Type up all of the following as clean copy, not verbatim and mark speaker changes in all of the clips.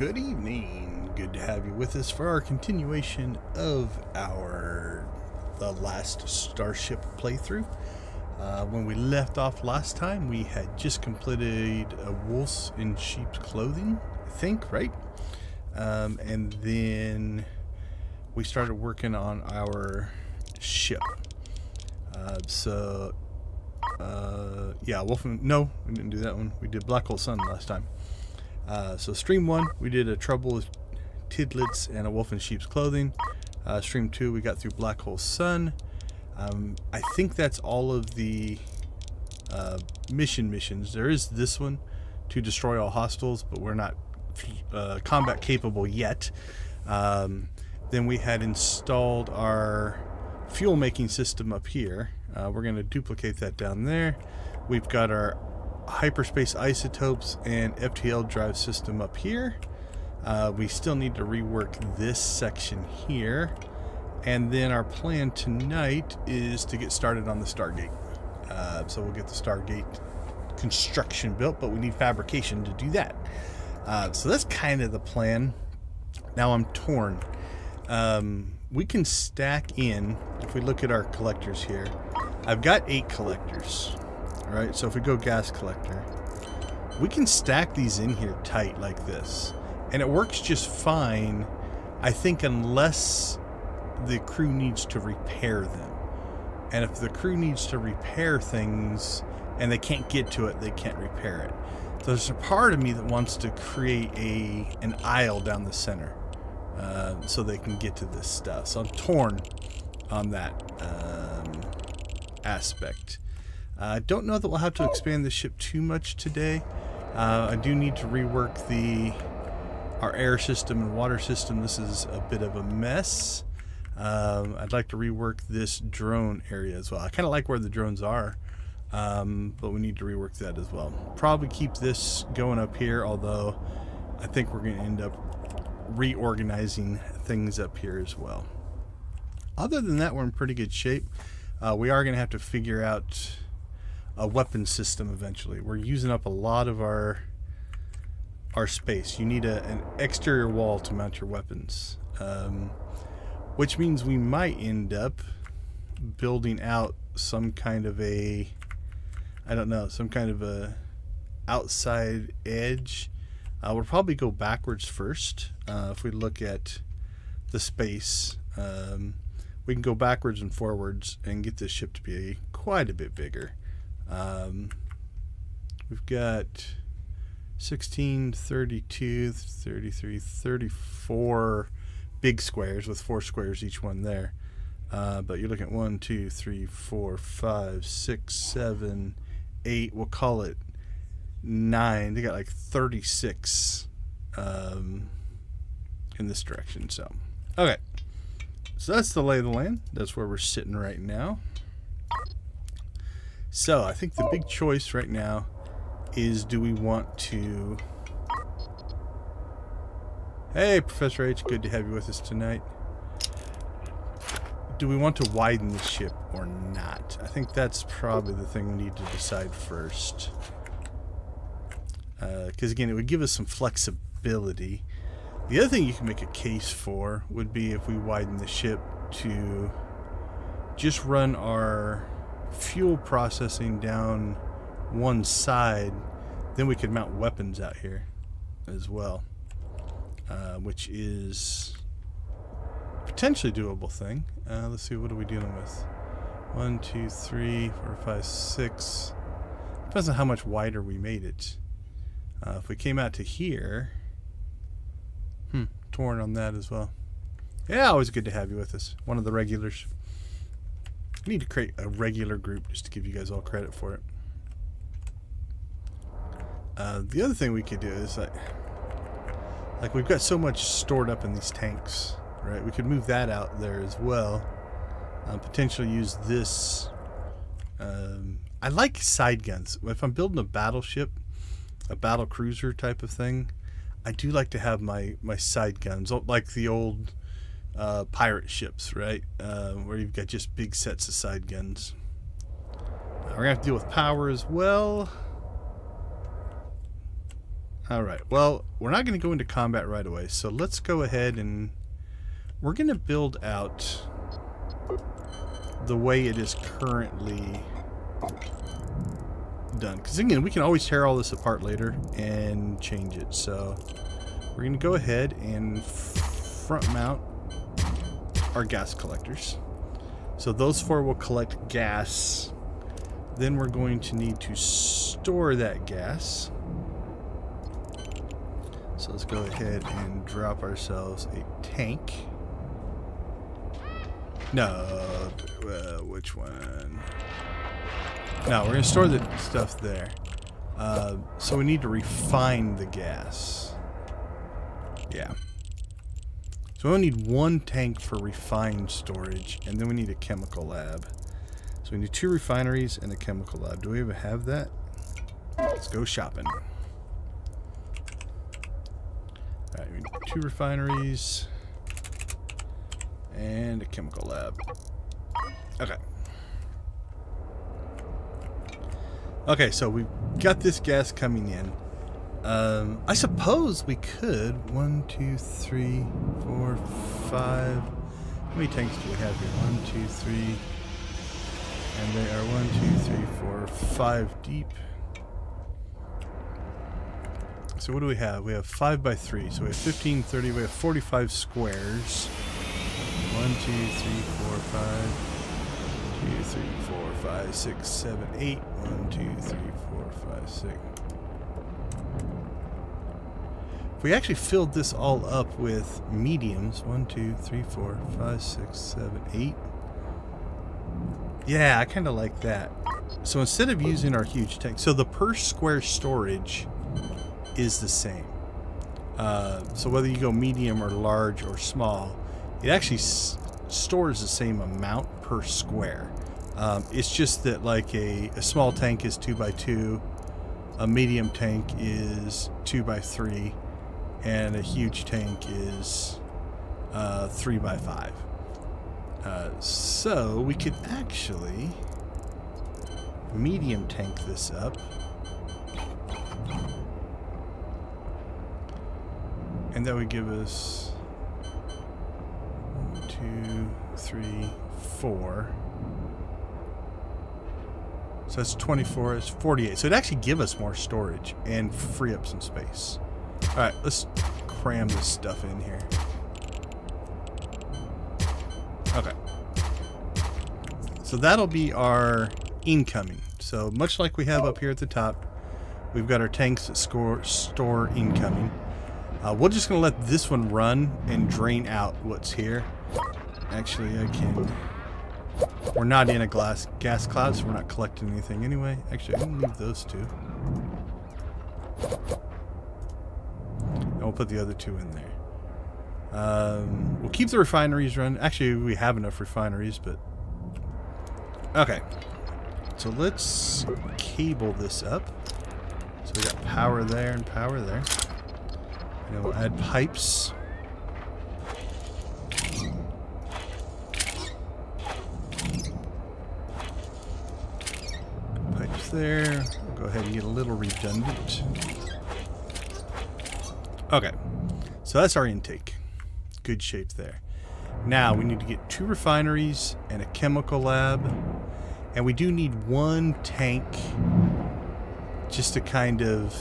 Speaker 1: Good evening. Good to have you with us for our continuation of the Last Starship playthrough. When we left off last time, we had just completed a wolves in sheep's clothing, I think, right? And then we started working on our ship. No, we didn't do that one. We did Black Hole Sun last time. So stream 1, we did a trouble with tidlets and a wolf in sheep's clothing. Stream 2, we got through Black Hole Sun. I think that's all of the missions. There is this one, to destroy all hostiles, but we're not combat capable yet. Then we had installed our fuel making system up here. We're going to duplicate that down there. We've got our hyperspace isotopes and FTL drive system up here. We still need to rework this section here. And then our plan tonight is to get started on the Stargate. So we'll get the Stargate construction built, but we need fabrication to do that. So that's kind of the plan. Now I'm torn. We can stack in, if we look at our collectors here, I've got 8 collectors. Right, so if we go gas collector, we can stack these in here tight like this, and it works just fine, I think, unless the crew needs to repair them. And if the crew needs to repair things and they can't get to it, they can't repair it. So there's a part of me that wants to create an aisle down the center so they can get to this stuff. So I'm torn on that aspect. I don't know that we'll have to expand the ship too much today. I do need to rework our air system and water system. This is a bit of a mess. I'd like to rework this drone area as well. I kind of like where the drones are, but we need to rework that as well. Probably keep this going up here, although I think we're going to end up reorganizing things up here as well. Other than that, we're in pretty good shape. We are going to have to figure out a weapon system eventually. We're using up a lot of our space. You need an exterior wall to mount your weapons, which means we might end up building out some kind of a outside edge. We'll probably go backwards first. If we look at the space, we can go backwards and forwards and get this ship to be quite a bit bigger. We've got 16, 32, 33, 34 big squares with 4 squares each one there. But you're looking at 1, 2, 3, 4, 5, 6, 7, 8. We'll call it 9. They got like 36 in this direction. So, okay. So that's the lay of the land. That's where we're sitting right now. So I think the big choice right now is, do we want to... Hey, Professor H, good to have you with us tonight. Do we want to widen the ship or not? I think that's probably the thing we need to decide first. Because again, it would give us some flexibility. The other thing you can make a case for would be if we widen the ship to just run our fuel processing down one side, then we could mount weapons out here as well, which is potentially doable thing. Let's see, what are we dealing with? 1, 2, 3, 4, 5, 6. Depends on how much wider we made it. If we came out to here, torn on that as well. Yeah, always good to have you with us. One of the regulars. I need to create a regular group just to give you guys all credit for it. The other thing we could do is like we've got so much stored up in these tanks, right? We could move that out there as well. Potentially use this. I like side guns. If I'm building a battleship, a battle cruiser type of thing, I do like to have my side guns, like the old pirate ships, right? Where you've got just big sets of side guns. We're gonna have to deal with power as well. Alright, well, we're not going to go into combat right away, so let's go ahead and we're going to build out the way it is currently done. Because again, we can always tear all this apart later and change it. So we're going to go ahead and front mount our gas collectors. So those 4 will collect gas. Then we're going to need to store that gas. So let's go ahead and drop ourselves a tank. No, which one? No, we're going to store the stuff there. So we need to refine the gas. Yeah. So we only need 1 tank for refined storage, and then we need a chemical lab. So we need 2 refineries and a chemical lab. Do we even have that? Let's go shopping. Alright, we need 2 refineries and a chemical lab. Okay. Okay, so we've got this gas coming in. I suppose we could. 1, 2, 3, 4, 5. How many tanks do we have here? 1, 2, 3. And they are 1, 2, 3, 4, 5 deep. So what do we have? We have 5 by 3. So we have 15, 30. We have 45 squares. 1, 2, 3, 4, 5. 2, 3, 4, 5, 6, 7, 8. 1, 2, 3, 4, 5, 6. If we actually filled this all up with mediums, 1, 2, 3, 4, 5, 6, 7, 8. Yeah, I kind of like that. So instead of using our huge tank, so the per square storage is the same. So whether you go medium or large or small, it actually stores the same amount per square. It's just that like a small tank is 2 by 2, a medium tank is 2 by 3, and a huge tank is 3 by 5. So we could actually medium tank this up. And that would give us 1, 2, 3, 4. So that's 24, it's 48. So it'd actually give us more storage and free up some space. Alright, let's cram this stuff in here. Okay. So that'll be our incoming. So much like we have up here at the top, we've got our tanks that store incoming. We're just going to let this one run and drain out what's here. Actually, I can... We're not in a gas cloud, so we're not collecting anything anyway. Actually, I can leave those 2. And we'll put the other 2 in there. We'll keep the refineries running. Actually, we have enough refineries, but... Okay. So let's cable this up. So we got power there and power there. And then we'll add pipes. Pipes there. We'll go ahead and get a little redundant. Okay. So that's our intake. Good shape there. Now we need to get 2 refineries and a chemical lab. And we do need 1 tank just to kind of...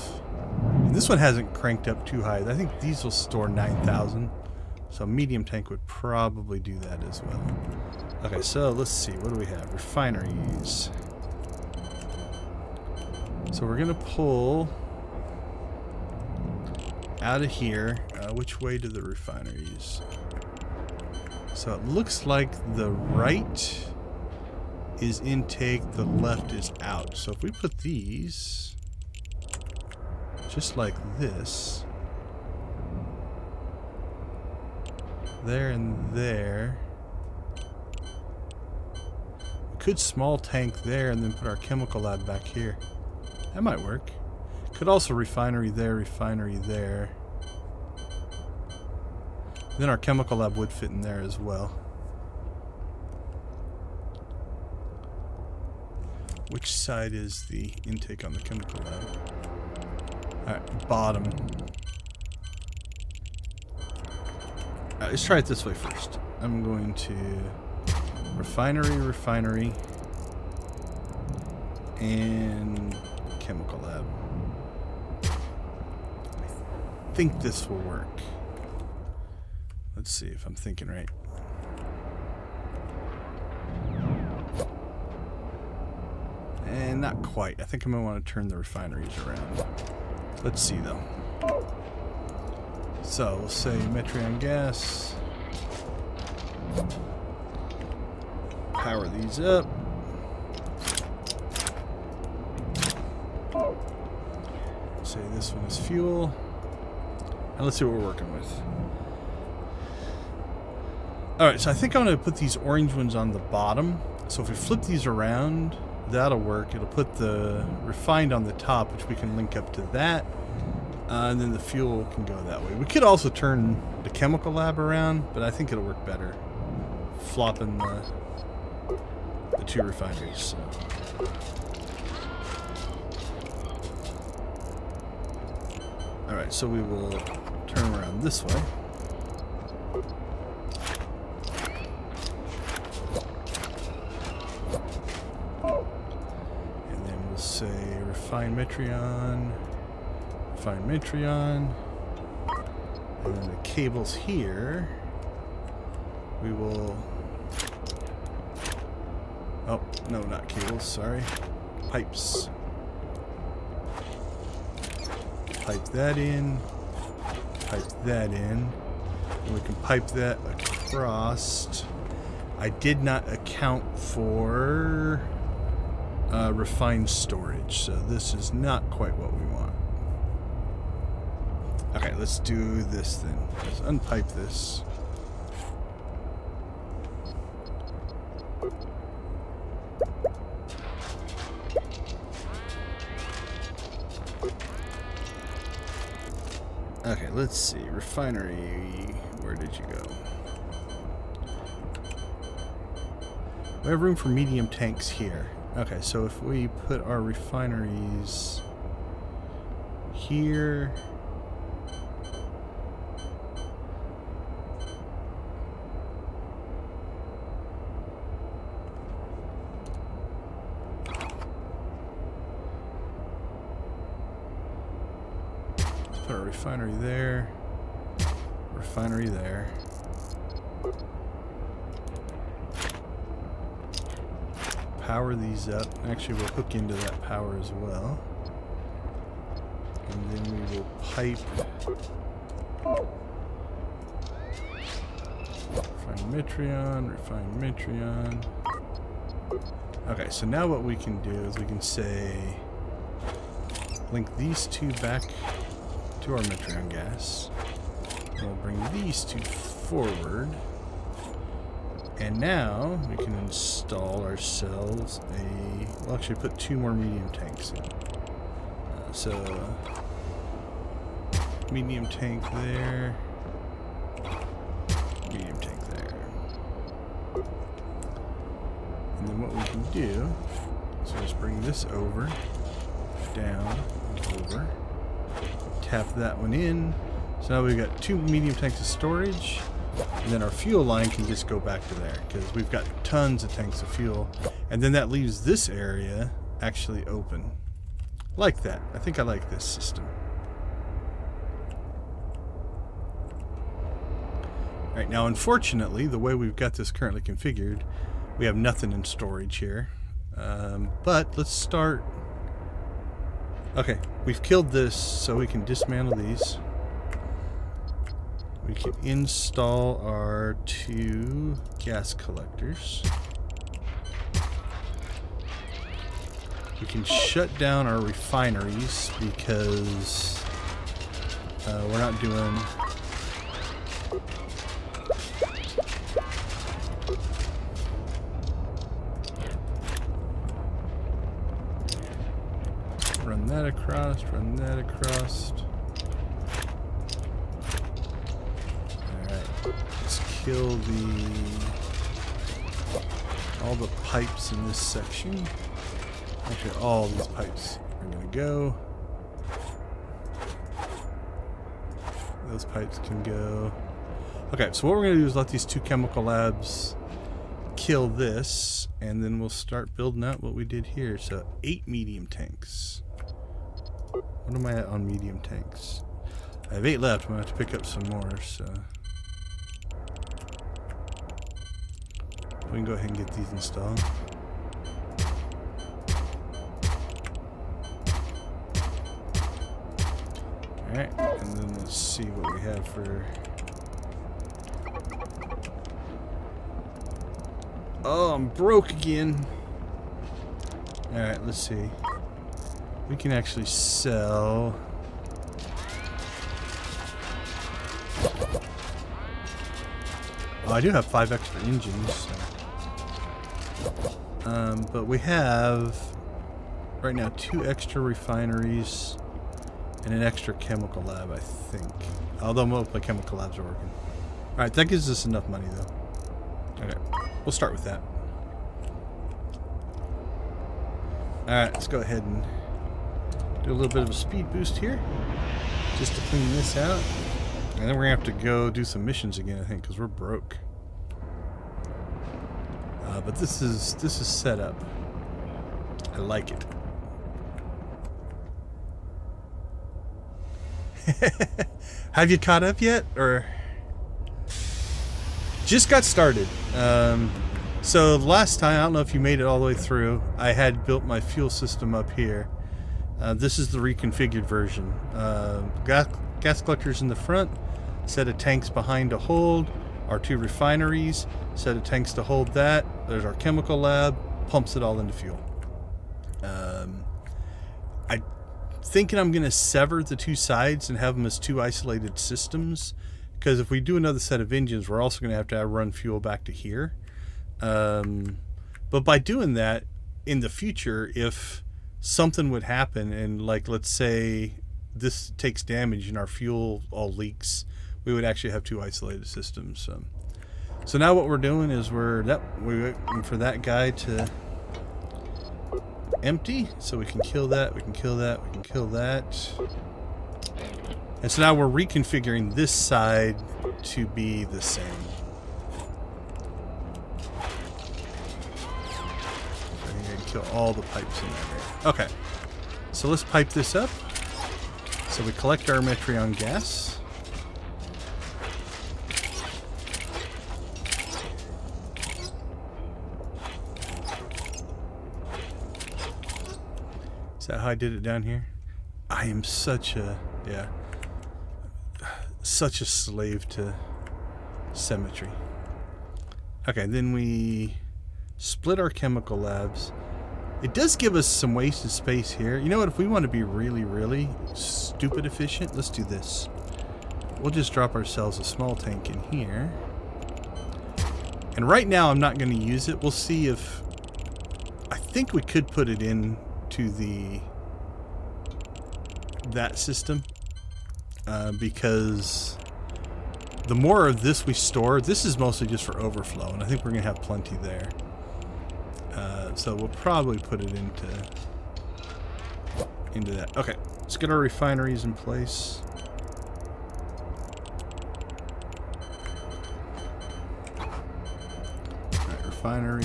Speaker 1: And this one hasn't cranked up too high. I think these will store 9,000. So a medium tank would probably do that as well. Okay, so let's see. What do we have? Refineries. So we're going to pull out of here. Which way to the refineries? So it looks like the right is intake, the left is out. So if we put these just like this, there and there, we could small tank there and then put our chemical lab back here. That might work. Could also refinery there. Then our chemical lab would fit in there as well. Which side is the intake on the chemical lab? Alright, bottom. Alright, let's try it this way first. I'm going to refinery, and chemical lab. I think this will work. Let's see if I'm thinking right. And not quite. I think I'm going to want to turn the refineries around. Let's see though. So we'll say Metreon gas. Power these up. Say this one is fuel. And let's see what we're working with. Alright, so I think I'm going to put these orange ones on the bottom. So if we flip these around, that'll work. It'll put the refined on the top, which we can link up to that. And then the fuel can go that way. We could also turn the chemical lab around, but I think it'll work better flopping the two refineries. So. Alright, so we will turn around this way. And then we'll say refine Metreon. Refine Metreon. And then the cables here, we will... Oh, no, not cables, sorry. Pipes. Pipe that in. Pipe that in. And we can pipe that across. I did not account for refined storage, so this is not quite what we want. Okay, let's do this then. Let's unpipe this. Okay, let's see. Refinery, where did you go? We have room for medium tanks here. Okay, so if we put our refineries here... Put a refinery there, refinery there. Power these up. Actually, we'll hook into that power as well. And then we will pipe. Refine Metreon, refine Metreon. Okay, so now what we can do is we can say link these two back to our Metreon gas. And we'll bring these two forward. And now we can install ourselves a... We'll actually put two more medium tanks in. So, medium tank there. Medium tank there. And then what we can do is just bring this over, down, and over. Tap that one in. So now we've got two medium tanks of storage, and then our fuel line can just go back to there because we've got tons of tanks of fuel, and then that leaves this area actually open like that. I think I like this system. Alright, now unfortunately the way we've got this currently configured, we have nothing in storage here, but let's start. Okay, we've killed this, so we can dismantle these. We can install our two gas collectors. We can shut down our refineries because we're not doing... Run that across, run that across. Alright, let's kill all the pipes in this section. Actually, all these pipes are going to go. those pipes can go. Okay, so what we're going to do is let these 2 chemical labs kill this, and then we'll start building out what we did here. So 8 medium tanks. What am I at on medium tanks? I have 8 left. I'm going to have to pick up some more, so we can go ahead and get these installed. Alright, and then let's see what we have for... Oh, I'm broke again. Alright, let's see. We can actually sell... Oh, I do have 5 extra engines. So. But we have, right now, 2 extra refineries and an extra chemical lab, I think. Although most of chemical labs are working. Alright, that gives us enough money, though. Okay, we'll start with that. Alright, let's go ahead and do a little bit of a speed boost here. Just to clean this out. And then we're going to have to go do some missions again, I think, because we're broke. But this is set up. I like it. Have you caught up yet, or just got started? So last time, I don't know if you made it all the way through. I had built my fuel system up here. This is the reconfigured version. Gas collectors in the front, set of tanks behind to hold. Our 2 refineries, set of tanks to hold that. There's our chemical lab, pumps it all into fuel. I'm thinking I'm going to sever the 2 sides and have them as 2 isolated systems, because if we do another set of engines, we're also going to have run fuel back to here. But by doing that, in the future, if something would happen and, like, let's say this takes damage and our fuel all leaks, we would actually have 2 isolated systems. So now what we're doing is we're waiting for that guy to empty, so we can kill that, we can kill that, we can kill that. And so now we're reconfiguring this side to be the same. I think I can kill all the pipes in there. Okay, so let's pipe this up. So we collect our Metreon gas. Is that how I did it down here? I am such a slave to symmetry. Okay, then we split our chemical labs. It does give us some wasted space here. You know what? If we want to be really, really stupid efficient, let's do this. We'll just drop ourselves a small tank in here. And right now, I'm not going to use it. We'll see if... I think we could put it in to that system. Because the more of this we store, this is mostly just for overflow. And I think we're going to have plenty there. So we'll probably put it into that. Okay, let's get our refineries in place. Alright, refinery.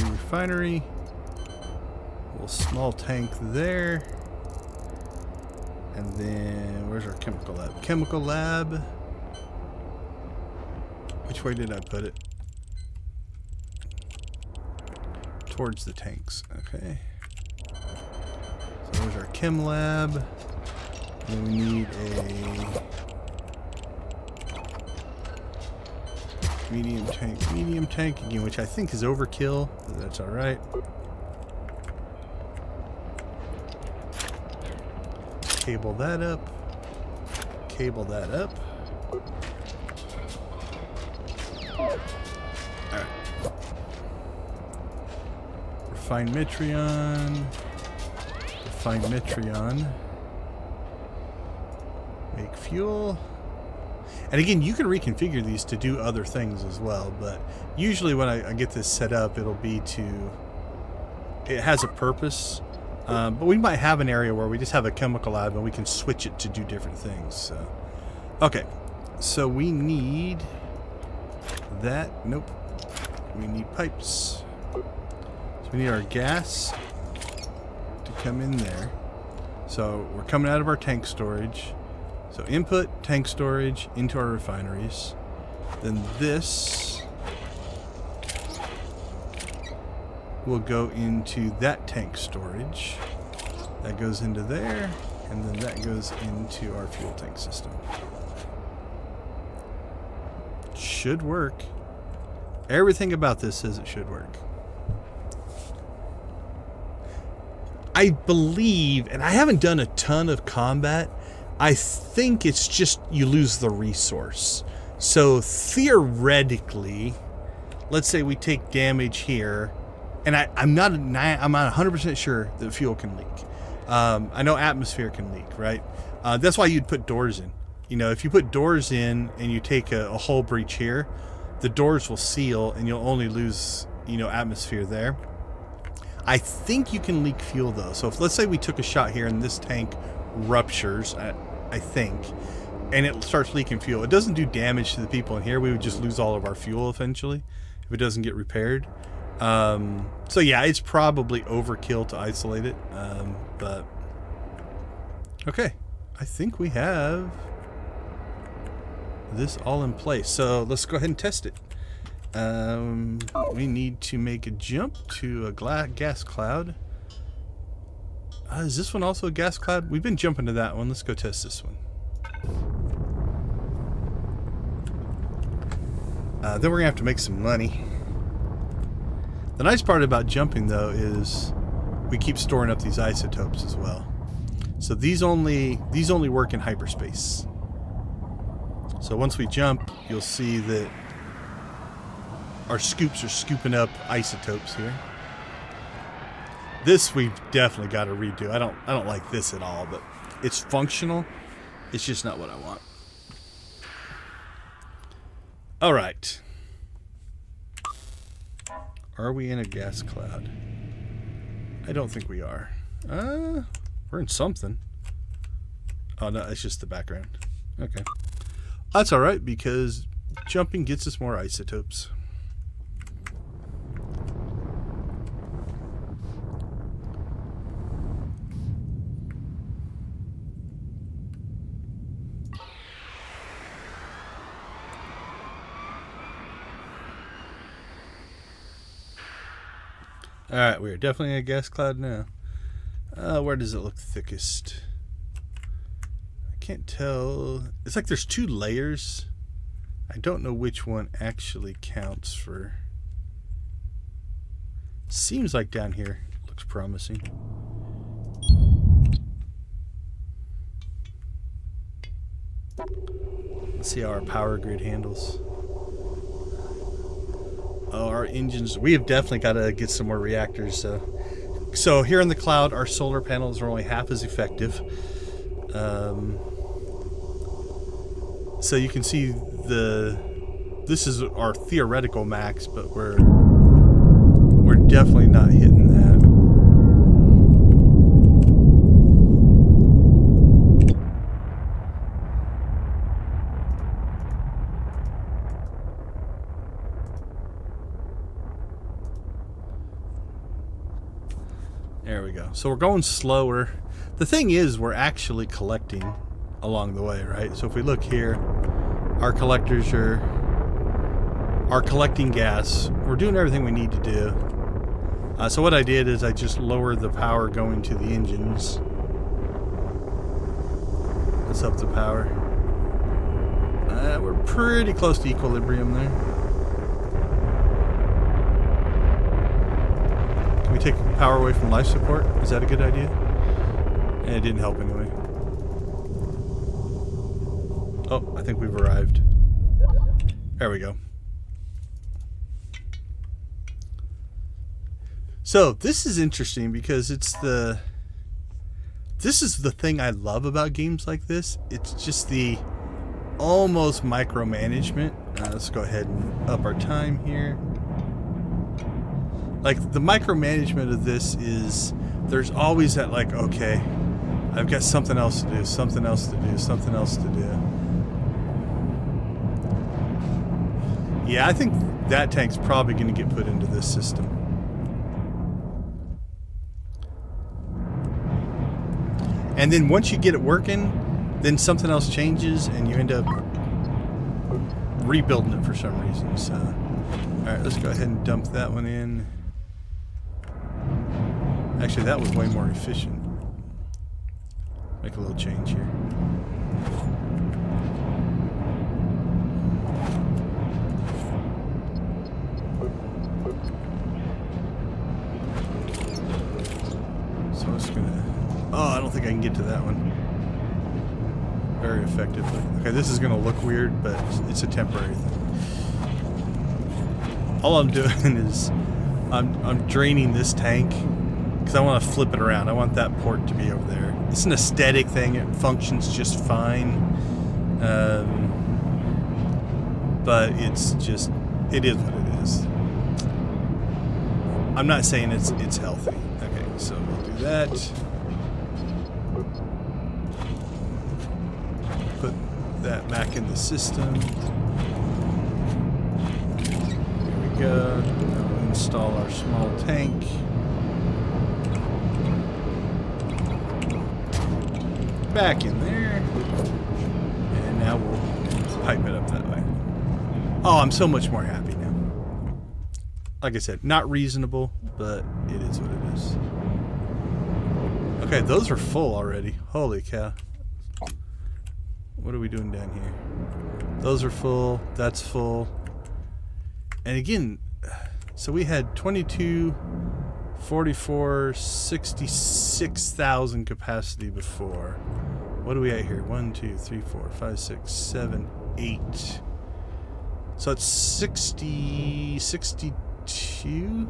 Speaker 1: A little small tank there. And then, where's our chemical lab? Chemical lab. Which way did I put it? Towards the tanks. Okay. So there's our chem lab. And we need a medium tank again, which I think is overkill, but that's all right. Cable that up. Cable that up. All right. Refine Metreon. Refine Metreon. Make fuel. And again, you can reconfigure these to do other things as well, but usually when I get this set up, it'll be it has a purpose. But we might have an area where we just have a chemical lab and we can switch it to do different things. So, okay, So we need that. Nope. We need pipes. So we need our gas to come in there. So we're coming out of our tank storage. So input, tank storage, into our refineries. Then this will go into that tank storage. That goes into there, and then that goes into our fuel tank system. Should work. Everything about this says it should work. I believe, and I haven't done a ton of combat, I think it's just you lose the resource. So theoretically, let's say we take damage here, and I'm not 100% sure that fuel can leak. I know atmosphere can leak, right? That's why you'd put doors in. You know, if you put doors in and you take a hull breach here, the doors will seal and you'll only lose, you know, atmosphere there. I think you can leak fuel though. So if let's say we took a shot here and this tank ruptures, I think, and it starts leaking fuel, it doesn't do damage to the people in here. We would just lose all of our fuel eventually if it doesn't get repaired. So yeah, it's probably overkill to isolate it. But okay, I think we have this all in place. So let's go ahead and test it. We need to make a jump to a gas cloud. Is this one also a gas cloud? We've been jumping to that one. Let's go test this one. Then we're gonna have to make some money. The nice part about jumping though is we keep storing up these isotopes as well. So these only work in hyperspace. So once we jump, you'll see that our scoops are scooping up isotopes here. This we've definitely got to redo. I don't like this at all, but it's functional. It's just not what I want. All right. Are we in a gas cloud? I don't think we are. We're in something. Oh no, it's just the background. Okay. That's all right because jumping gets us more isotopes. All right, we are definitely in a gas cloud now. Where does it look thickest? I can't tell. It's like there's two layers. I don't know which one actually counts for. Seems like down here looks promising. Let's see how our power grid handles. Oh, our engines. We have definitely got to get some more reactors. So here in the cloud, our solar panels are only half as effective. So you can see this is our theoretical max, but we're definitely not hitting that. There we go. So we're going slower. The thing is, we're actually collecting along the way, right? So if we look here, our collectors are collecting gas. We're doing everything we need to do. So what I did is I just lowered the power going to the engines. Let's up the power. We're pretty close to equilibrium there. Can we take power away from life support? Is that a good idea? And it didn't help anyway. Oh, I think we've arrived. There we go. So this is interesting because this is the thing I love about games like this. It's just the almost micromanagement. Let's go ahead and up our time here. Like, the micromanagement of this is, there's always that, like, okay, I've got something else to do, something else to do, something else to do. Yeah, I think that tank's probably going to get put into this system. And then once you get it working, then something else changes and you end up rebuilding it for some reason. So, alright, let's go ahead and dump that one in. Actually, that was way more efficient. Make a little change here. So it's gonna... Oh, I don't think I can get to that one very effectively. Okay, this is gonna look weird, but it's a temporary thing. All I'm doing is I'm draining this tank because I want to flip it around. I want that port to be over there. It's an aesthetic thing. It functions just fine, but it's just, it is what it is. I'm not saying it's healthy. Okay, so we'll do that. Put that back in the system. Here we go. Now we'll install our small tank. Back in there. And now we'll pipe it up that way. Oh, I'm so much more happy now. Like I said, not reasonable, but it is what it is. Okay, those are full already. Holy cow. What are we doing down here? Those are full. That's full. And again, so we had 22, 44, 66,000 capacity before. What are we at here? 1, 2, 3, 4, 5, 6, 7, 8. So it's 60, 62?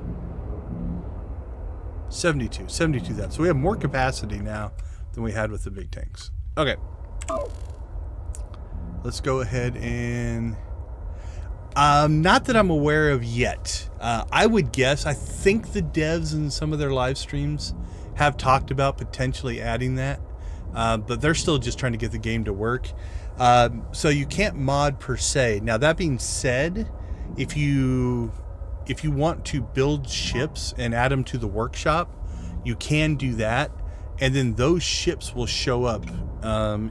Speaker 1: 72,000. So we have more capacity now than we had with the big tanks. Okay. Let's go ahead and... not that I'm aware of yet. I would guess, I think the devs in some of their live streams have talked about potentially adding that. But they're still just trying to get the game to work. So you can't mod per se. Now that being said, if you want to build ships and add them to the workshop, you can do that. And then those ships will show up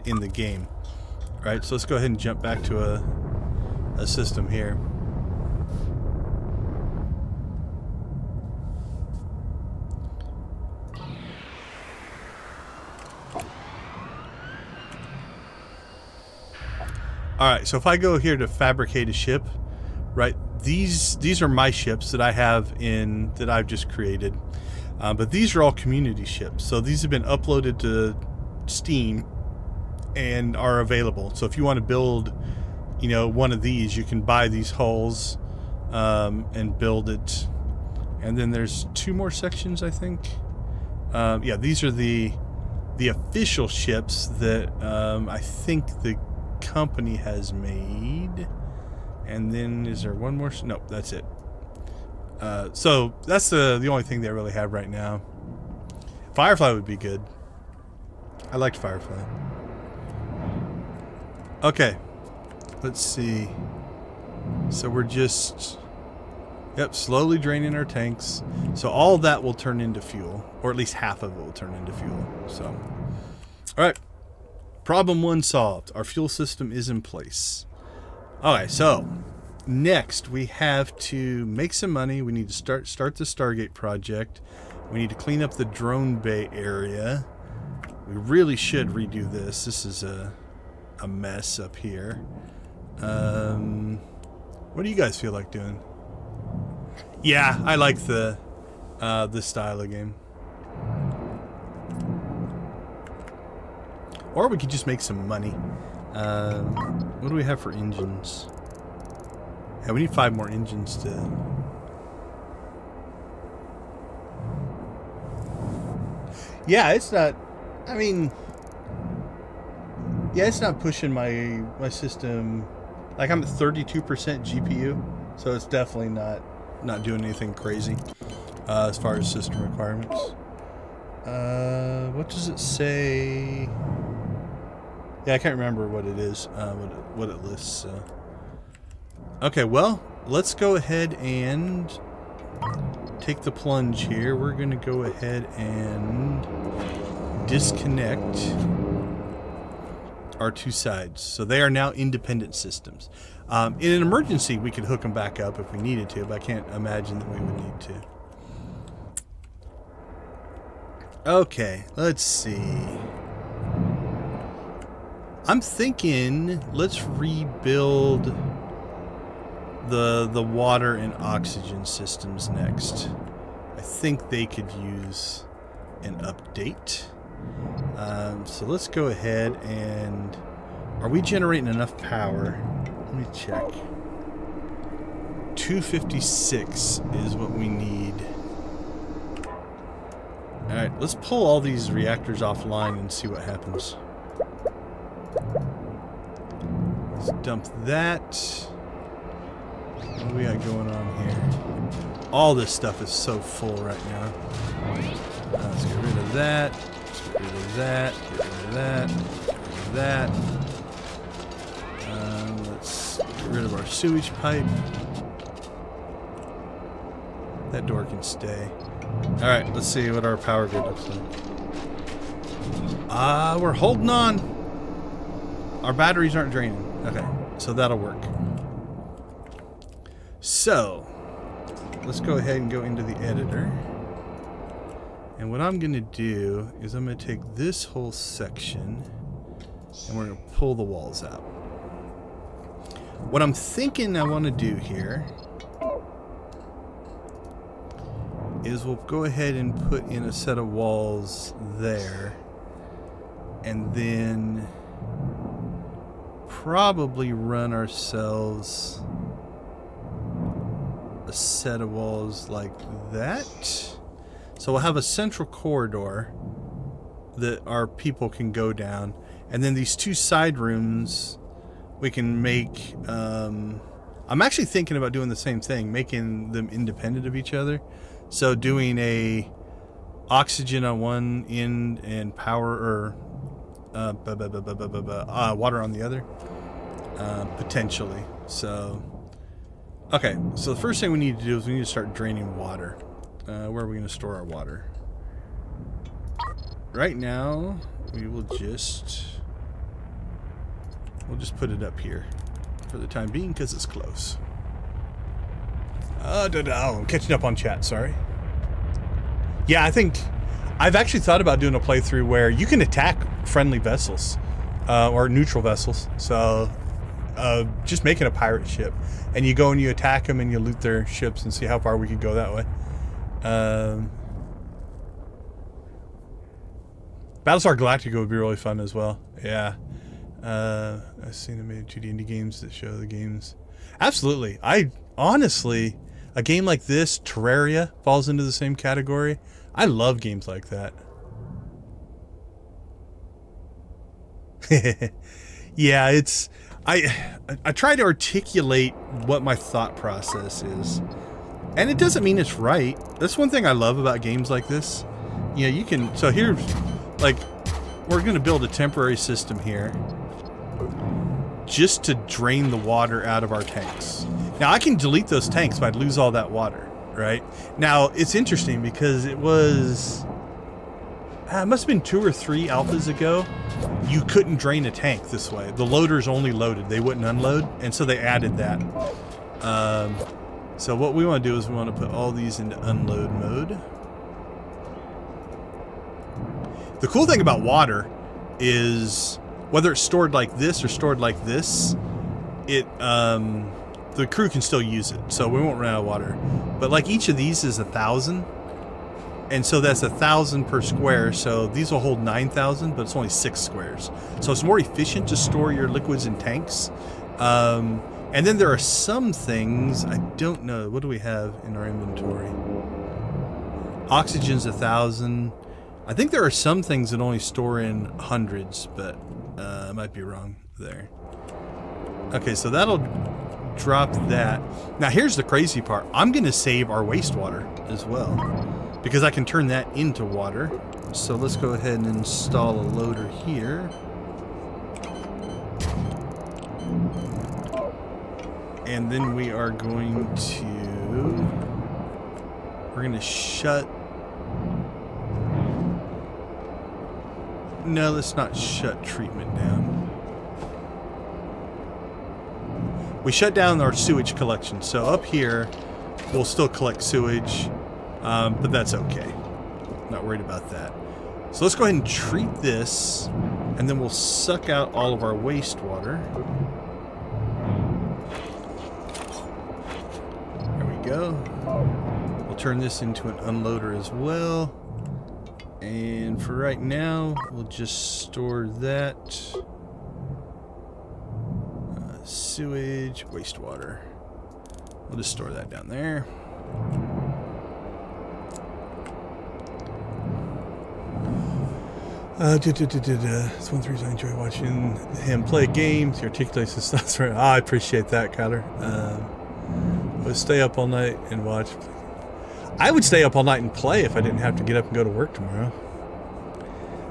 Speaker 1: in the game. All right, so let's go ahead and jump back to a system here. All right, so if I go here to fabricate a ship, right? These are my ships that I have that I've just created, but these are all community ships. So these have been uploaded to Steam and are available. So if you want to build, you know, one of these, you can buy these hulls and build it. And then there's 2 more sections, I think. Yeah, these are the official ships that I think the company has made. And then is there one more? Nope, that's it. So that's the only thing they really have right now. Firefly would be good. I liked Firefly. Okay, let's see. So we're just, slowly draining our tanks. So all that will turn into fuel, or at least half of it will turn into fuel. So, all right, problem 1 solved. Our fuel system is in place. Okay, so next we have to make some money. We need to start the Stargate project. We need to clean up the drone bay area. We really should redo this. This is a mess up here. What do you guys feel like doing? Yeah, I like this style of game. Or we could just make some money. What do we have for engines? Yeah, we need 5 more engines to... Yeah, it's not... I mean... Yeah, it's not pushing my system... Like, I'm at 32% GPU, so it's definitely not doing anything crazy as far as system requirements. What does it say? Yeah, I can't remember what it is, what it lists. Okay, well, let's go ahead and take the plunge here. We're going to go ahead and disconnect our two sides. So they are now independent systems. In an emergency, we could hook them back up if we needed to, but I can't imagine that we would need to. Okay, let's see. I'm thinking let's rebuild the water and oxygen systems next. I think they could use an update. So let's go ahead and... Are we generating enough power? Let me check. 256 is what we need. Alright, let's pull all these reactors offline and see what happens. Let's dump that. What do we got going on here? All this stuff is so full right now. Let's get rid of that. Let's get rid of that. Get rid of that. Get rid of that. Let's get rid of our sewage pipe. That door can stay. Alright, let's see what our power grid looks like. We're holding on. Our batteries aren't draining. Okay, so that'll work. So, let's go ahead and go into the editor. And what I'm going to do is I'm going to take this whole section and we're going to pull the walls out. What I'm thinking I want to do here is we'll go ahead and put in a set of walls there, and then probably run ourselves a set of walls like that. So we'll have a central corridor that our people can go down, and then these two side rooms we can make... I'm actually thinking about doing the same thing, making them independent of each other. So doing a oxygen on one end and power or water on the other, potentially. So, okay. So the first thing we need to do is we need to start draining water. Where are we going to store our water? Right now, we'll just put it up here for the time being because it's close. Oh, I'm catching up on chat, sorry. Yeah, I think I've actually thought about doing a playthrough where you can attack friendly vessels or neutral vessels. So just making a pirate ship, and you go and you attack them and you loot their ships and see how far we can go that way. Battlestar Galactica would be really fun as well. Yeah. I've seen them made 2D indie games that show the games. Absolutely. I honestly, a game like this, Terraria, falls into the same category. I love games like that. Yeah, it's... I try to articulate what my thought process is. And it doesn't mean it's right. That's one thing I love about games like this. You know, you can... So here's... Like, we're going to build a temporary system here just to drain the water out of our tanks. Now, I can delete those tanks, but I'd lose all that water, right? Now, it's interesting because it was... it must have been 2 or 3 alphas ago. You couldn't drain a tank this way. The loaders only loaded. They wouldn't unload, and so they added that. So what we want to do is we want to put all these into unload mode. The cool thing about water is whether it's stored like this or stored like this, it the crew can still use it, so we won't run out of water. But like each of these is 1,000, and so that's 1,000 per square. So these will hold 9,000, but it's only 6 squares. So it's more efficient to store your liquids in tanks. And then there are some things I don't know. What do we have in our inventory? Oxygen's 1,000. I think there are some things that only store in hundreds, but I might be wrong there. Okay, so that'll drop that. Now here's the crazy part. I'm going to save our wastewater as well, because I can turn that into water. So let's go ahead and install a loader here. And then we are going to... We're going to shut... No, let's not shut treatment down. We shut down our sewage collection. So up here, we'll still collect sewage, but that's okay. Not worried about that. So let's go ahead and treat this, and then we'll suck out all of our wastewater. There we go. We'll turn this into an unloader as well. And for right now, we'll just store that. Sewage, wastewater. We'll just store that down there. It's one of the reasons I enjoy watching him play games. He articulates his thoughts right. I appreciate that, Kyler. We'll stay up all night and watch. I would stay up all night and play if I didn't have to get up and go to work tomorrow.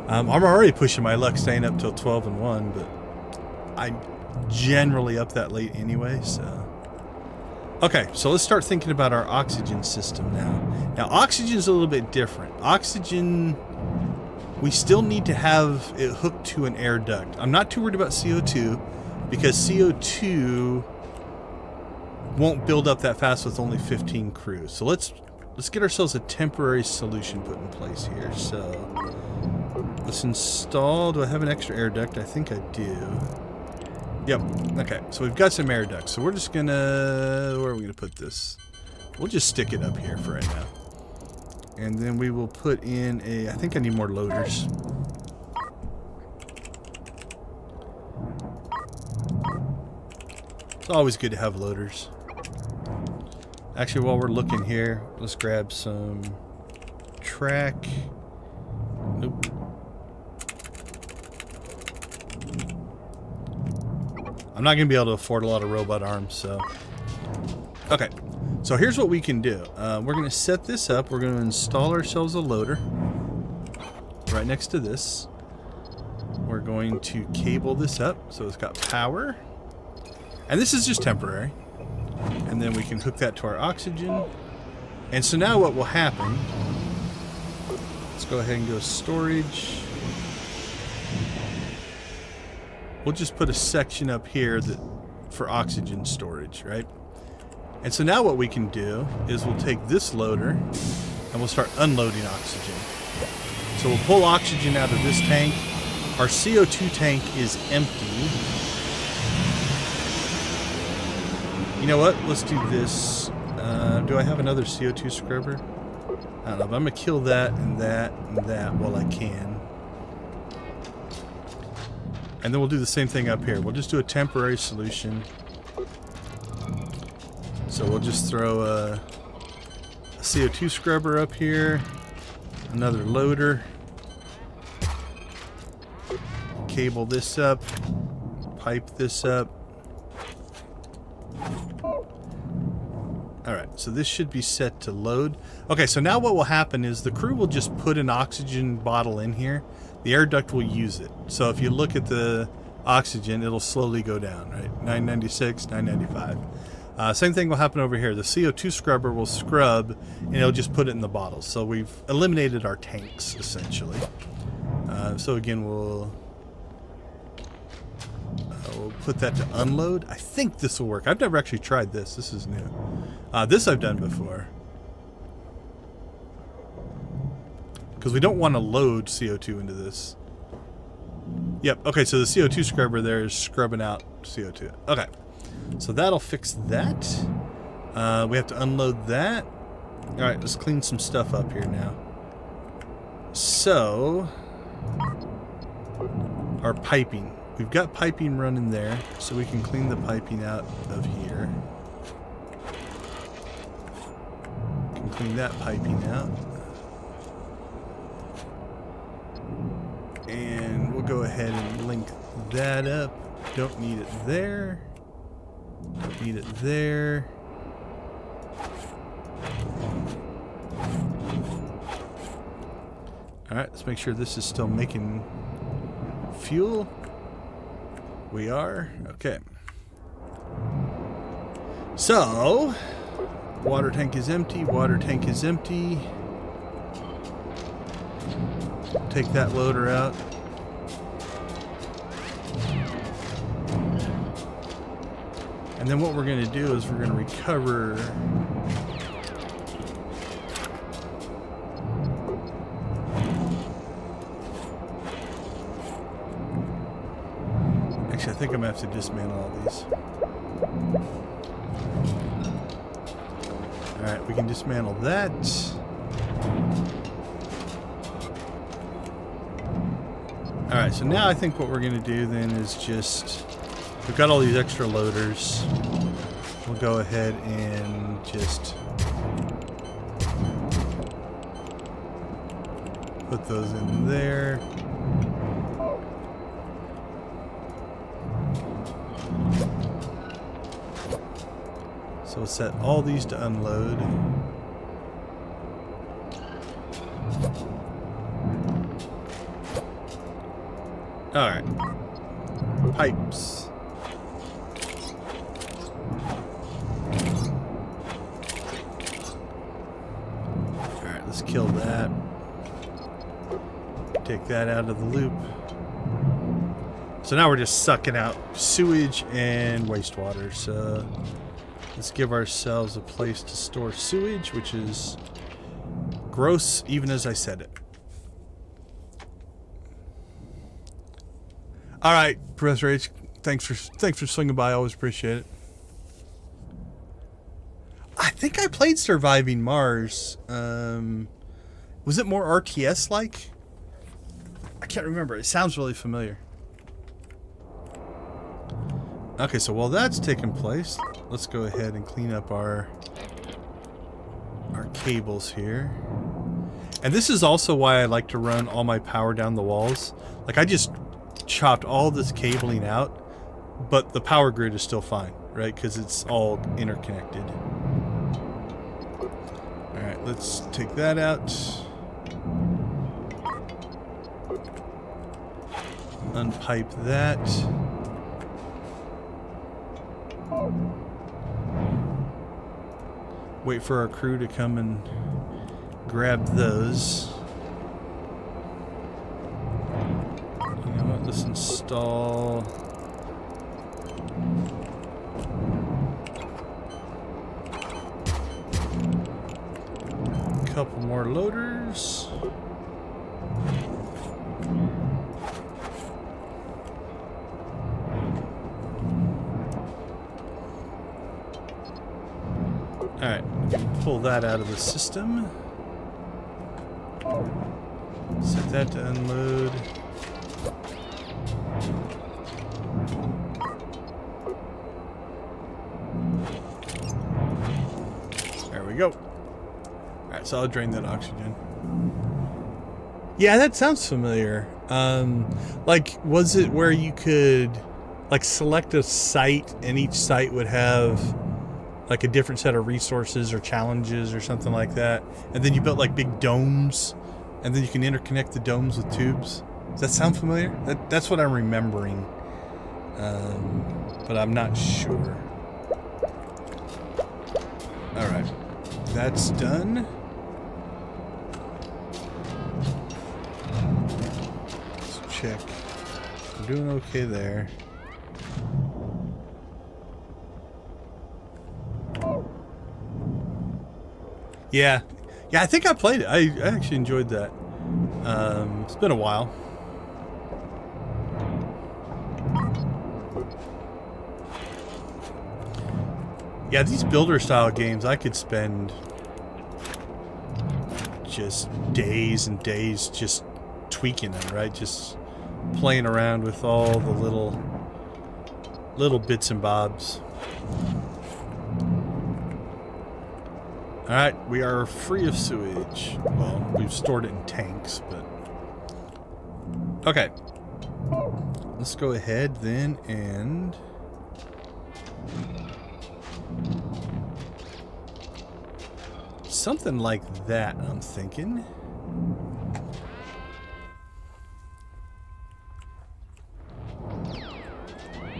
Speaker 1: I'm already pushing my luck staying up till 12 and 1, but I'm generally up that late anyway, so... Okay, so let's start thinking about our oxygen system now. Now, oxygen is a little bit different. Oxygen, we still need to have it hooked to an air duct. I'm not too worried about CO2, because CO2 won't build up that fast with only 15 crews. So let's get ourselves a temporary solution put in place here. So let's install... Do I have an extra air duct? I think I do. Yep. Okay, so we've got some air ducts. So we're just gonna... Where are we gonna put this? We'll just stick it up here for right now. And then we will put in a... I think I need more loaders. It's always good to have loaders. Actually, while we're looking here, let's grab some track. Nope. I'm not going to be able to afford a lot of robot arms, so... Okay, so here's what we can do. We're going to set this up. We're going to install ourselves a loader right next to this. We're going to cable this up so it's got power. And this is just temporary. And then we can hook that to our oxygen. And so now what will happen... Let's go ahead and go storage. We'll just put a section up here that for oxygen storage, right? And so now what we can do is we'll take this loader and we'll start unloading oxygen. So we'll pull oxygen out of this tank. Our CO2 tank is empty. You know what? Let's do this. Do I have another CO2 scrubber? I don't know, but I'm going to kill that and that and that while I can. And then we'll do the same thing up here. We'll just do a temporary solution. So we'll just throw a CO2 scrubber up here. Another loader. Cable this up. Pipe this up. Alright, so this should be set to load. Okay, so now what will happen is the crew will just put an oxygen bottle in here. The air duct will use it. So if you look at the oxygen, it'll slowly go down, right? 996, 995. Same thing will happen over here. The CO2 scrubber will scrub, and it'll just put it in the bottle. So we've eliminated our tanks, essentially. So again, we'll put that to unload. I think this will work. I've never actually tried this. This is new. This I've done before. Because we don't want to load CO2 into this. Yep, okay, so the CO2 scrubber there is scrubbing out CO2. Okay, so that'll fix that. We have to unload that. Alright, let's clean some stuff up here now. So, our piping. We've got piping running there, so we can clean the piping out of here. We can clean that piping out. And we'll go ahead and link that up. Don't need it there. Don't need it there. Alright, let's make sure this is still making fuel. We are. Okay. So, water tank is empty, water tank is empty. Take that loader out. And then what we're going to do is we're going to recover actually, I think I'm going to have to dismantle all these. Alright, we can dismantle that. Alright, so now I think what we're going to do then is just... We've got all these extra loaders. We'll go ahead and just put those in there. So we'll set all these to unload. Alright. Pipes. Alright, let's kill that. Take that out of the loop. So now we're just sucking out sewage and wastewater. So let's give ourselves a place to store sewage, which is gross even as I said it. All right, Professor H, thanks for swinging by. I always appreciate it. I think I played Surviving Mars. Was it more RTS like? I can't remember. It sounds really familiar. Okay, so while that's taking place, let's go ahead and clean up our cables here. And this is also why I like to run all my power down the walls. Like, I just chopped all this cabling out, but the power grid is still fine, right? Because it's all interconnected. Alright, let's take that out. Unpipe that. Wait for our crew to come and grab those. You know what? Let's install. A couple more loaders. Alright, pull that out of the system. Set that to unload. There we go. Alright, so I'll drain that oxygen. Yeah, that sounds familiar. Like, was it where you could, like, select a site and each site would have like a different set of resources or challenges or something like that, and then you built like big domes, and then you can interconnect the domes with tubes? Does that sound familiar? That's what I'm remembering, but I'm not sure. All right, that's done. Let's check. We're doing okay there. Yeah, I think I played it. I actually enjoyed that. It's been a while. Yeah, these builder style games, I could spend just days and days just tweaking them, right? Just playing around with all the little bits and bobs. Alright, we are free of sewage. Well, we've stored it in tanks, but... Okay. Let's go ahead then and... something like that, I'm thinking.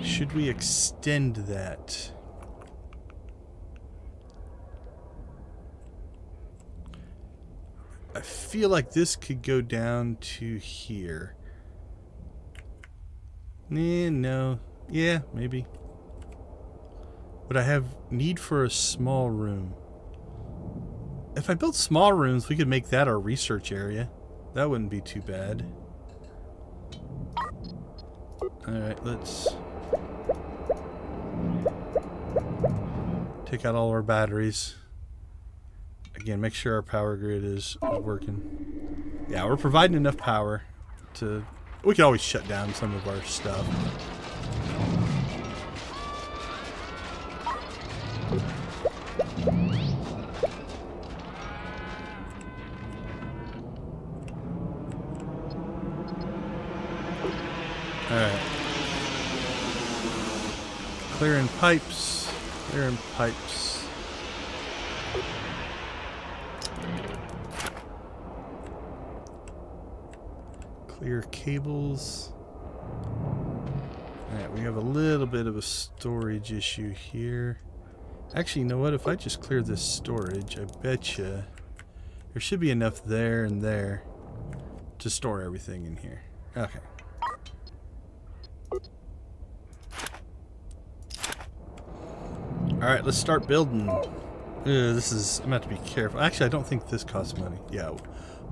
Speaker 1: Should we extend that? feel like this could go down to here. No. Yeah, maybe. Would I have need for a small room? If I built small rooms, we could make that our research area. That wouldn't be too bad. Alright, let's take out all our batteries. Again, make sure our power grid is working. Yeah, we're providing enough power to... We can always shut down some of our stuff. Alright. Clearing pipes. Clearing pipes. Clear cables. Alright, we have a little bit of a storage issue here. Actually, you know what? If I just clear this storage, I betcha there should be enough there and there to store everything in here. Okay. Alright, let's start building. This is... I'm going to have to be careful. Actually, I don't think this costs money. Yeah,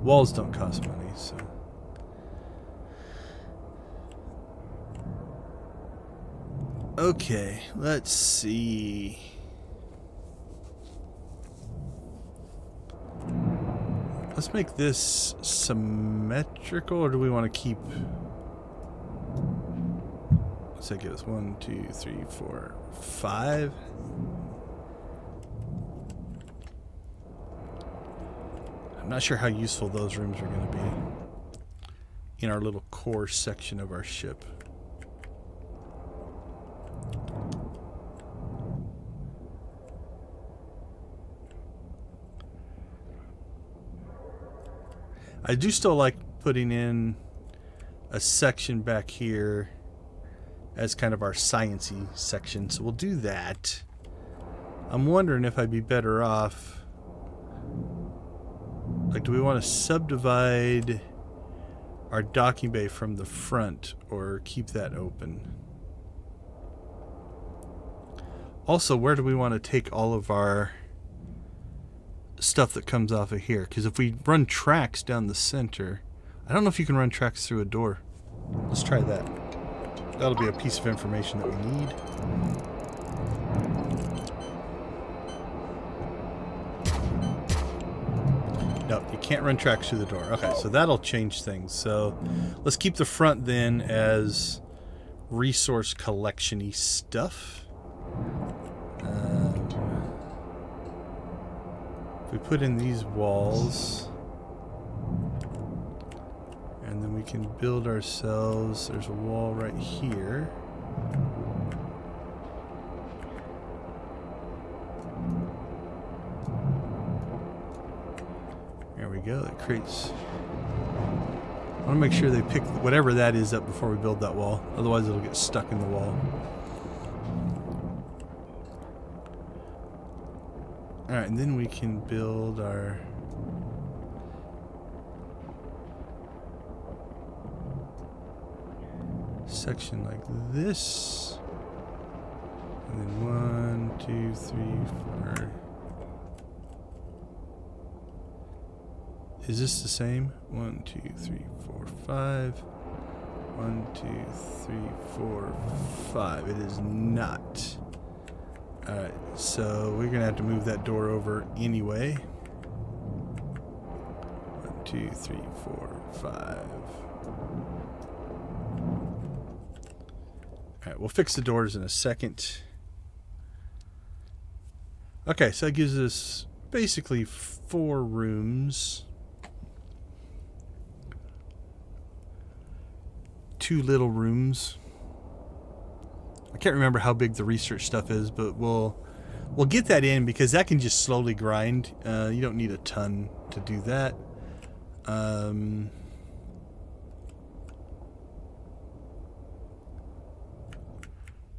Speaker 1: walls don't cost money, so... Okay, let's see. Let's make this symmetrical, or do we want to keep... What's that give us? 1, 2, 3, 4, 5. I'm not sure how useful those rooms are going to be in our little core section of our ship. I do still like putting in a section back here as kind of our science-y section, so we'll do that. I'm wondering if I'd be better off, like, do we want to subdivide our docking bay from the front or keep that open? Also, where do we want to take all of our stuff that comes off of here? Because if we run tracks down the center, I don't know if you can run tracks through a door. Let's try that. That'll be a piece of information that we need. No, you can't run tracks through the door. Okay, so that'll change things. So let's keep the front then as resource collection-y stuff. If we put in these walls, and then we can build ourselves, there's a wall right here. There we go, it creates... I want to make sure they pick whatever that is up before we build that wall, otherwise it'll get stuck in the wall. Alright, and then we can build our... section like this. And then 1, 2, 3, 4. Is this the same? 1, 2, 3, 4, 5. 1, 2, 3, 4, 5. It is not. Alright, so we're gonna have to move that door over anyway. 1, 2, 3, 4, 5. Alright, we'll fix the doors in a second. Okay, so that gives us basically 4 rooms. 2 little rooms. I can't remember how big the research stuff is, but we'll get that in because that can just slowly grind. You don't need a ton to do that.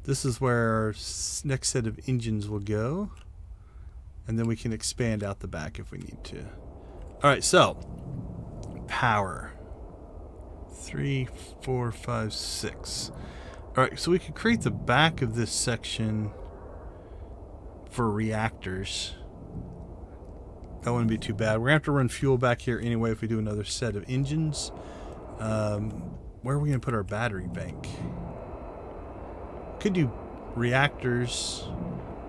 Speaker 1: This is where our next set of engines will go, and then we can expand out the back if we need to. All right, so power. 3, 4, 5, 6. Alright, so we could create the back of this section for reactors. That wouldn't be too bad. We're going to have to run fuel back here anyway if we do another set of engines. Where are we going to put our battery bank? Could do reactors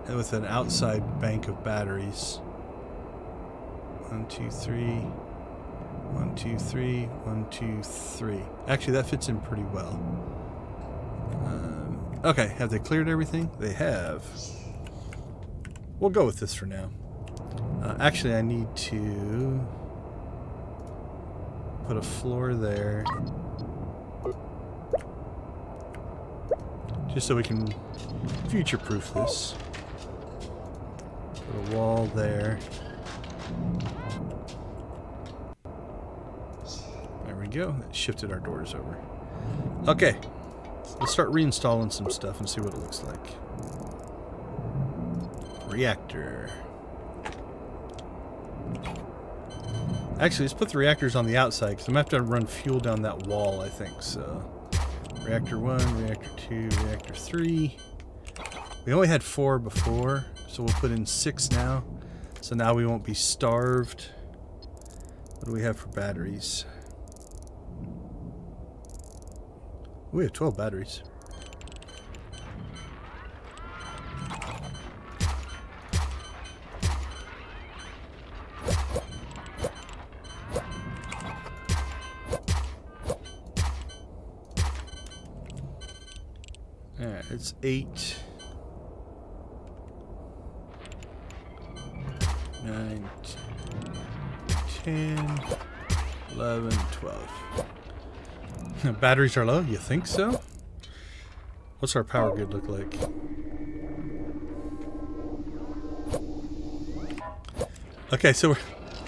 Speaker 1: with an outside bank of batteries. 1, 2, 3. 1, 2, 3. 1, 2, 3. Actually, that fits in pretty well. Okay, have they cleared everything? They have. We'll go with this for now. Actually, I need to put a floor there. Just so we can future-proof this. Put a wall there. There we go. That shifted our doors over. Okay. Let's start reinstalling some stuff and see what it looks like. Reactor. Actually, let's put the reactors on the outside because I'm going to have to run fuel down that wall, I think. So, reactor 1, reactor 2, reactor 3. We only had 4 before, so we'll put in 6 now. So now we won't be starved. What do we have for batteries? We have 12 batteries. Alright, it's 8, 9, 10, 11, 12. Batteries are low? You think so? What's our power grid look like? Okay, so we're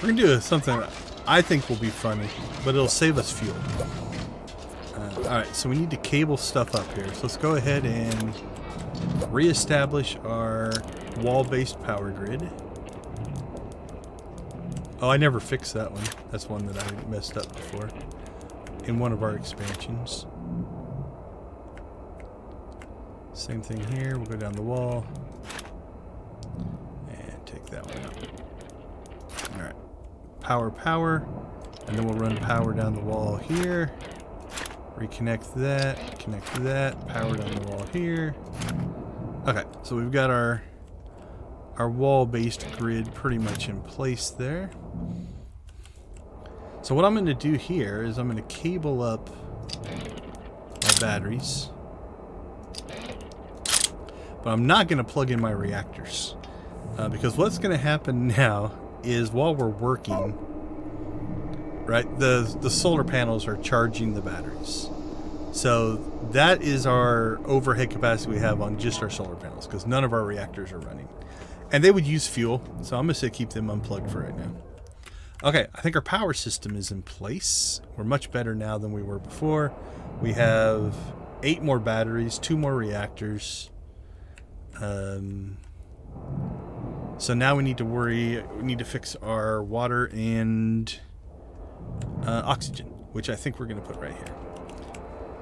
Speaker 1: going to do something that I think will be funny, but it'll save us fuel. Alright, so we need to cable stuff up here. So let's go ahead and reestablish our wall-based power grid. Oh, I never fixed that one. That's one that I messed up before in one of our expansions. Same thing here. We'll go down the wall and take that one out. Alright. Power. And then we'll run power down the wall here. Reconnect that. Connect that. Power down the wall here. Okay. So we've got our wall-based grid pretty much in place there. So what I'm going to do here is I'm going to cable up my batteries. But I'm not going to plug in my reactors. Because what's going to happen now is while we're working, right, the solar panels are charging the batteries. So that is our overhead capacity we have on just our solar panels because none of our reactors are running. And they would use fuel, so I'm going to say keep them unplugged for right now. Okay, I think our power system is in place. We're much better now than we were before. We have 8 more batteries, 2 more reactors. So now we need to fix our water and oxygen, which I think we're going to put right here.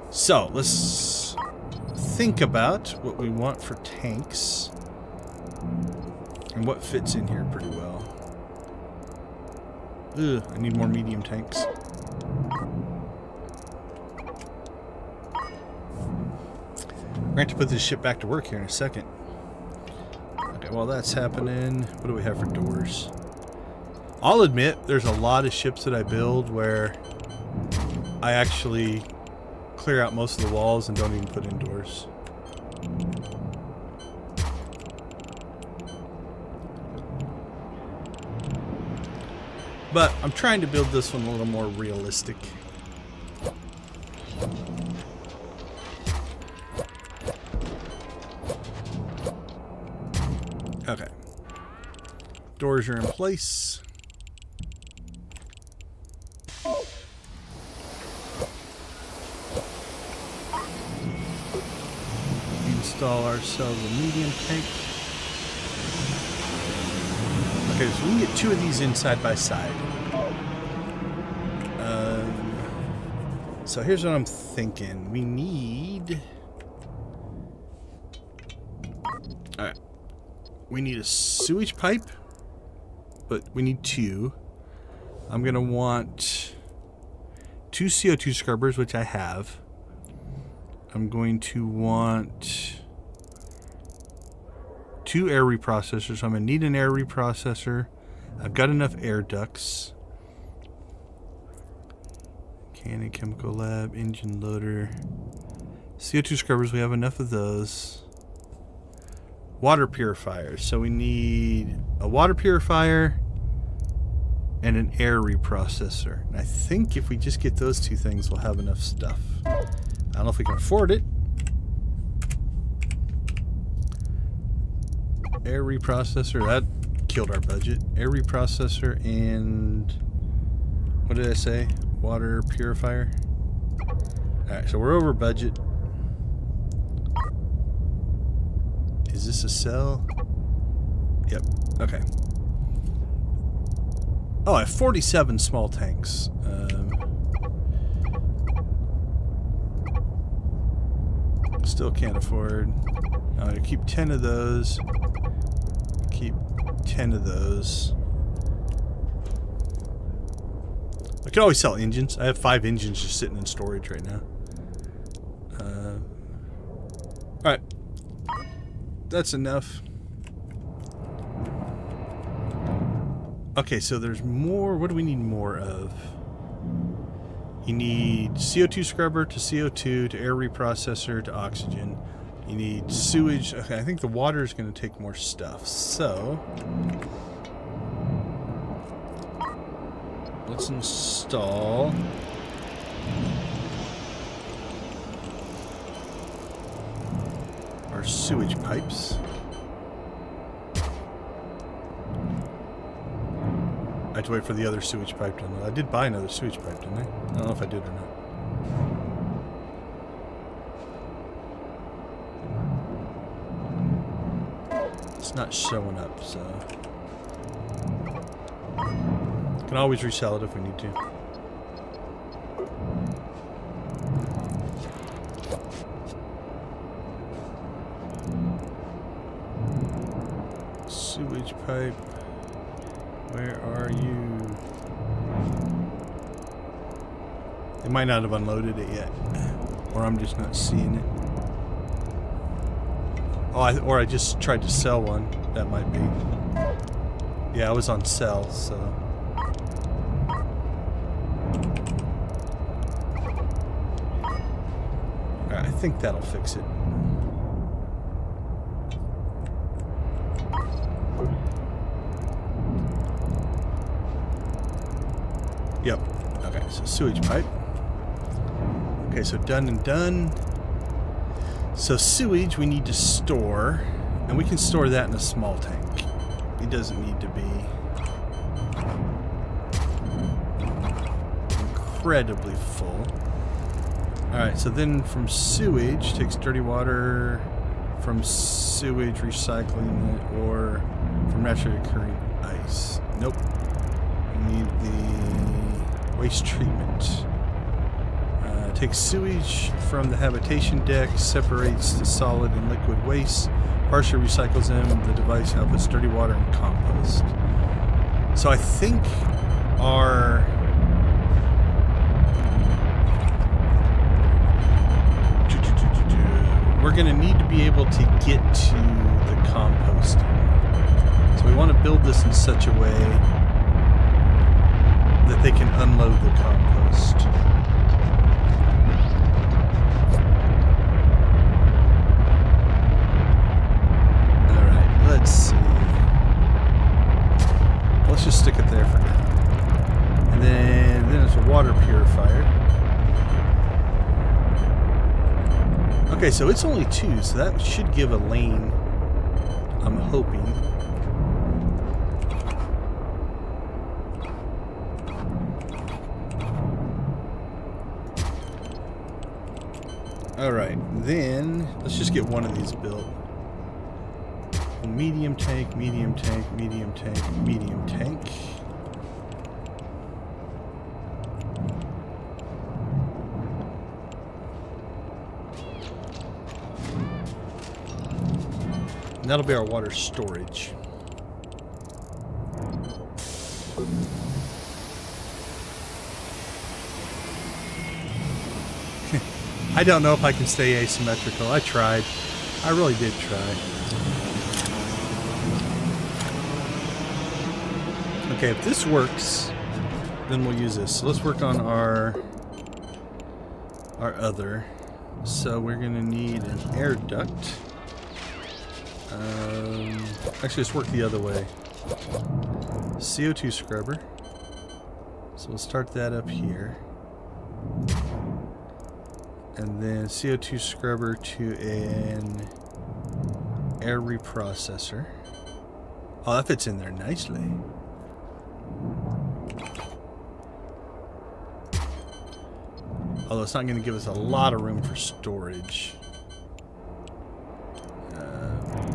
Speaker 1: So let's think about what we want for tanks and what fits in here pretty well. Ugh, I need more medium tanks. We're going to have to put this ship back to work here in a second. Okay, while that's happening, what do we have for doors? I'll admit, there's a lot of ships that I build where I actually clear out most of the walls and don't even put in doors. But I'm trying to build this one a little more realistic. Okay. Doors are in place. Install ourselves a medium tank. Okay, so we can get 2 of these in side by side. So here's what I'm thinking. We need... Alright. We need a sewage pipe, but we need 2. I'm going to want 2 CO2 scrubbers, which I have. I'm going to want 2 air reprocessors. So I'm going to need an air reprocessor. I've got enough air ducts. Cannon, chemical lab, engine loader. CO2 scrubbers, we have enough of those. Water purifiers. So we need a water purifier and an air reprocessor. And I think if we just get those 2 things, we'll have enough stuff. I don't know if we can afford it. Air reprocessor, that killed our budget. Air reprocessor and what did I say? Water purifier. Alright, so we're over budget. Is this a cell? Yep. Okay. Oh, I have 47 small tanks. Still can't afford. I'm going to keep 10 of those. Keep 10 of those. I can always sell engines. I have 5 engines just sitting in storage right now. Alright. That's enough. Okay, so there's more. What do we need more of? You need CO2 scrubber to CO2 to air reprocessor to oxygen. You need sewage. Okay, I think the water is going to take more stuff. So let's install our sewage pipes. I have to wait for the other sewage pipe to unload. I did buy another sewage pipe, didn't I? I don't know if I did or not. It's not showing up, so... Can always resell it if we need to. Sewage pipe. Where are you? They might not have unloaded it yet. Or I'm just not seeing it. Oh, or I just tried to sell one. That might be. Yeah, I was on sell, so... Alright, I think that'll fix it. Yep. Okay, so sewage pipe. Okay, so done and done. So sewage we need to store, and we can store that in a small tank. It doesn't need to be incredibly full. Alright, so then from sewage, takes dirty water from sewage, recycling it, or from naturally occurring ice. Nope. We need the waste treatment. Takes sewage from the habitation deck, separates the solid and liquid waste, partially recycles them. The device outputs dirty water and compost. So I think we're going to need to be able to get to the composting. So we want to build this in such a way that they can unload the compost. Alright, let's see. Let's just stick it there for now. And then there's a water purifier. Okay, so it's only 2, so that should give a lane, I'm hoping. Alright, then let's just get one of these built. Medium tank, medium tank, medium tank, medium tank. And that'll be our water storage. I don't know if I can stay asymmetrical. I tried. I really did try. Okay, if this works, then we'll use this. So let's work on our other. So we're going to need an air duct. Actually, let's work the other way. CO2 scrubber. So we'll start that up here. And then CO2 scrubber to an air reprocessor. Oh, that fits in there nicely. Although it's not going to give us a lot of room for storage.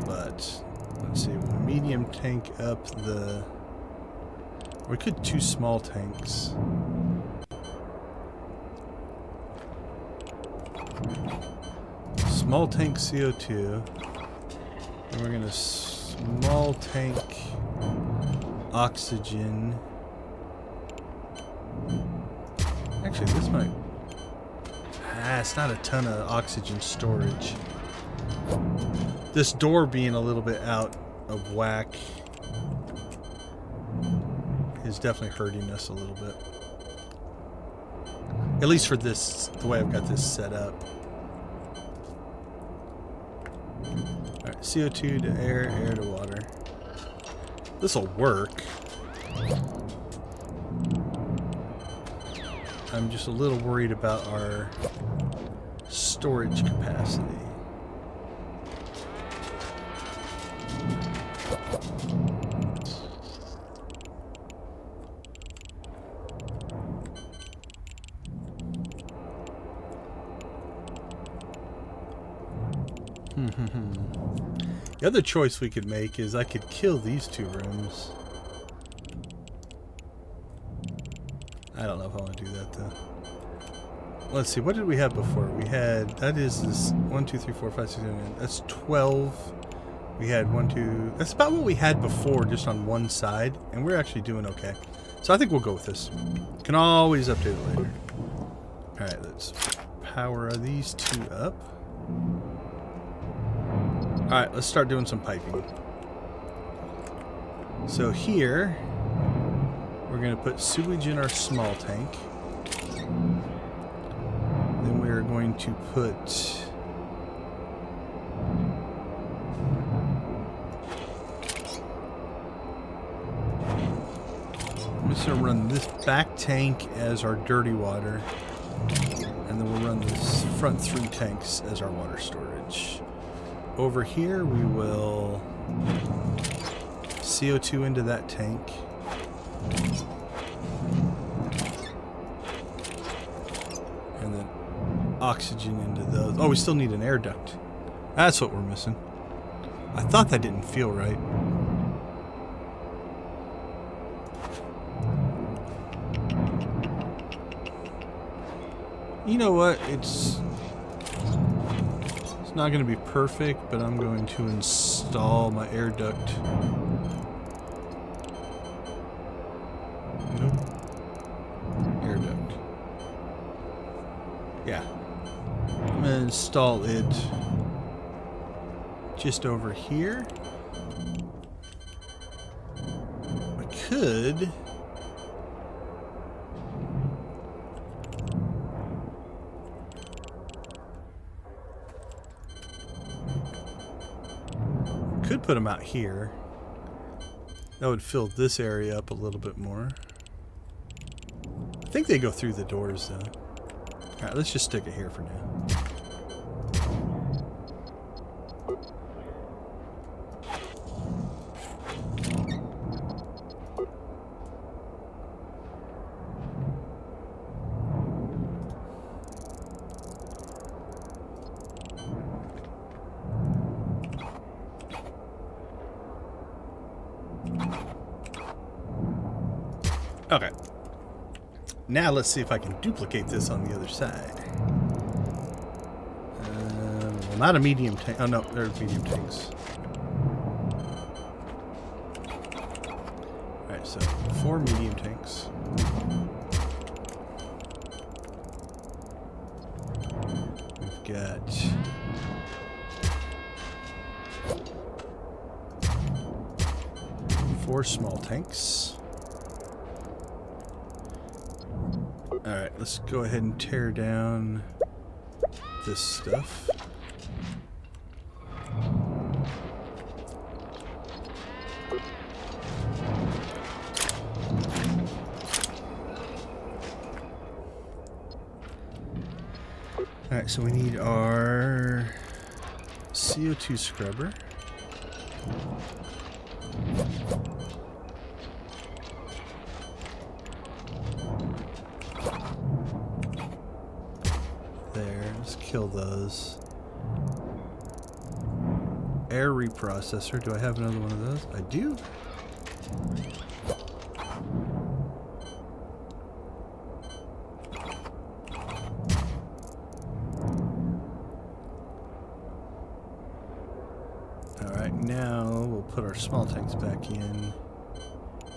Speaker 1: But let's see, we'll medium tank up the... We could 2 small tanks. Small tank CO2. And we're going to small tank oxygen. Actually, this might... it's not a ton of oxygen storage. This door being a little bit out of whack is definitely hurting us a little bit. At least for this, the way I've got this set up. Alright, CO2 to air, air to water. This'll work. I'm just a little worried about our storage capacity. The other choice we could make is I could kill these 2 rooms. I don't know if I want to do that though. Let's see, what did we have before? We had, that is this 1, 2, 3, 4, 5, 6, 7, 8. That's 12. We had 1, 2. That's about what we had before, just on one side, and we're actually doing okay. So I think we'll go with this. Can always update it later. Alright, let's power these 2 up. Alright, let's start doing some piping. So here, we're going to put sewage in our small tank. Then we're going to put... I'm just going to run this back tank as our dirty water. And then we'll run this front 3 tanks as our water storage. Over here, we will CO2 into that tank. And then oxygen into those. Oh, we still need an air duct. That's what we're missing. I thought that didn't feel right. You know what? It's not going to be perfect, but I'm going to install my air duct. Nope. Air duct. Yeah. I'm going to install it just over here. I could... Could put them out here. That would fill this area up a little bit more. I think they go through the doors though. Alright, let's just stick it here for now. Okay. Now let's see if I can duplicate this on the other side. Well, not a medium tank. Oh no, they're medium tanks. So 4 medium tanks. We've got 4 small tanks. Alright, let's go ahead and tear down this stuff. Alright, so we need our CO2 scrubber. There, let's kill those. Air reprocessor, do I have another one of those? I do. Alright, now we'll put our small tanks back in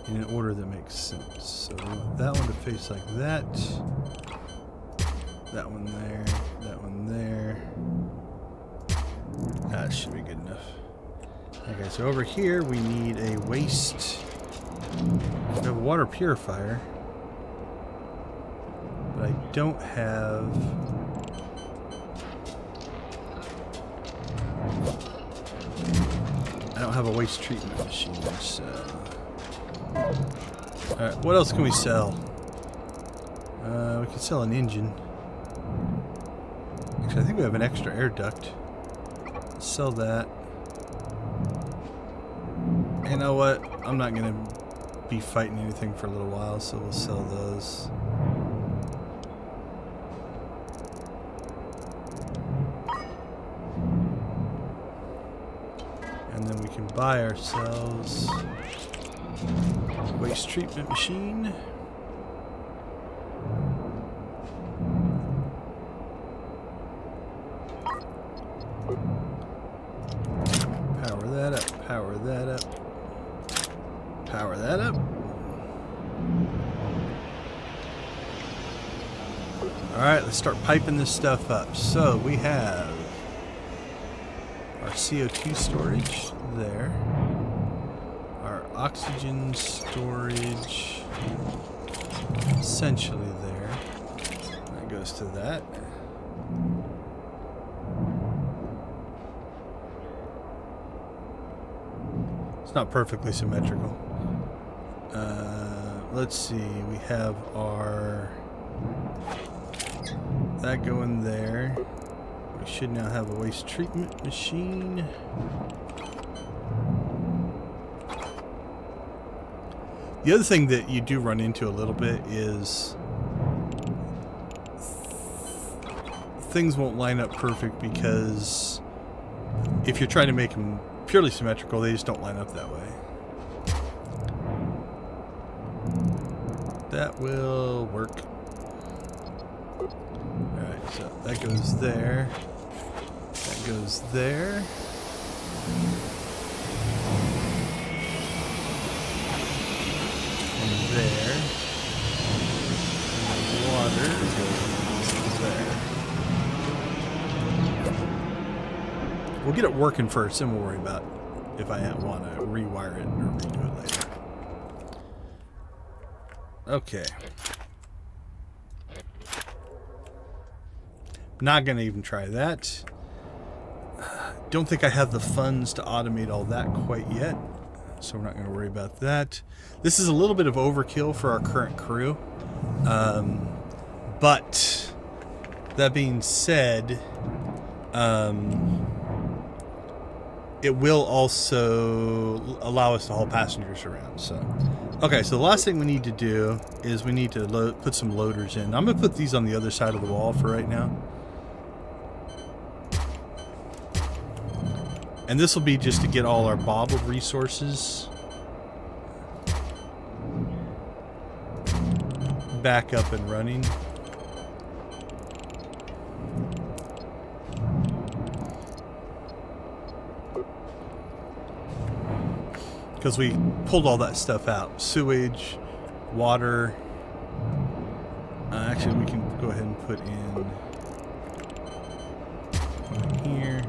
Speaker 1: an order that makes sense. So we want that one to face like that. That one there. That one there. That should be good enough. Okay, so over here we need a waste. We have a water purifier. But I don't have... I don't have a waste treatment machine, so... Alright, what else can we sell? We can sell an engine. Actually, I think we have an extra air duct. Let's sell that. You know what? I'm not going to be fighting anything for a little while, so we'll sell those. And then we can buy ourselves a waste treatment machine. Power that up, power that up, power that up. Alright, let's start piping this stuff up. So we have our CO2 storage there, our oxygen storage essentially there. That goes to that. It's not perfectly symmetrical. Let's see, we have our that going there. We should now have a waste treatment machine. The other thing that you do run into a little bit is things won't line up perfect because if you're trying to make them purely symmetrical, they just don't line up that way. That will work. Alright, so that goes there. That goes there. And there. And the water goes there. We'll get it working first, and we'll worry about if I want to rewire it or redo it later. Okay. Not going to even try that. Don't think I have the funds to automate all that quite yet, so we're not going to worry about that. This is a little bit of overkill for our current crew. But that being said, it will also allow us to haul passengers around. So, okay, so the last thing we need to do is we need to put some loaders in. I'm going to put these on the other side of the wall for right now. And this will be just to get all our bottled resources back up and running. because we pulled all that stuff out. Sewage, water. Actually, we can go ahead and put in one here.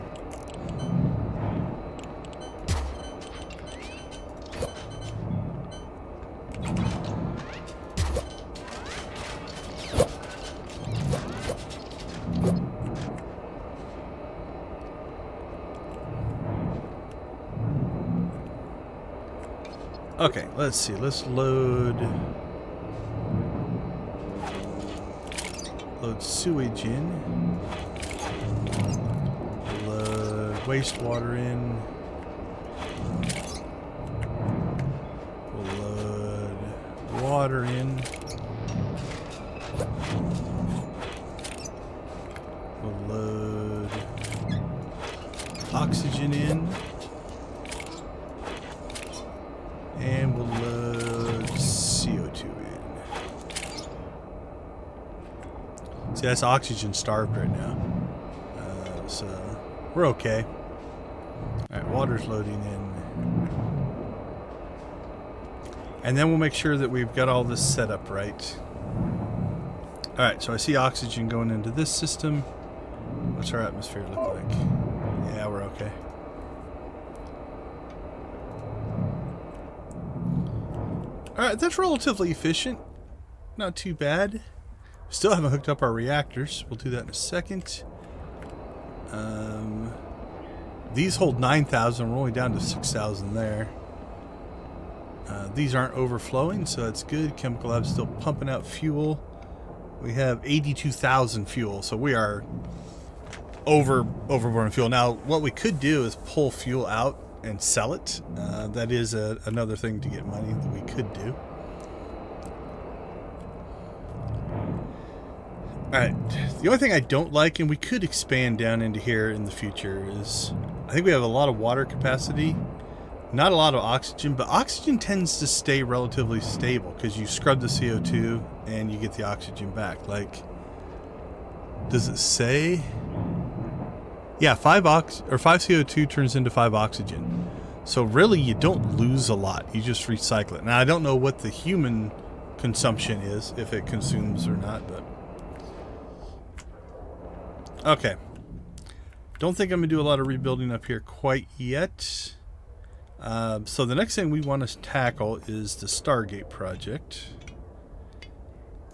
Speaker 1: Okay, let's see. Let's load sewage in. Load wastewater in. We'll load water in. We'll load oxygen in. And we'll load CO2 in. See, that's oxygen starved right now. So we're okay. Alright, water's loading in. And then we'll make sure that we've got all this set up right. Alright, so I see oxygen going into this system. What's our atmosphere look like? Yeah, we're okay. Alright, that's relatively efficient. Not too bad. Still haven't hooked up our reactors. We'll do that in a second. These hold 9,000. We're only down to 6,000 there. These aren't overflowing, so that's good. Chemical lab's still pumping out fuel. We have 82,000 fuel, so we are overburning fuel. Now, what we could do is pull fuel out and sell it. That is another thing to get money that we could do. Alright, the only thing I don't like, and we could expand down into here in the future, is I think we have a lot of water capacity, not a lot of oxygen, but oxygen tends to stay relatively stable because you scrub the CO2 and you get the oxygen back. Like, does it say? Yeah, 5 CO2 turns into 5 oxygen. So really, you don't lose a lot. You just recycle it. Now, I don't know what the human consumption is, if it consumes or not, but... Okay. Don't think I'm going to do a lot of rebuilding up here quite yet. So the next thing we want to tackle is the Stargate project.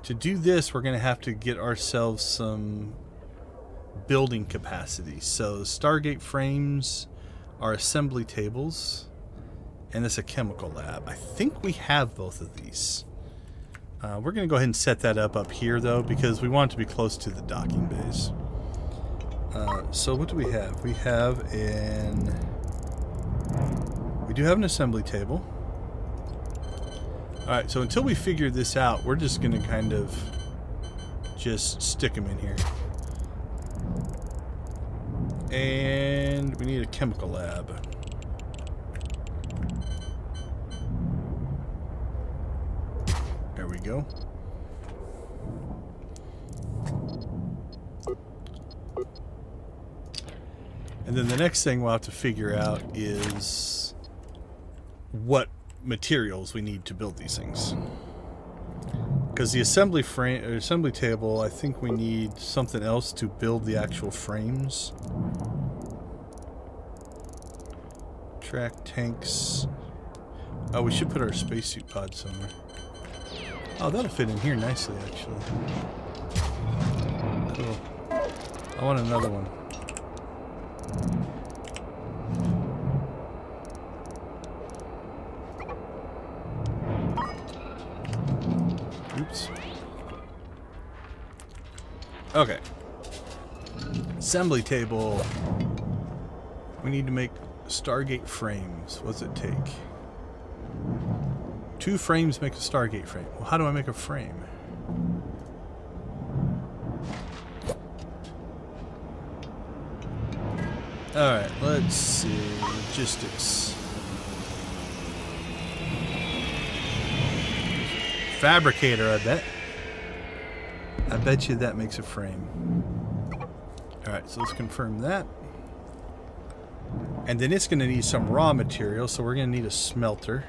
Speaker 1: To do this, we're going to have to get ourselves some building capacity. So Stargate frames are assembly tables, and it's a chemical lab. I think we have both of these. We're going to go ahead and set that up here, though, because we want it to be close to the docking bays. So what do we have? We do have an assembly table. Alright, so until we figure this out, we're just going to kind of just stick them in here. And we need a chemical lab. There we go. And then the next thing we'll have to figure out is what materials we need to build these things. Because the assembly table, I think we need something else to build the actual frames. Track tanks. Oh, we should put our spacesuit pod somewhere. Oh, that'll fit in here nicely, actually. Cool. I want another one. Oops. Okay. Assembly table. We need to make Stargate frames. What does it take? 2 frames make a Stargate frame. Well, how do I make a frame? Alright, let's see. Logistics. Fabricator, I bet. I bet you that makes a frame. Alright, so let's confirm that. And then it's going to need some raw material, so we're going to need a smelter.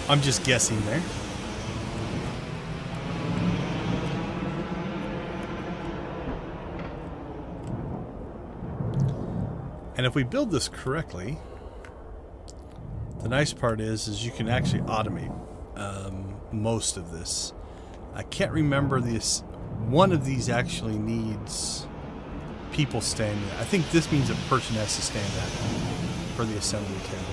Speaker 1: I'm just guessing there. And if we build this correctly, the nice part is you can actually automate most of this. I can't remember this. One of these actually needs people standing. I think this means a person has to stand at it for the assembly table.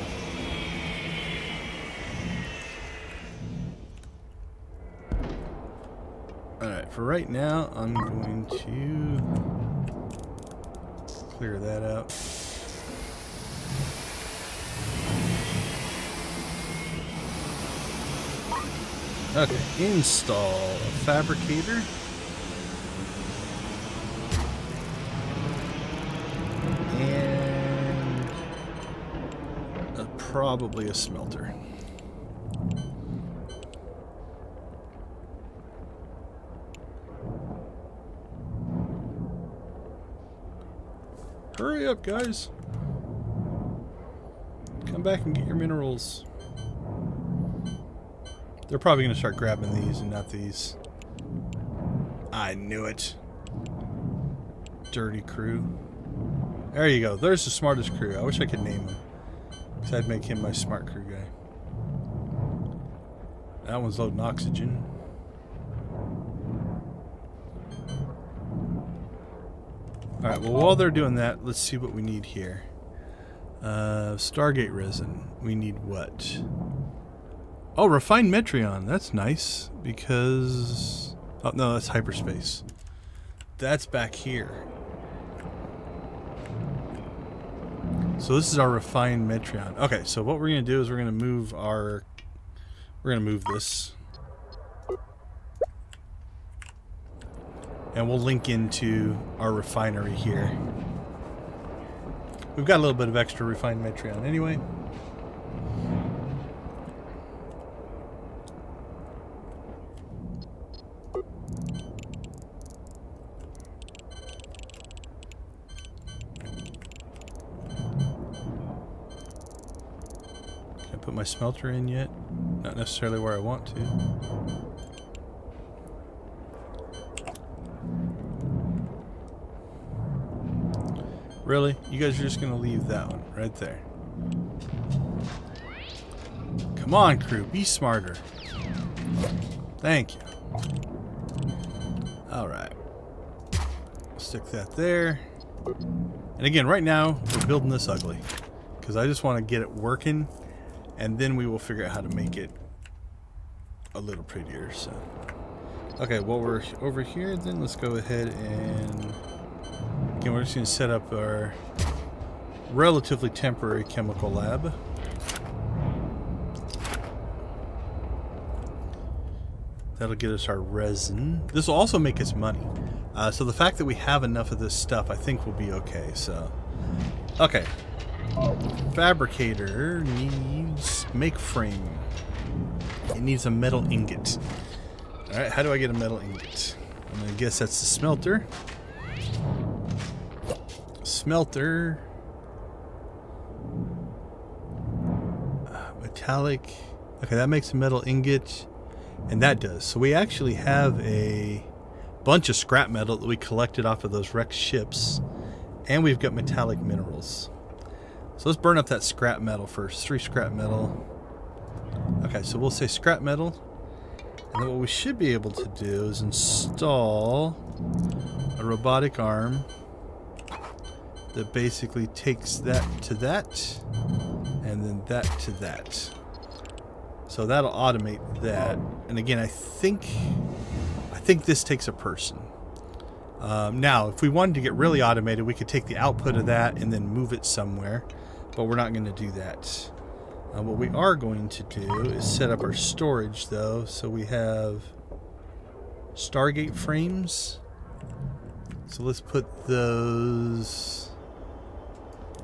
Speaker 1: Alright, for right now, I'm going to clear that out. Okay, install a fabricator. And probably a smelter. Hurry up, guys. Come back and get your minerals. They're probably going to start grabbing these and not these. I knew it. Dirty crew. There you go. There's the smartest crew. I wish I could name him. Because I'd make him my smart crew guy. That one's loading oxygen. Alright, well while they're doing that, let's see what we need here. Stargate resin. We need what? Oh, refined Metreon. That's nice because... Oh, no, that's hyperspace. That's back here. So this is our refined Metreon. Okay, so what we're going to do is we're going to move our... We're going to move this. And we'll link into our refinery here. We've got a little bit of extra refined Metreon anyway. Put my smelter in yet? Not necessarily where I want to. Really? You guys are just going to leave that one right there. Come on, crew. Be smarter. Thank you. Alright. Stick that there. And again, right now, we're building this ugly. Because I just want to get it working. And then we will figure out how to make it a little prettier. So, okay, while we're over here, then let's go ahead and again, we're just going to set up our relatively temporary chemical lab. That'll get us our resin. This will also make us money. So the fact that we have enough of this stuff, I think will be okay. So, okay. Fabricator needs make frame. It needs a metal ingot. Alright, how do I get a metal ingot? I'm gonna guess that's the smelter. Smelter. Metallic. Okay, that makes a metal ingot. And that does. So we actually have a bunch of scrap metal that we collected off of those wrecked ships. And we've got metallic minerals. So let's burn up that scrap metal first. 3 scrap metal. Okay, so we'll say scrap metal. And then what we should be able to do is install a robotic arm that basically takes that to that and then that to that. So that'll automate that. And again, I think this takes a person. Now, if we wanted to get really automated, we could take the output of that and then move it somewhere. But we're not going to do that. What we are going to do is set up our storage, though. So we have Stargate frames. So let's put those...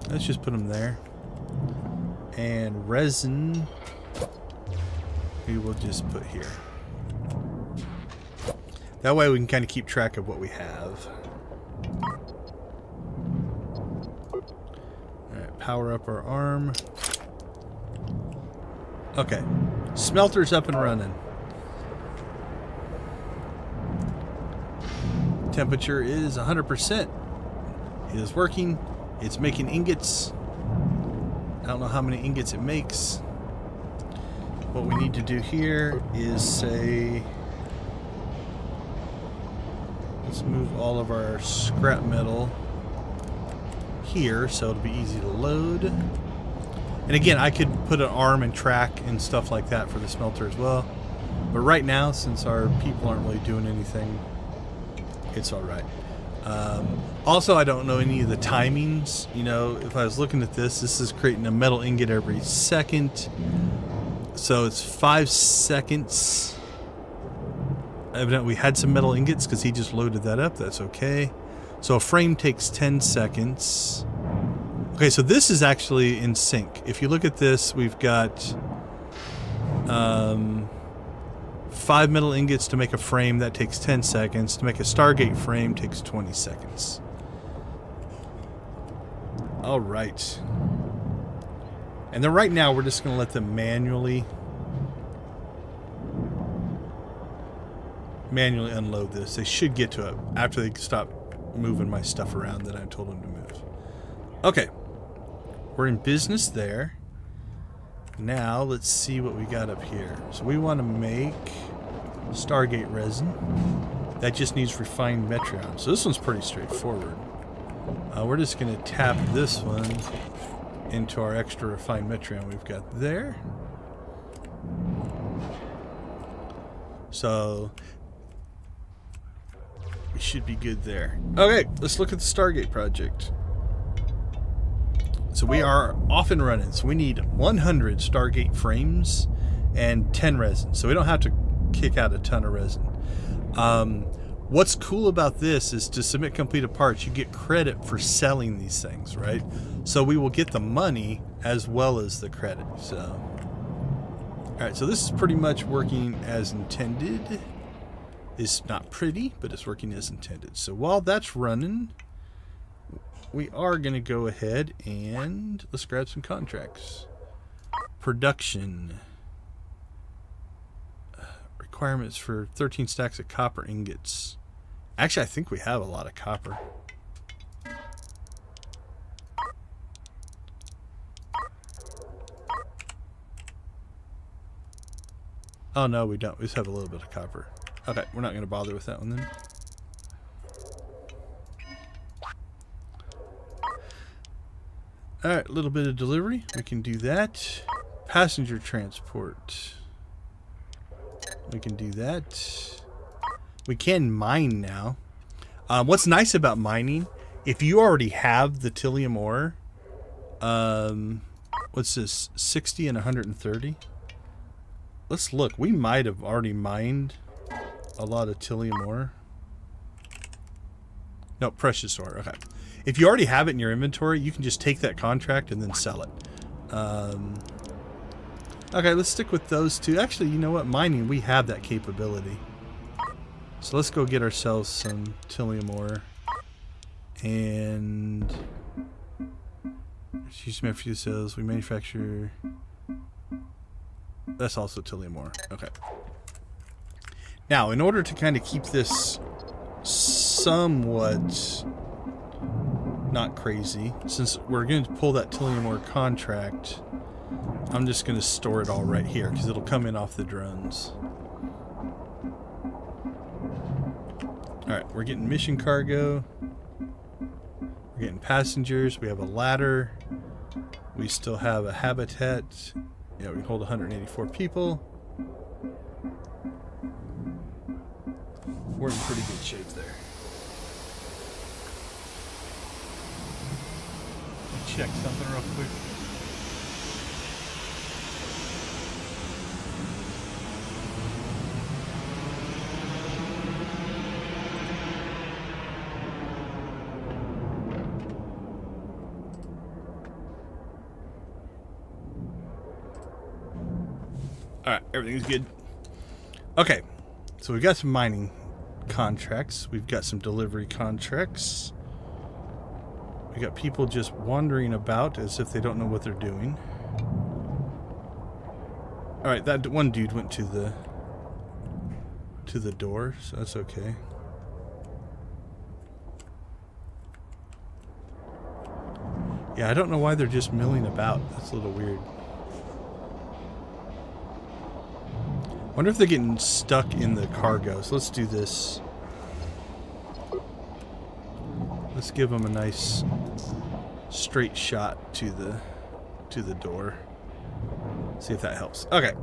Speaker 1: Let's just put them there. And resin. we will just put here. That way we can kind of keep track of what we have. Alright, power up our arm. Okay. Smelter's up and running. Temperature is 100%. It is working. It's making ingots. I don't know how many ingots it makes. What we need to do here is say, let's move all of our scrap metal here so it'll be easy to load. And again, I could put an arm and track and stuff like that for the smelter as well. But right now, since our people aren't really doing anything, it's all right. Also, I don't know any of the timings. You know, if I was looking at this, this is creating a metal ingot every second. So it's 5 seconds. Evidently we had some metal ingots because he just loaded that up. That's okay. So a frame takes 10 seconds. Okay, so this is actually in sync. If you look at this, we've got 5 metal ingots to make a frame. That takes 10 seconds. To make a Stargate frame takes 20 seconds. All right. And then right now we're just going to let them manually unload this. They should get to it after they stop moving my stuff around that I told them to move. Okay. We're in business there. Now let's see what we got up here. So we want to make Stargate resin. That just needs refined metrion. So this one's pretty straightforward. We're just going to tap this one into our extra refined metrion we've got there. So we should be good there. Okay, let's look at the Stargate project. So we are off and running. So we need 100 Stargate frames and 10 resin. So we don't have to kick out a ton of resin. What's cool about this is to submit completed parts, you get credit for selling these things, right? So we will get the money as well as the credit. So, all right, so this is pretty much working as intended. It's not pretty, but it's working as intended. So while that's running, we are going to go ahead and let's grab some contracts. Production. Requirements for 13 stacks of copper ingots. Actually, I think we have a lot of copper. Oh no, we don't. We just have a little bit of copper. Okay, we're not going to bother with that one then. Alright, a little bit of delivery. We can do that. Passenger transport. We can do that. We can mine now. What's nice about mining, if you already have the Tillium ore, what's this, 60 and 130? Let's look. We might have already mined a lot of Tillium ore. No, precious ore. Okay. If you already have it in your inventory, you can just take that contract and then sell it. Okay, let's stick with those two. Actually, you know what? Mining, we have that capability. So let's go get ourselves some Tillium ore. And use few cells. We manufacture. That's also Tillium ore. Okay. Now, in order to kind of keep this somewhat not crazy, since we're going to pull that Tillium ore contract, I'm just going to store it all right here because it'll come in off the drones. Alright, we're getting mission cargo. We're getting passengers. We have a ladder. We still have a habitat. Yeah, we can hold 184 people. We're in pretty good shape there. Check something real quick. Alright, everything's good. Okay, so we've got some mining contracts. We've got some delivery contracts. We got people just wandering about as if they don't know what they're doing. Alright, that one dude went to the door, so that's okay. Yeah, I don't know why they're just milling about. That's a little weird. Wonder if they're getting stuck in the cargo. So let's do this. Let's give them a nice straight shot to the door. See if that helps. Okay.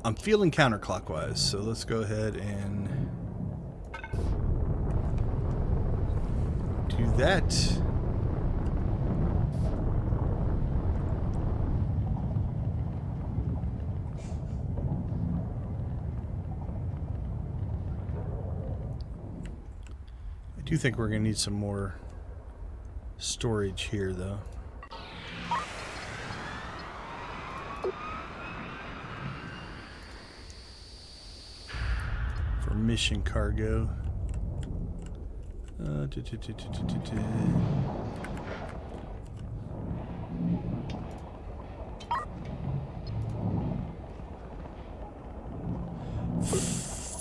Speaker 1: I'm feeling counterclockwise, so let's go ahead and do that. I do think we're going to need some more storage here, though. For mission cargo.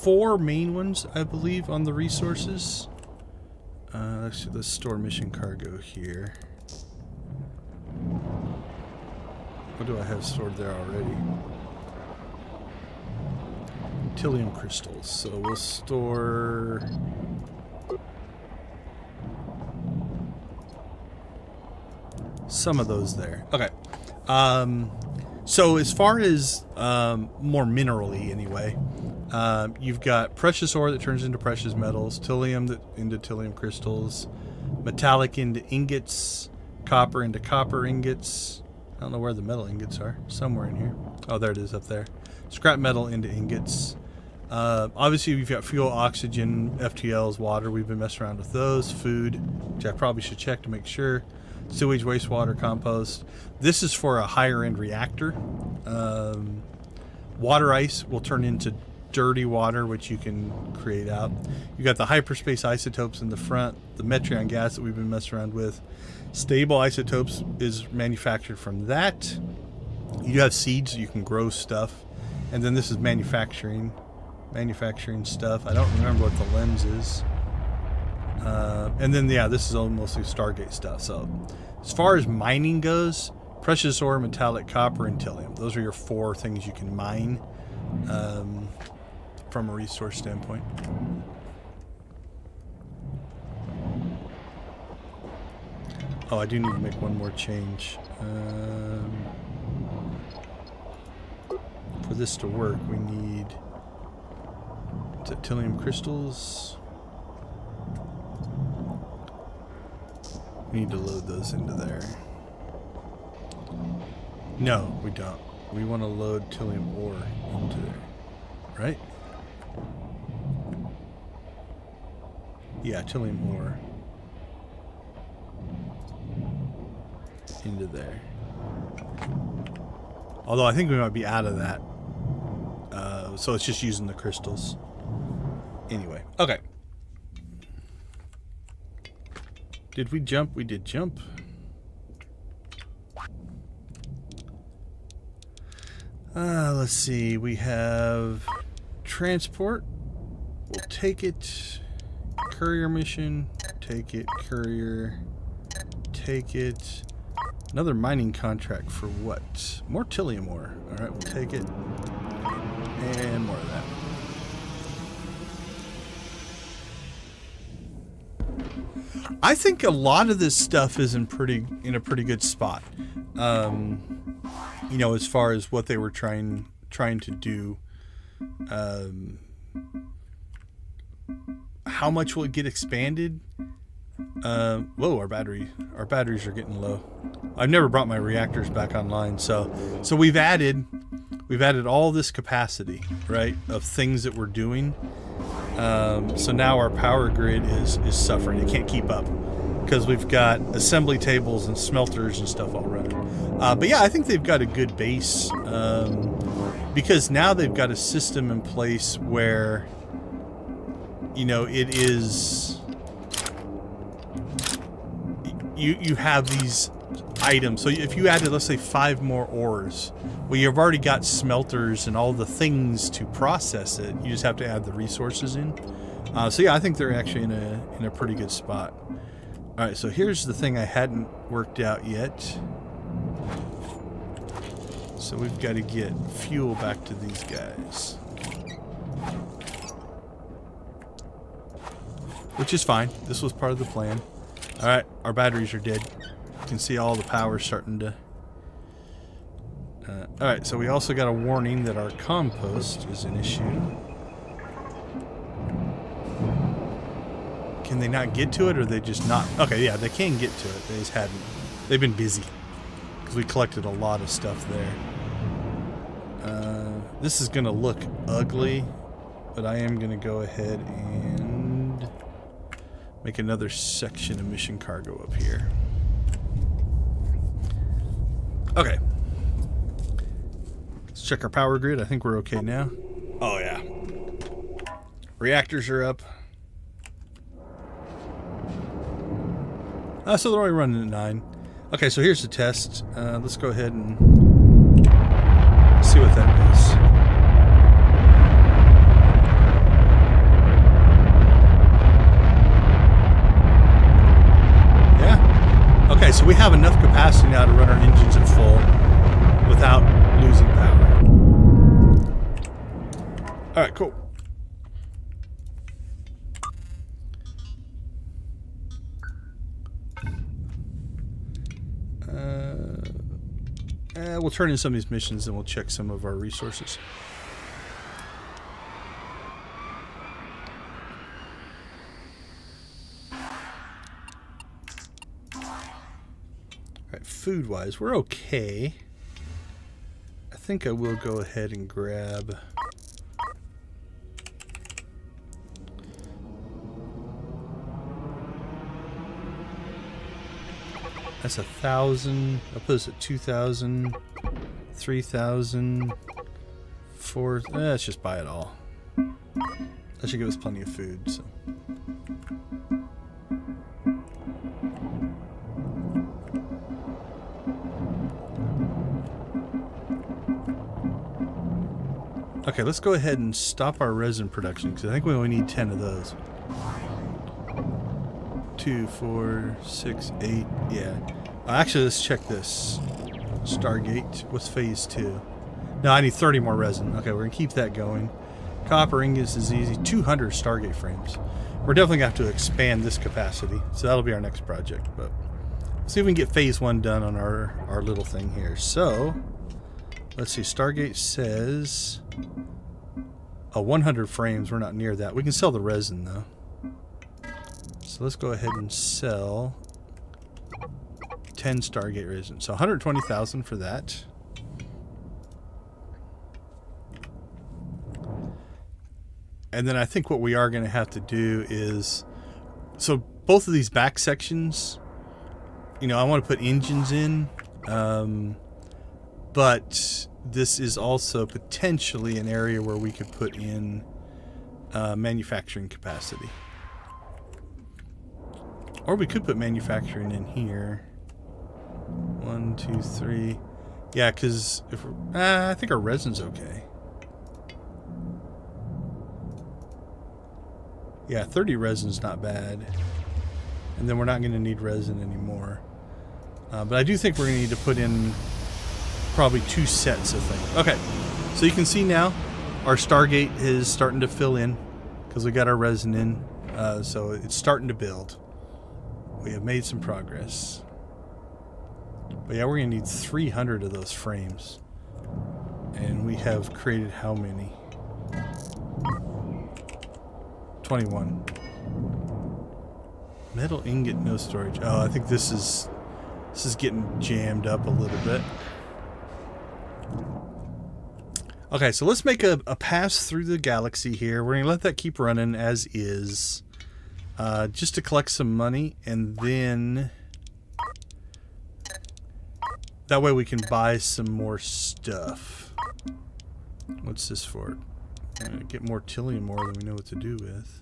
Speaker 1: 4 main ones, I believe, on the resources. Actually, let's store mission cargo here. What do I have stored there already? Tilium crystals. So we'll store some of those there. Okay. So as far as more minerally anyway, you've got precious ore that turns into precious metals, tilium into tilium crystals, metallic into ingots, copper into copper ingots. I don't know where the metal ingots are. Somewhere in here. Oh, there it is up there. Scrap metal into ingots. Obviously, we've got fuel, oxygen, FTLs, water. We've been messing around with those. Food, which I probably should check to make sure. Sewage, wastewater, compost. This is for a higher end reactor. Water ice will turn into dirty water, which you can create out. You got the hyperspace isotopes in the front, the Metreon gas that we've been messing around with. Stable isotopes is manufactured from that. You have seeds, you can grow stuff. And then this is manufacturing stuff. I don't remember what the lens is. And then, yeah, this is all mostly Stargate stuff. So as far as mining goes, precious ore, metallic, copper, and tilium. Those are your 4 things you can mine from a resource standpoint. Oh, I do need to make one more change. For this to work, we need tilium crystals. We need to load those into there. No, we don't. We want to load tilium ore into there. Right? Yeah, tilium ore into there. Although I think we might be out of that. So it's just using the crystals. Anyway, okay. Did we jump? We did jump. Let's see. We have transport. We'll take it. Courier mission. Take it. Courier. Take it. Another mining contract for what? More tilium ore. Alright, we'll take it. And more of that. I think a lot of this stuff is in a pretty good spot. You know, as far as what they were trying to do. How much will it get expanded? Whoa, our batteries are getting low. I've never brought my reactors back online, so we've added all this capacity, right, of things that we're doing. So now our power grid is suffering. It can't keep up because we've got assembly tables and smelters and stuff all running. But yeah, I think they've got a good base, because now they've got a system in place where, you know, it is, you have these items. So if you added, let's say, 5 more ores, well, you've already got smelters and all the things to process it. You just have to add the resources in. So yeah, I think they're actually in a pretty good spot. All right, so here's the thing I hadn't worked out yet. So we've got to get fuel back to these guys, which is fine. This was part of the plan. All right, our batteries are dead. You can see all the power starting to... all right, so we also got a warning that our compost is an issue. Can they not get to it, or they just not? Okay, yeah, they can get to it. They just hadn't. They've been busy because we collected a lot of stuff there. This is going to look ugly, but I am going to go ahead and make another section of mission cargo up here. Okay. Let's check our power grid. I think we're okay now. Oh, yeah. Reactors are up. So they're only running at 9. Okay, so here's the test. Let's go ahead and see what that does. Yeah. Okay, so we have enough capacity now to run our engines at full without losing power. All right, cool. We'll turn in some of these missions and we'll check some of our resources. Alright, food-wise, we're okay. I think I will go ahead and grab... That's 1,000. I'll put this at 2,000, 3,000, 4,000. Let's just buy it all. That should give us plenty of food. So. Okay, let's go ahead and stop our resin production because I think we only need 10 of those. 2, 4, 6, 8. Yeah. Actually, let's check this. Stargate. What's phase 2? No, I need 30 more resin. Okay, we're going to keep that going. Copper ingots is easy. 200 Stargate frames. We're definitely going to have to expand this capacity. So that'll be our next project. But let's see if we can get phase 1 done on our little thing here. So, let's see. Stargate says... 100 frames. We're not near that. We can sell the resin, though. So let's go ahead and sell 10 Stargate resin. So 120,000 for that. And then I think what we are going to have to do is, so both of these back sections, you know, I want to put engines in, but this is also potentially an area where we could put in manufacturing capacity. Or we could put manufacturing in here. 1, 2, 3. Yeah, because if I think our resin's okay. Yeah, 30 resin's not bad. And then we're not going to need resin anymore. But I do think we're going to need to put in probably 2 sets of things. Okay, so you can see now our Stargate is starting to fill in because we got our resin in. So it's starting to build. We have made some progress. But yeah, we're going to need 300 of those frames. And we have created how many? 21. Metal ingot, no storage. Oh, I think this is getting jammed up a little bit. Okay, so let's make a pass through the galaxy here. We're going to let that keep running as is. just to collect some money, and then that way we can buy some more stuff. What's this for? Get more Tillium ore than we know what to do with.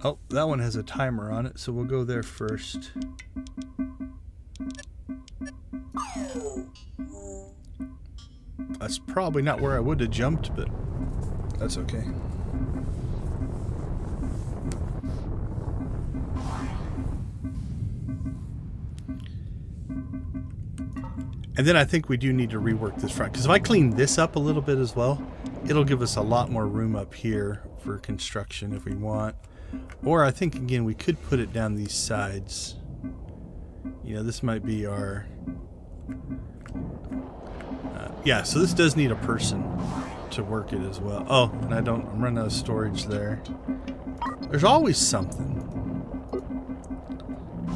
Speaker 1: Oh, that one has a timer on it, so we'll go there first. That's probably not where I would have jumped, but that's okay. And then I think we do need to rework this front, because if I clean this up a little bit as well, it'll give us a lot more room up here for construction if we want. Or I think, again, we could put it down these sides. You know, this might be our... yeah, so this does need a person to work it as well. Oh, and I'm running out of storage there. There's always something.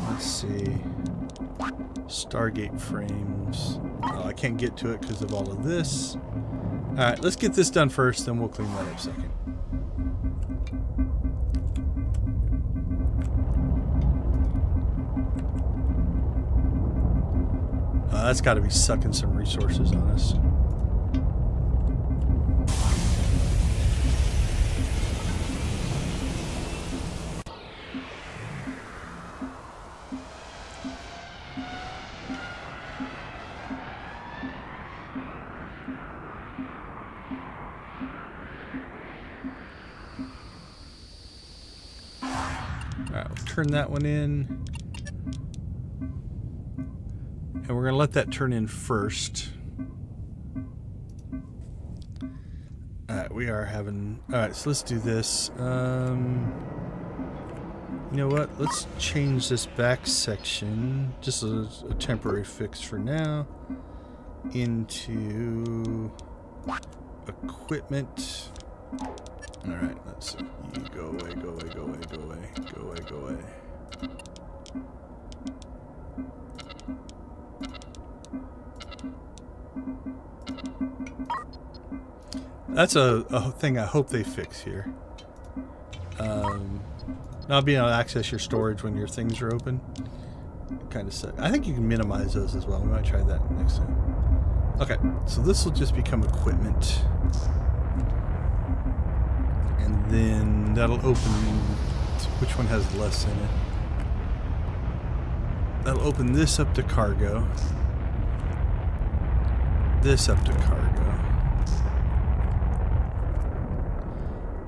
Speaker 1: Let's see. Stargate frames. Oh, I can't get to it because of all of this. Alright, let's get this done first, then we'll clean that up second. That's got to be sucking some resources on us. Alright, we'll turn that one in. And we're going to let that turn in first. Alright, we are having... Alright, so let's do this. You know what? Let's change this back section, just a temporary fix for now, into equipment. Alright, let's see. You go away, go away, go away, go away, go away, go away. That's a thing I hope they fix here. Not being able to access your storage when your things are open. Kind of sucks. I think you can minimize those as well. We might try that next time. Okay, so this will just become equipment. And then that'll open... Which one has less in it? That'll open this up to cargo. This up to cargo.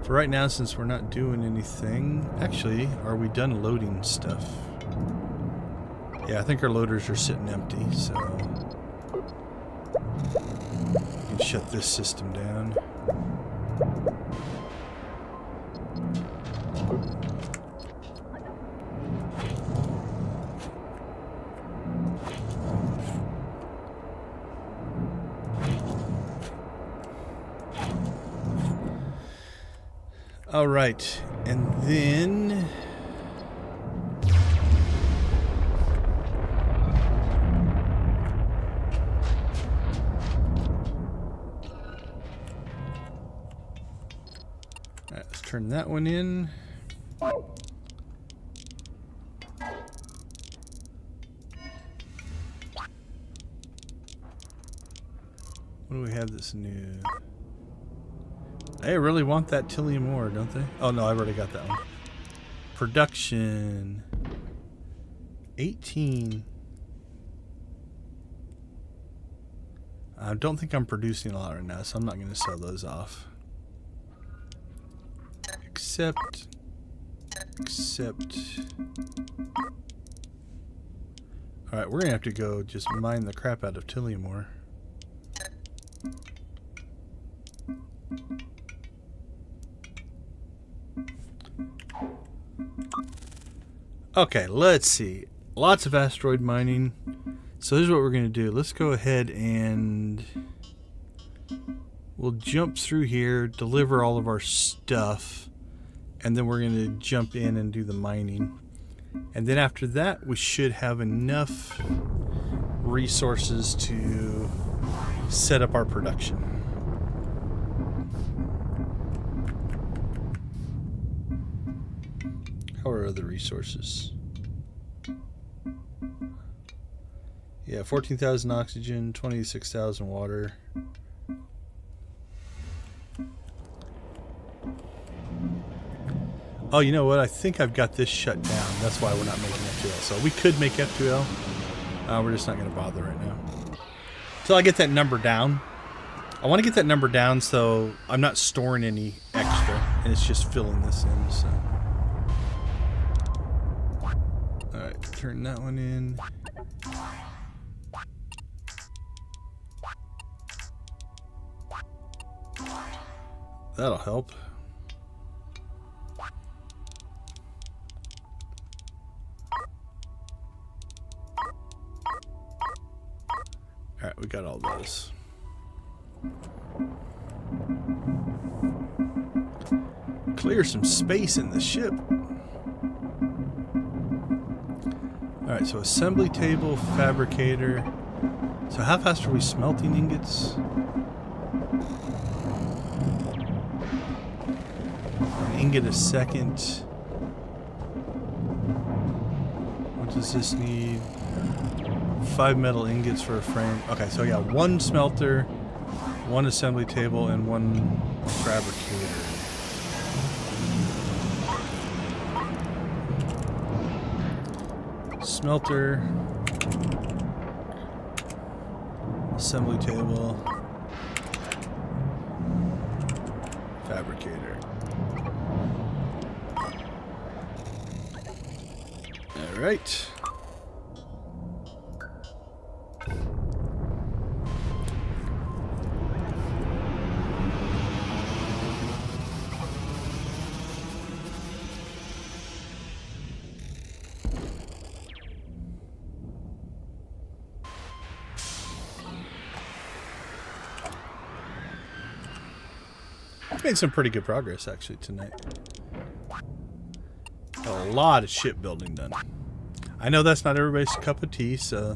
Speaker 1: For right now, since we're not doing anything... Actually, are we done loading stuff? Yeah, I think our loaders are sitting empty, so... We can shut this system down. All right, and then let's turn that one in. What do we have this new? They really want that Tillium ore, don't they? Oh no, I've already got that one. Production 18. I don't think I'm producing a lot right now, so I'm not going to sell those off. Except. Alright, we're going to have to go just mine the crap out of Tillium ore. Okay, let's see. Lots of asteroid mining. So here's what we're going to do. Let's go ahead and we'll jump through here, deliver all of our stuff, and then we're going to jump in and do the mining. And then after that, we should have enough resources to set up our production. How are other resources? Yeah, 14,000 oxygen, 26,000 water. Oh, you know what? I think I've got this shut down. That's why we're not making F2L. So we could make F2L. We're just not going to bother right now. Until I get that number down. I want to get that number down so I'm not storing any extra. And it's just filling this in. So. Alright, turn that one in. That'll help. Alright, we got all those. Clear some space in the ship. Alright, so assembly table, fabricator. So how fast are we smelting ingots? An ingot a second. What does this need? 5 metal ingots for a frame. Okay, so yeah, 1 smelter, 1 assembly table, and 1 fabricator. Smelter, assembly table, fabricator. All right. Made some pretty good progress actually tonight. Got a lot of shipbuilding done. I know that's not everybody's cup of tea, so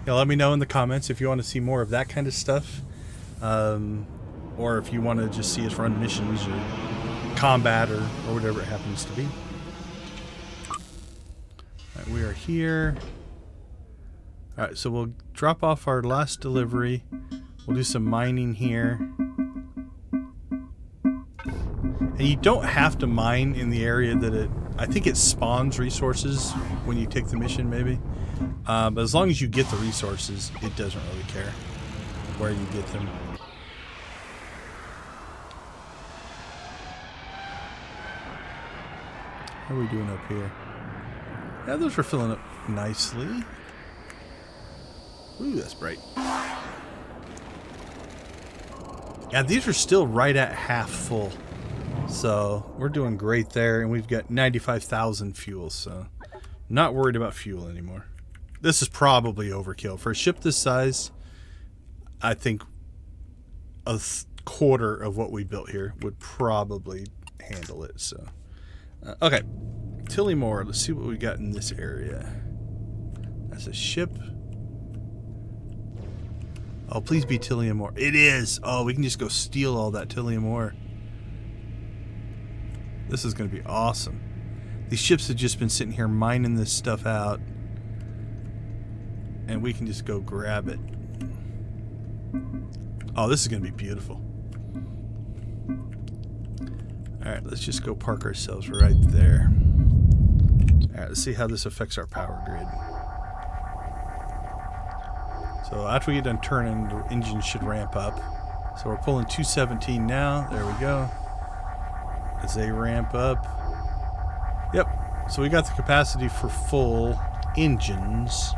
Speaker 1: let me know in the comments if you want to see more of that kind of stuff, or if you want to just see us run missions or combat or whatever it happens to be. All right, we are here. All right, so we'll drop off our last delivery. We'll do some mining here. And you don't have to mine in the area that it... I think it spawns resources when you take the mission, maybe. But as long as you get the resources, it doesn't really care where you get them. How are we doing up here? Yeah, those were filling up nicely. Ooh, that's bright. Yeah, these are still right at half full. So we're doing great there, and we've got 95,000 fuel, so not worried about fuel anymore. This is probably overkill. For a ship this size, I think a quarter of what we built here would probably handle it. So, okay, Tillymore, let's see what we got in this area. That's a ship. Oh, please be Tillymore. It is! Oh, we can just go steal all that Tillymore. This is going to be awesome. These ships have just been sitting here mining this stuff out. And we can just go grab it. Oh, this is going to be beautiful. Alright, let's just go park ourselves right there. Alright, let's see how this affects our power grid. So after we get done turning, the engine should ramp up. So we're pulling 217 now. There we go. As they ramp up. Yep. So we got the capacity for full engines.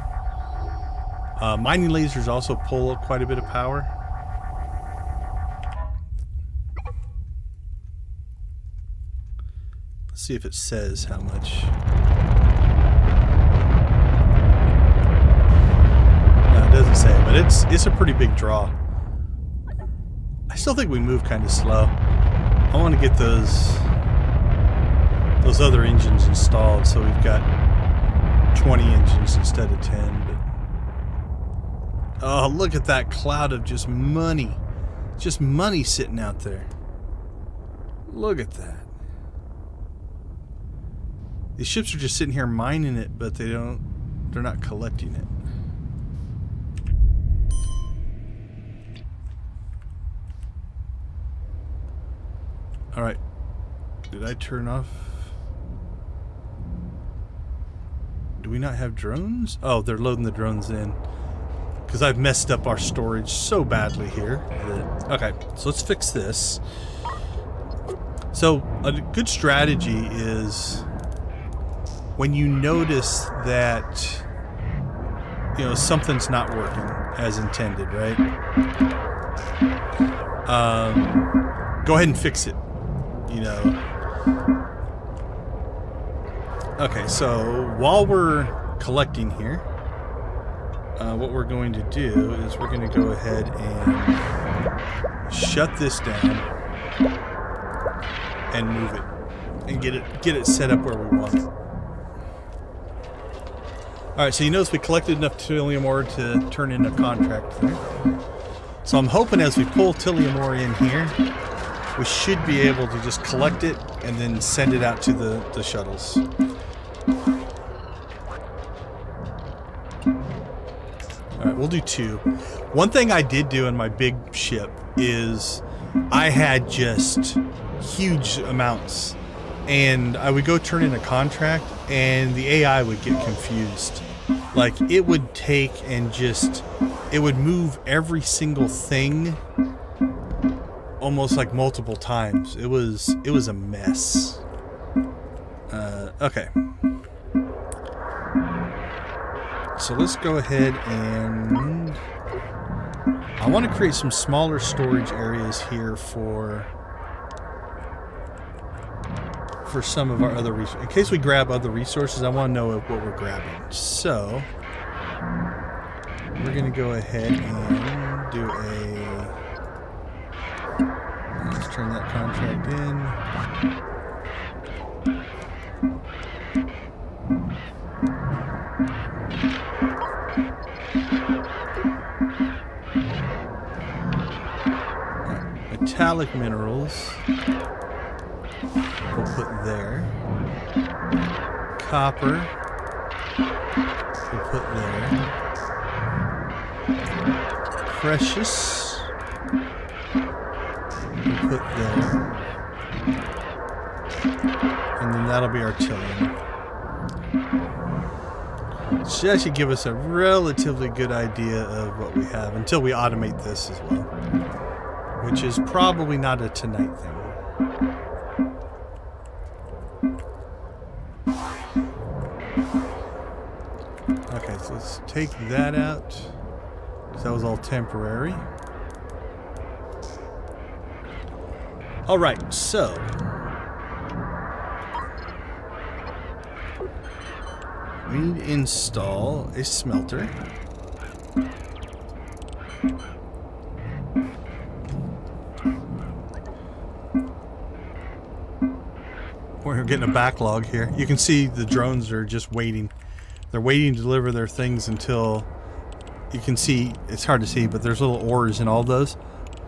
Speaker 1: Mining lasers also pull quite a bit of power. Let's see if it says how much. No, it doesn't say, but it's a pretty big draw. I still think we move kind of slow. I want to get those those other engines installed, so we've got 20 engines instead of 10. But oh, look at that cloud of just money sitting out there. Look at that. These ships are just sitting here mining it, but they're not collecting it. All right. Did I turn off? Do we not have drones? Oh, they're loading the drones in. Because I've messed up our storage so badly here. Okay, so let's fix this. So a good strategy is when you notice that, you know, something's not working as intended, right? Go ahead and fix it, you know. Okay, so while we're collecting here, what we're going to do is we're going to go ahead and shut this down and move it and get it set up where we want it. Alright, so you notice we collected enough Tillium ore to turn in a contract there. So I'm hoping as we pull Tillium ore in here, we should be able to just collect it and then send it out to the shuttles. Alright, we'll do 2. One thing I did do in my big ship is I had just huge amounts, and I would go turn in a contract and the AI would get confused. Like, it would take and just, it would move every single thing almost like multiple times. It was a mess. Okay. So let's go ahead and I want to create some smaller storage areas here for some of our other resources. In case we grab other resources, I want to know what we're grabbing. So we're going to go ahead and do let's turn that contract in. Metallic minerals we'll put there. Copper we'll put there. Precious we'll put there. And then that'll be our Tillium. So that should give us a relatively good idea of what we have until we automate this as well, which is probably not a tonight thing. Okay, so let's take that out, because that was all temporary. Alright, so we need to install a smelter. We're getting a backlog here. You can see the drones are just waiting. They're waiting to deliver their things until you can see, it's hard to see, but there's little ores in all those.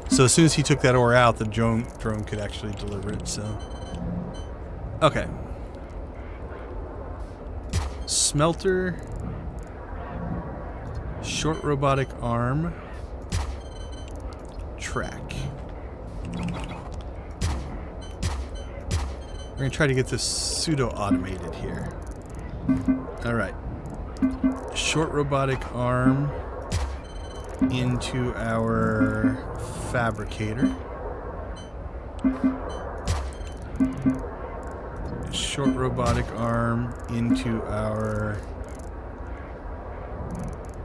Speaker 1: So as soon as he took that ore out, the drone could actually deliver it. So, okay. Smelter, short robotic arm, track. We're going to try to get this pseudo-automated here. Alright. Short robotic arm into our fabricator. Short robotic arm into our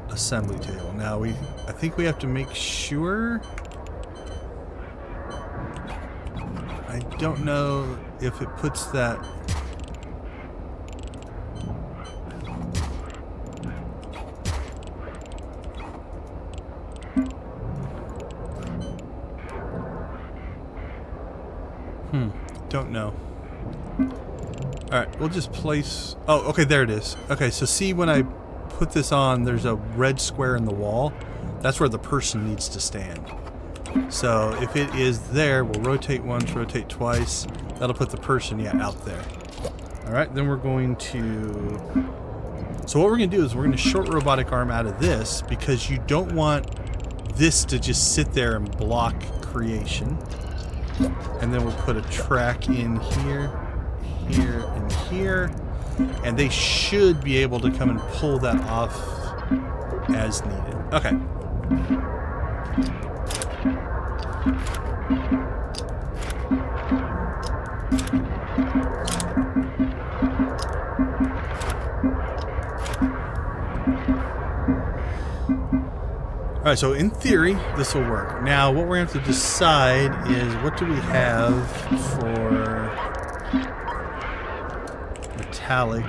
Speaker 1: assembly table. Now I think we have to make sure. I don't know if it puts that. Don't know. Alright, we'll just place... Oh, okay, there it is. Okay, so see when I put this on, there's a red square in the wall. That's where the person needs to stand. So if it is there, we'll rotate once, rotate twice. That'll put the person, yeah, out there. Alright, then we're going to... So what we're going to do is we're going to short robotic arm out of this because you don't want this to just sit there and block creation. And then we'll put a track in here, here, and here. And they should be able to come and pull that off as needed. Okay. Alright, so in theory, this will work. Now, what we're going to have to decide is what do we have for metallic.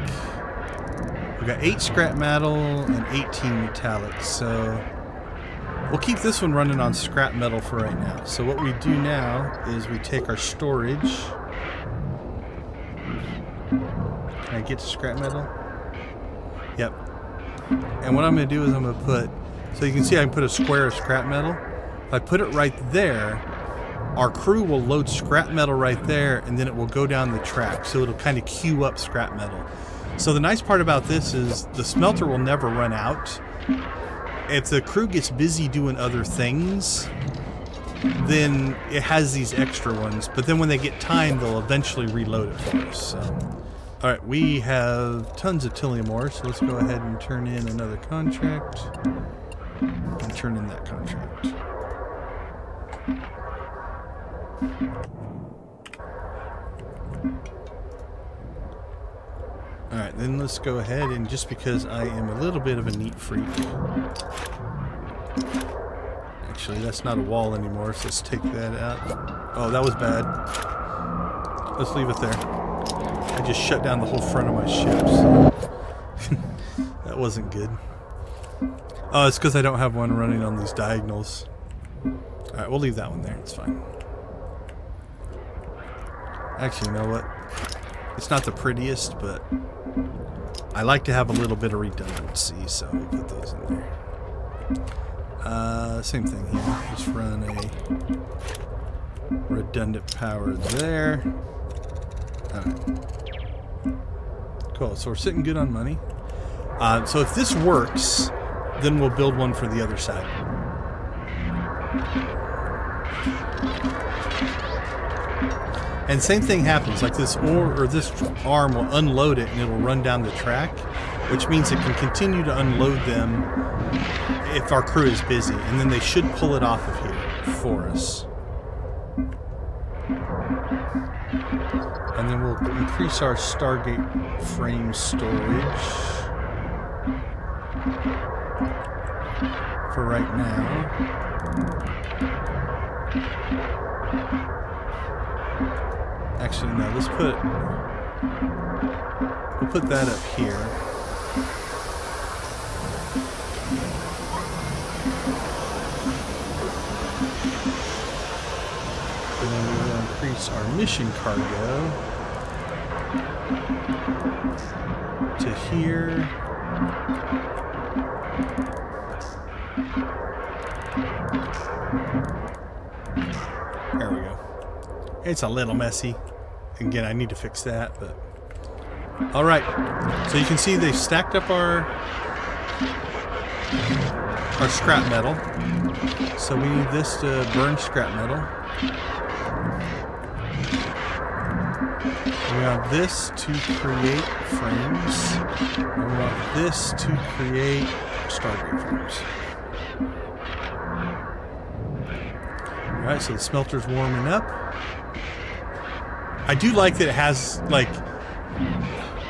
Speaker 1: We've got 8 scrap metal and 18 metallic, so we'll keep this one running on scrap metal for right now. So what we do now is we take our storage. Can I get to scrap metal? Yep. And what I'm going to do is I'm going to put... So you can see I can put a square of scrap metal. If I put it right there, our crew will load scrap metal right there, and then it will go down the track. So it'll kind of queue up scrap metal. So the nice part about this is the smelter will never run out. If the crew gets busy doing other things, then it has these extra ones. But then when they get time, they'll eventually reload it for us. So. Alright, we have tons of Tillium ore, so let's go ahead and turn in another contract. And turn in that contract. Alright, then let's go ahead and just because I am a little bit of a neat freak. Actually, that's not a wall anymore, so let's take that out. Oh, that was bad. Let's leave it there. I just shut down the whole front of my ships. That wasn't good. Oh, it's because I don't have one running on these diagonals. Alright, we'll leave that one there. It's fine. Actually, you know what? It's not the prettiest, but I like to have a little bit of redundancy, so we'll put those in there. Same thing here. Just run a redundant power there. Alright. Cool, so we're sitting good on money. So if this works, then we'll build one for the other side. And same thing happens, like this this arm will unload it and it'll run down the track, which means it can continue to unload them if our crew is busy, and then they should pull it off of here for us. And then we'll increase our Stargate frame storage for right now. Actually, no, we'll put that up here. And then we will increase our mission cargo to here. There we go. It's a little messy. Again, I need to fix that, but... Alright, so you can see they've stacked up our scrap metal. So we need this to burn scrap metal. We want this to create frames. And we want this to create Stargate frames. Alright, so the smelter's warming up. I do like that it has, like,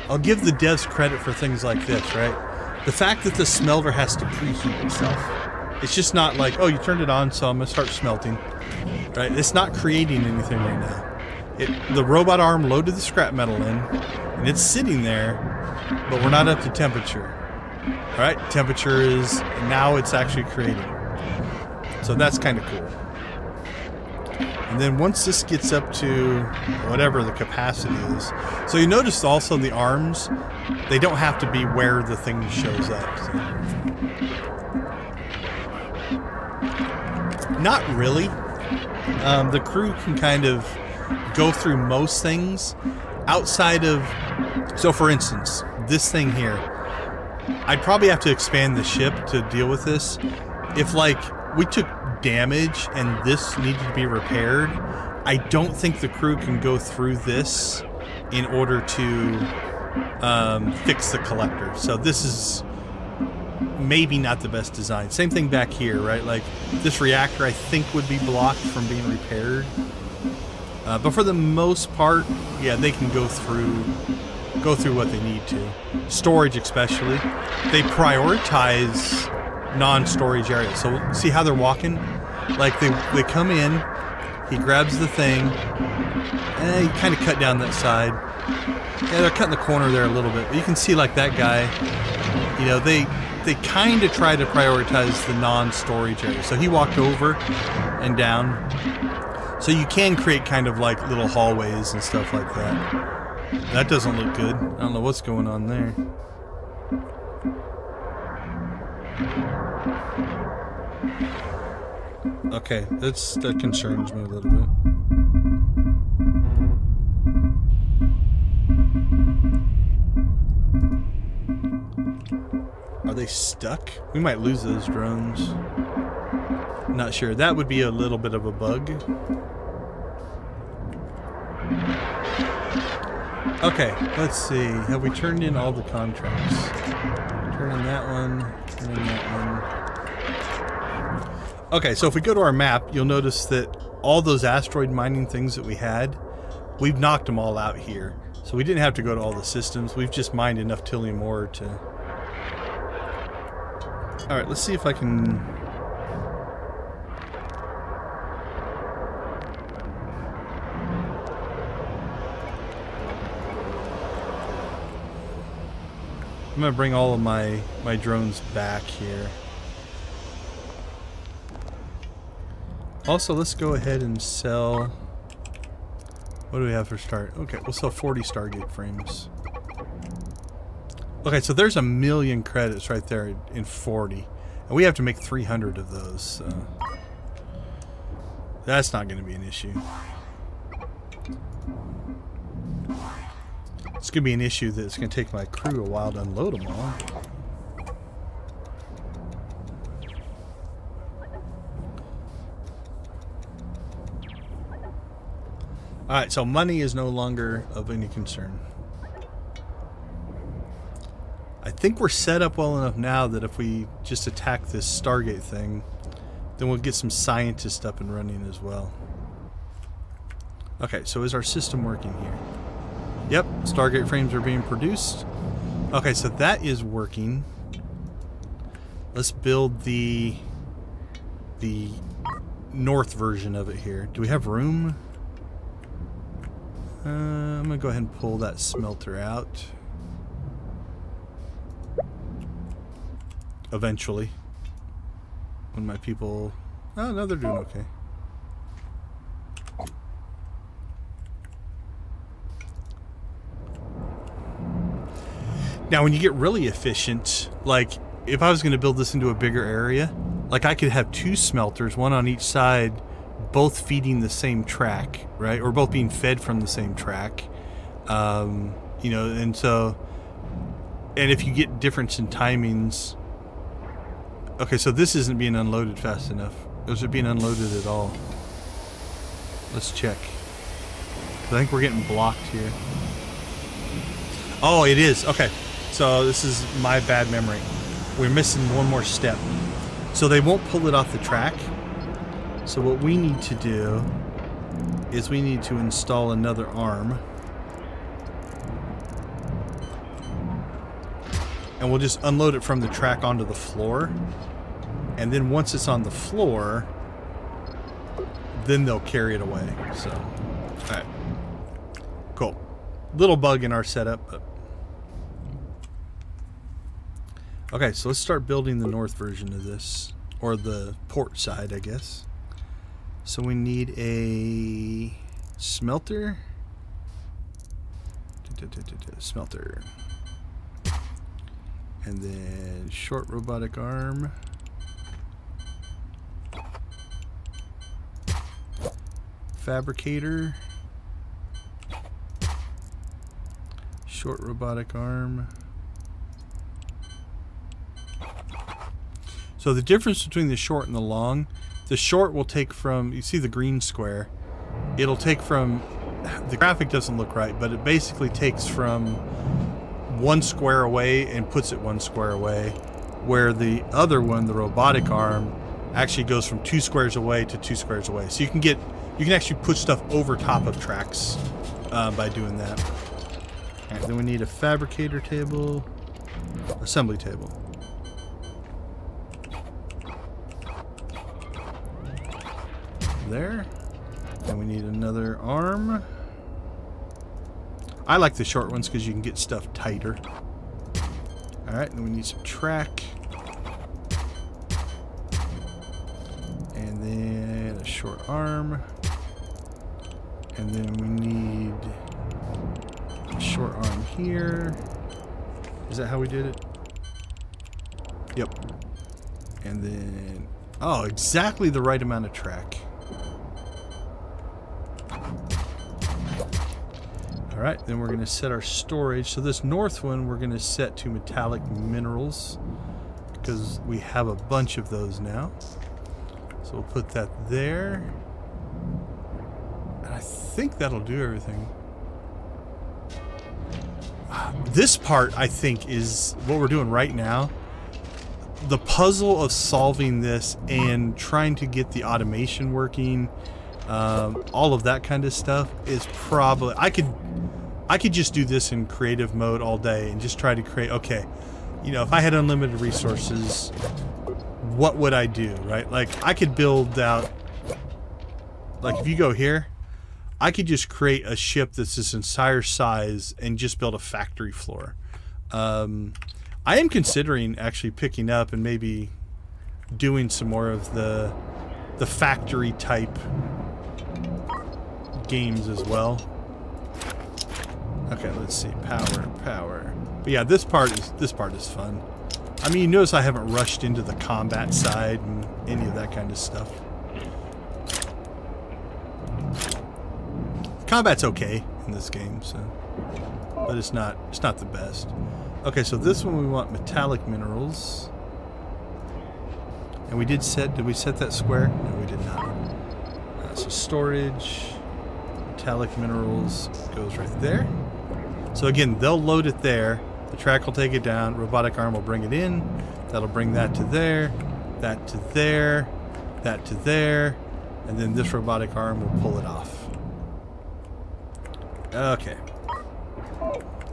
Speaker 1: I'll give the devs credit for things like this, right? The fact that the smelter has to preheat itself. It's just not like, oh, you turned it on, so I'm going to start smelting. Right? It's not creating anything right now. The robot arm loaded the scrap metal in, and it's sitting there, but we're not up to temperature. Alright? Temperature is, now it's actually creating. So that's kind of cool. And then once this gets up to whatever the capacity is, so you notice also the arms, they don't have to be where the thing shows up. So. Not really. The crew can kind of go through most things outside of, so for instance, this thing here, I'd probably have to expand the ship to deal with this. If like we took damage and this needed to be repaired, I don't think the crew can go through this in order to fix the collector. So this is maybe not the best design. Same thing back here, right? Like this reactor I think would be blocked from being repaired. But for the most part, yeah, they can go through what they need to. Storage especially. They prioritize non-storage areas. So see how they're walking? Like they come in, he grabs the thing, and he kind of cut down that side. Yeah, they're cutting the corner there a little bit. But you can see like that guy, you know, they kind of try to prioritize the non-storage area. So he walked over and down. So you can create kind of like little hallways and stuff like that. That doesn't look good. I don't know what's going on there. Okay, that concerns me a little bit. Are they stuck? We might lose those drones. Not sure. That would be a little bit of a bug. Okay, let's see. Have we turned in all the contracts? Turn in that one. Turn in that one. Okay, so if we go to our map, you'll notice that all those asteroid mining things that we had, we've knocked them all out here. So we didn't have to go to all the systems. We've just mined enough Tillium ore to... Alright, let's see if I can... I'm going to bring all of my drones back here. Also, let's go ahead and sell... What do we have for start? Okay, we'll sell 40 Stargate frames. Okay, so there's 1 million credits right there in 40. And we have to make 300 of those, so... That's not going to be an issue. It's going to be an issue that it's going to take my crew a while to unload them all. Alright, so money is no longer of any concern. I think we're set up well enough now that if we just attack this Stargate thing, then we'll get some scientists up and running as well. Okay, so is our system working here? Yep, Stargate frames are being produced. Okay, so that is working. Let's build the north version of it here. Do we have room? I'm gonna go ahead and pull that smelter out. Eventually. When my people... Oh, no, they're doing okay. Now, when you get really efficient, like, if I was going to build this into a bigger area, like, I could have 2 smelters, one on each side, both feeding the same track, right? Or both being fed from the same track. You know, and so... And if you get difference in timings... Okay, so this isn't being unloaded fast enough. Is it being unloaded at all? Let's check. I think we're getting blocked here. Oh, it is. Okay. So this is my bad memory. We're missing one more step. So they won't pull it off the track. So what we need to do is we need to install another arm. And we'll just unload it from the track onto the floor. And then once it's on the floor, then they'll carry it away. So, alright. Cool. Little bug in our setup, but... Okay, so let's start building the north version of this. Or the port side, I guess. So we need a smelter. Smelter. And then short robotic arm. Fabricator. Short robotic arm. So the difference between the short and the long, the short will take from, you see the green square, it'll take from, the graphic doesn't look right, but it basically takes from 1 square away and puts it 1 square away, where the other one, the robotic arm, actually goes from 2 squares away to 2 squares away. So you can actually put stuff over top of tracks by doing that. All right, then we need a fabricator table, assembly table. There. And we need another arm. I like the short ones because you can get stuff tighter. Alright, then we need some track. And then a short arm. And then we need a short arm here. Is that how we did it? Yep. And then, oh, exactly the right amount of track. Alright, then we're going to set our storage. So this north one we're going to set to metallic minerals because we have a bunch of those now. So we'll put that there. And I think that'll do everything. This part, I think, is what we're doing right now. The puzzle of solving this and trying to get the automation working, all of that kind of stuff is probably... I could just do this in creative mode all day and just try to create, okay, you know, if I had unlimited resources, what would I do, right? Like, I could build out, like, if you go here, I could just create a ship that's this entire size and just build a factory floor. I am considering actually picking up and maybe doing some more of the factory type games as well. Okay, let's see. Power. But yeah, this part is fun. I mean, you notice I haven't rushed into the combat side and any of that kind of stuff. Combat's okay in this game, so, but it's not the best. Okay, so this one we want metallic minerals. And did we set that square? No, we did not. So storage, metallic minerals goes right there. So again, they'll load it there. The track will take it down. Robotic arm will bring it in. That'll bring that to there, that to there, that to there, and then this robotic arm will pull it off. Okay.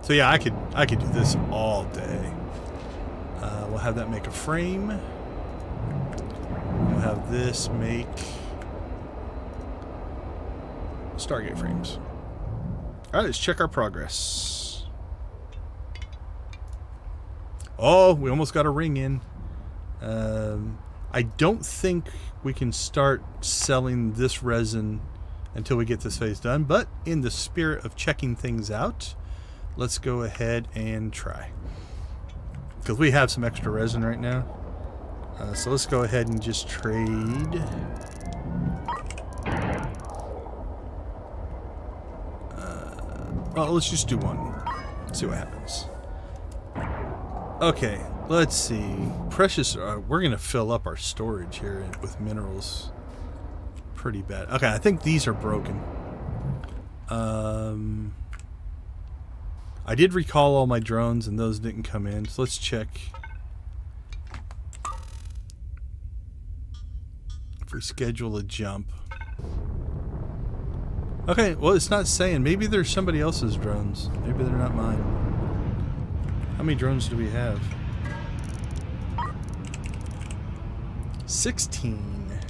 Speaker 1: So yeah, I could do this all day. We'll have that make a frame. We'll have this make Stargate frames. Alright, let's check our progress. Oh, we almost got a ring in. I don't think we can start selling this resin until we get this phase done, but in the spirit of checking things out, let's go ahead and try. Because we have some extra resin right now. So let's go ahead and just trade. Well, let's just do one. See what happens. Okay, let's see. Precious, we're going to fill up our storage here with minerals pretty bad. Okay, I think these are broken. I did recall all my drones and those didn't come in. So let's check. If we schedule a jump. Okay, well, it's not saying. Maybe there's somebody else's drones. Maybe they're not mine. How many drones do we have? 16.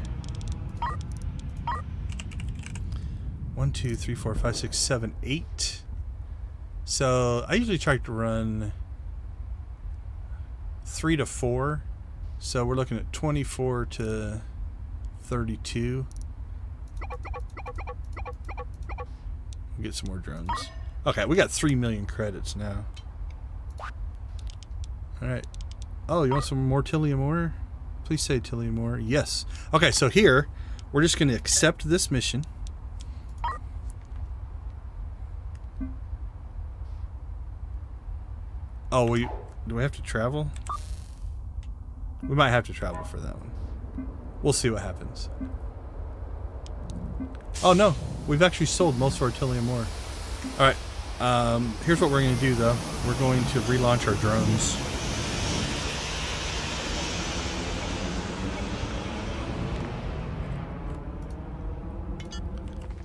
Speaker 1: 1, 2, 3, 4, 5, 6, 7, 8. So I usually try to run 3 to 4. So we're looking at 24 to 32. We'll get some more drones. Okay, we got 3 million credits now. Alright. Oh, you want some more Tillium ore? Please say Tillium ore. Yes. Okay, so here, we're just going to accept this mission. Oh, do we have to travel? We might have to travel for that one. We'll see what happens. Oh no, we've actually sold most of our Tillium ore. Alright, here's what we're going to do though. We're going to relaunch our drones.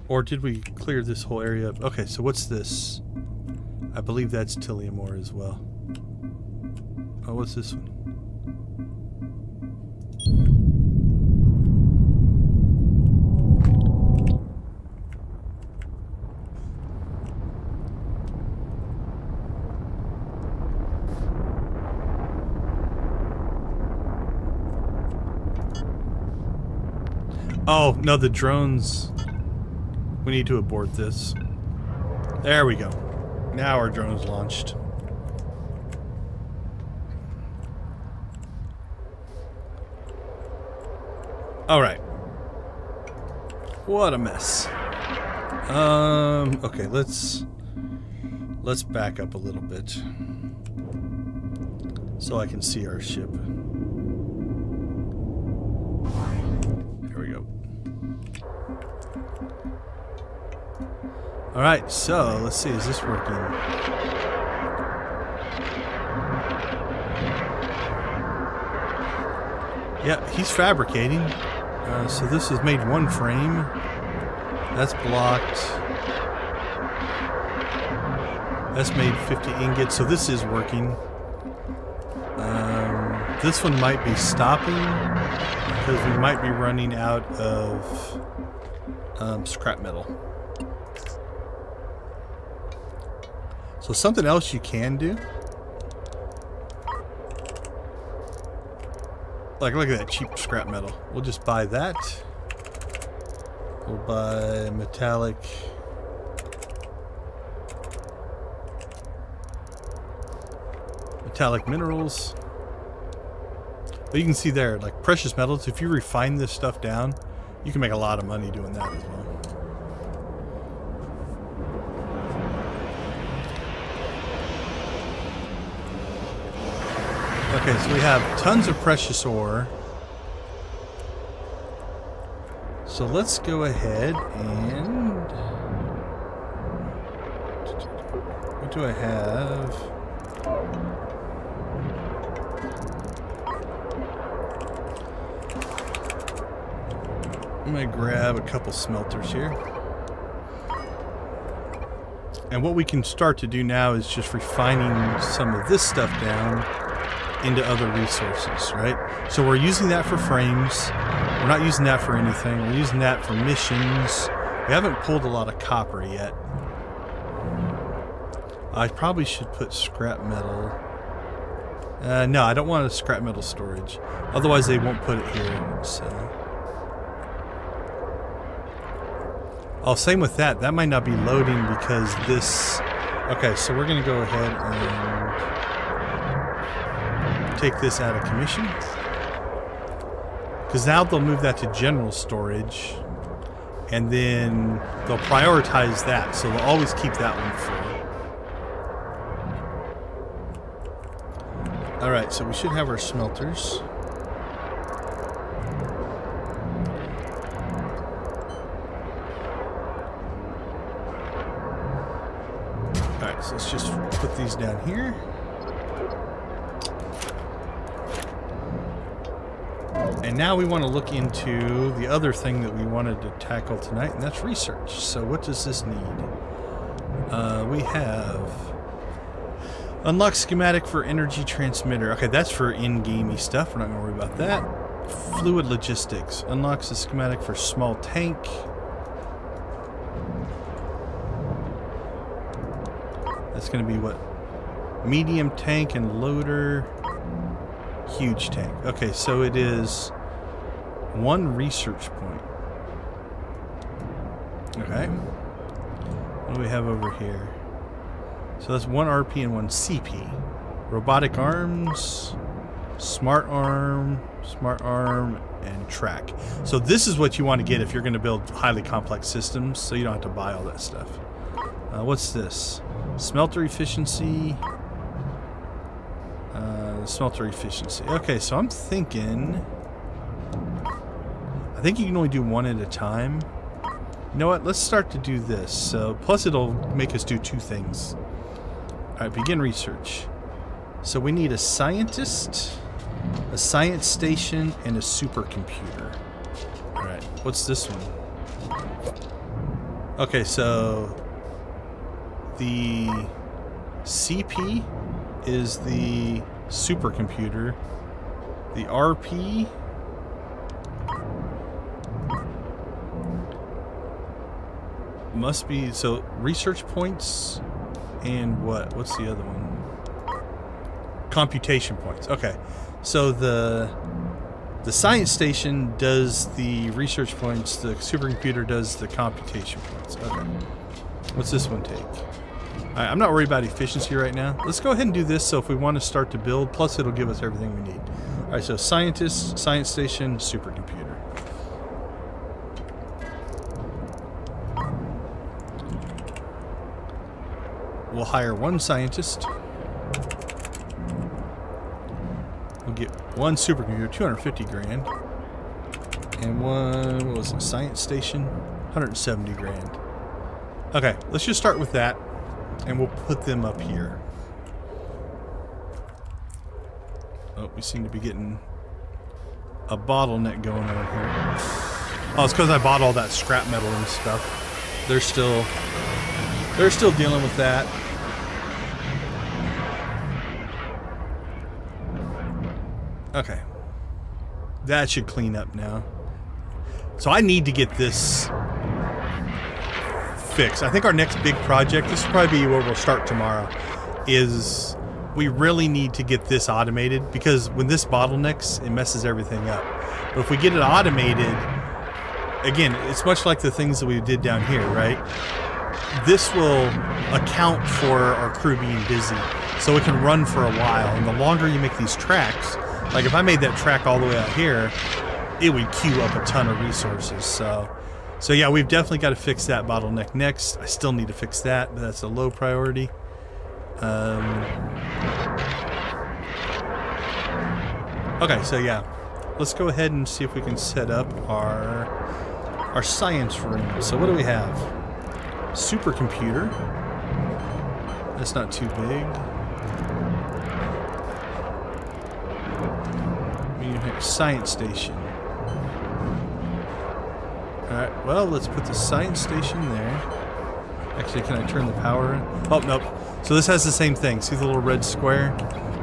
Speaker 1: Or did we clear this whole area up? Okay, so what's this? I believe that's Tillium ore as well. Oh, what's this one? Oh, no, the drones. We need to abort this. There we go. Now our drone's launched. Alright. What a mess. Okay, let's back up a little bit. So I can see our ship. There we go. Alright, so let's see, is this working? Yeah, he's fabricating. So this has made one frame. That's blocked. That's made 50 ingots, so this is working. This one might be stopping because we might be running out of scrap metal. So something else you can do. Like, look at that cheap scrap metal. We'll just buy that. We'll buy metallic. Metallic minerals. But you can see there, like precious metals, if you refine this stuff down, you can make a lot of money doing that as well. Okay, so we have tons of precious ore. So let's go ahead and... What do I have? I'm going to grab a couple smelters here. And what we can start to do now is just refining some of this stuff down into other resources, right? So we're using that for frames. We're not using that for anything. We're using that for missions. We haven't pulled a lot of copper yet. I probably should put scrap metal. No, I don't want a scrap metal storage. Otherwise they won't put it here. So. Oh, same with that. That might not be loading because this... Okay, so we're going to go ahead and take this out of commission. Because now they'll move that to general storage. And then they'll prioritize that. So they'll always keep that one full. Alright, so we should have our smelters. Alright, so let's just put these down here. And now we want to look into the other thing that we wanted to tackle tonight, and that's research. So what does this need? We have unlock schematic for energy transmitter. Okay, that's for in-gamey stuff. We're not going to worry about that. Fluid logistics. Unlocks the schematic for small tank. That's going to be what? Medium tank and loader. Huge tank. Okay, so it is one research point. Okay. What do we have over here? So that's one RP and one CP. Robotic arms, smart arm, and track. So this is what you want to get if you're going to build highly complex systems, so you don't have to buy all that stuff. What's this? Smelter efficiency. Smelter efficiency. Okay, so I'm thinking... I think you can only do one at a time. You know what? Let's start to do this. So, plus it'll make us do two things. Alright, begin research. So we need a scientist, a science station, and a supercomputer. Alright, what's this one? Okay, so the CP is the supercomputer. The RP must be, so research points and what's the other one? Computation points. Okay, so the science station does the research points, the supercomputer does the computation points. Okay, what's this one take? Alright, I'm not worried about efficiency right now. Let's go ahead and do this, so if we want to start to build, plus it'll give us everything we need. Alright, so scientist, science station, supercomputer. We'll hire one scientist. We'll get one supercomputer, 250 grand. And one, what was it, science station? 170 grand. Okay, let's just start with that. And we'll put them up here. Oh, we seem to be getting a bottleneck going on here. Oh, it's because I bought all that scrap metal and stuff. They're still dealing with that. Okay. That should clean up now. So I need to get this fixed. I think our next big project, this will probably be where we'll start tomorrow, is we really need to get this automated, because when this bottlenecks, it messes everything up. But if we get it automated, again, it's much like the things that we did down here, right? This will account for our crew being busy, so it can run for a while. And the longer you make these tracks, like if I made that track all the way out here, it would queue up a ton of resources. So yeah, we've definitely got to fix that bottleneck next. I still need to fix that, but that's a low priority. Okay, so yeah, let's go ahead and see if we can set up our science room. So what do we have? Supercomputer. That's not too big. Science station. Alright, well, let's put the science station there. Actually, can I turn the power in? Oh, nope. So this has the same thing. See the little red square?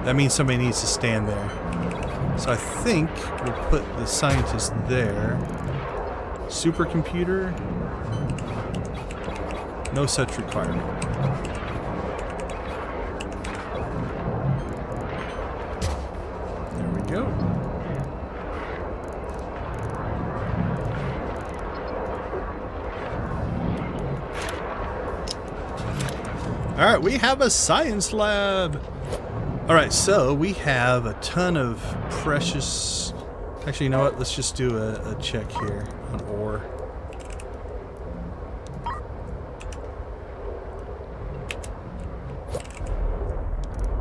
Speaker 1: That means somebody needs to stand there. So I think we'll put the scientist there. Supercomputer. No such requirement. There we go. Alright, we have a science lab. Alright, so we have a ton of precious... Actually, you know what? Let's just do a check here on ore.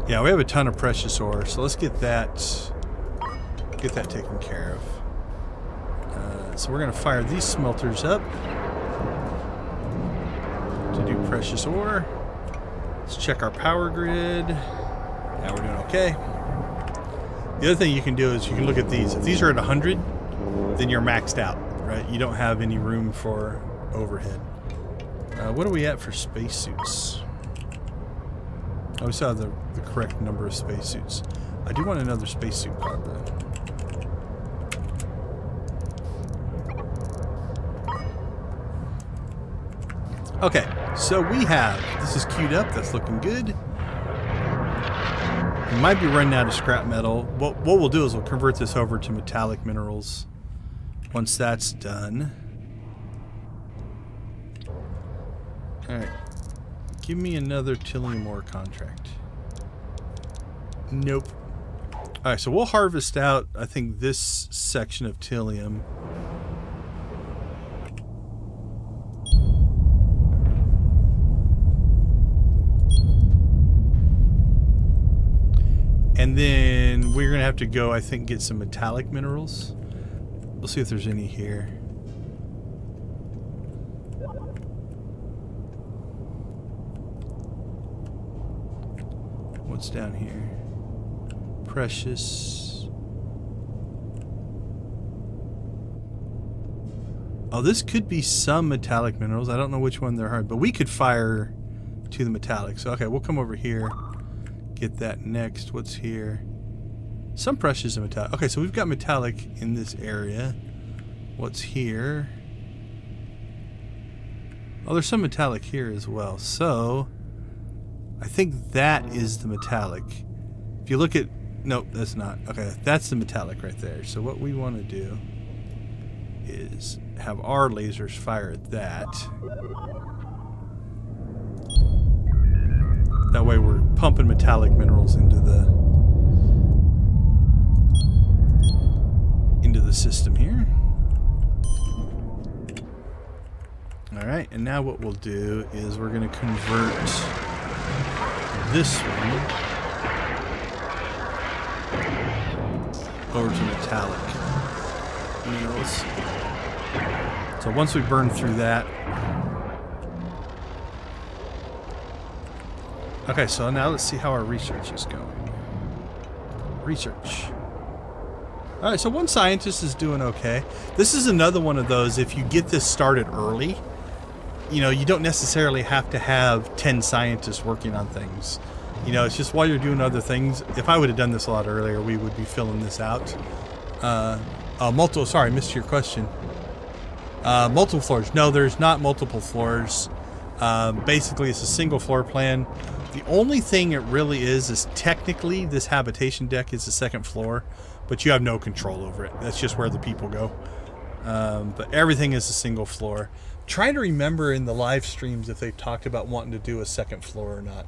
Speaker 1: Yeah, we have a ton of precious ore, so let's get that taken care of. So we're going to fire these smelters up to do precious ore. Let's check our power grid. Yeah, we're doing okay. The other thing you can do is you can look at these. If these are at 100, then you're maxed out, right? You don't have any room for overhead. What are we at for spacesuits? Oh, we still have the correct number of spacesuits. I do want another spacesuit pod, though. Okay, so we have, this is queued up, that's looking good. We might be running out of scrap metal. What we'll do is we'll convert this over to metallic minerals once that's done. Alright. Give me another Tillium ore contract. Nope. Alright, so we'll harvest out, I think, this section of Tillium. And then we're going to have to go, I think, get some metallic minerals. We'll see if there's any here. What's down here? Precious. Oh, this could be some metallic minerals. I don't know which one they're hard, but we could fire to the metallic. So, okay, we'll come over here. Get that next. What's here? Some precious and metallic. Okay, so we've got metallic in this area. What's here? Oh, there's some metallic here as well. So, I think that is the metallic. If you look at... Nope, that's not. Okay, that's the metallic right there. So what we want to do is have our lasers fire at that. That way we're pumping metallic minerals into the system here. Alright, and now what we'll do is we're going to convert this one over to metallic minerals. So once we burn through that... Okay, so now let's see how our research is going. Research. Alright, so one scientist is doing okay. This is another one of those, if you get this started early, you know, you don't necessarily have to have 10 scientists working on things. You know, it's just while you're doing other things. If I would have done this a lot earlier, we would be filling this out. Sorry, I missed your question. Multiple floors. No, there's not multiple floors. Basically, it's a single floor plan. The only thing it really is technically this habitation deck is the second floor, but you have no control over it. That's just where the people go. But everything is a single floor. Trying to remember in the live streams if they've talked about wanting to do a second floor or not.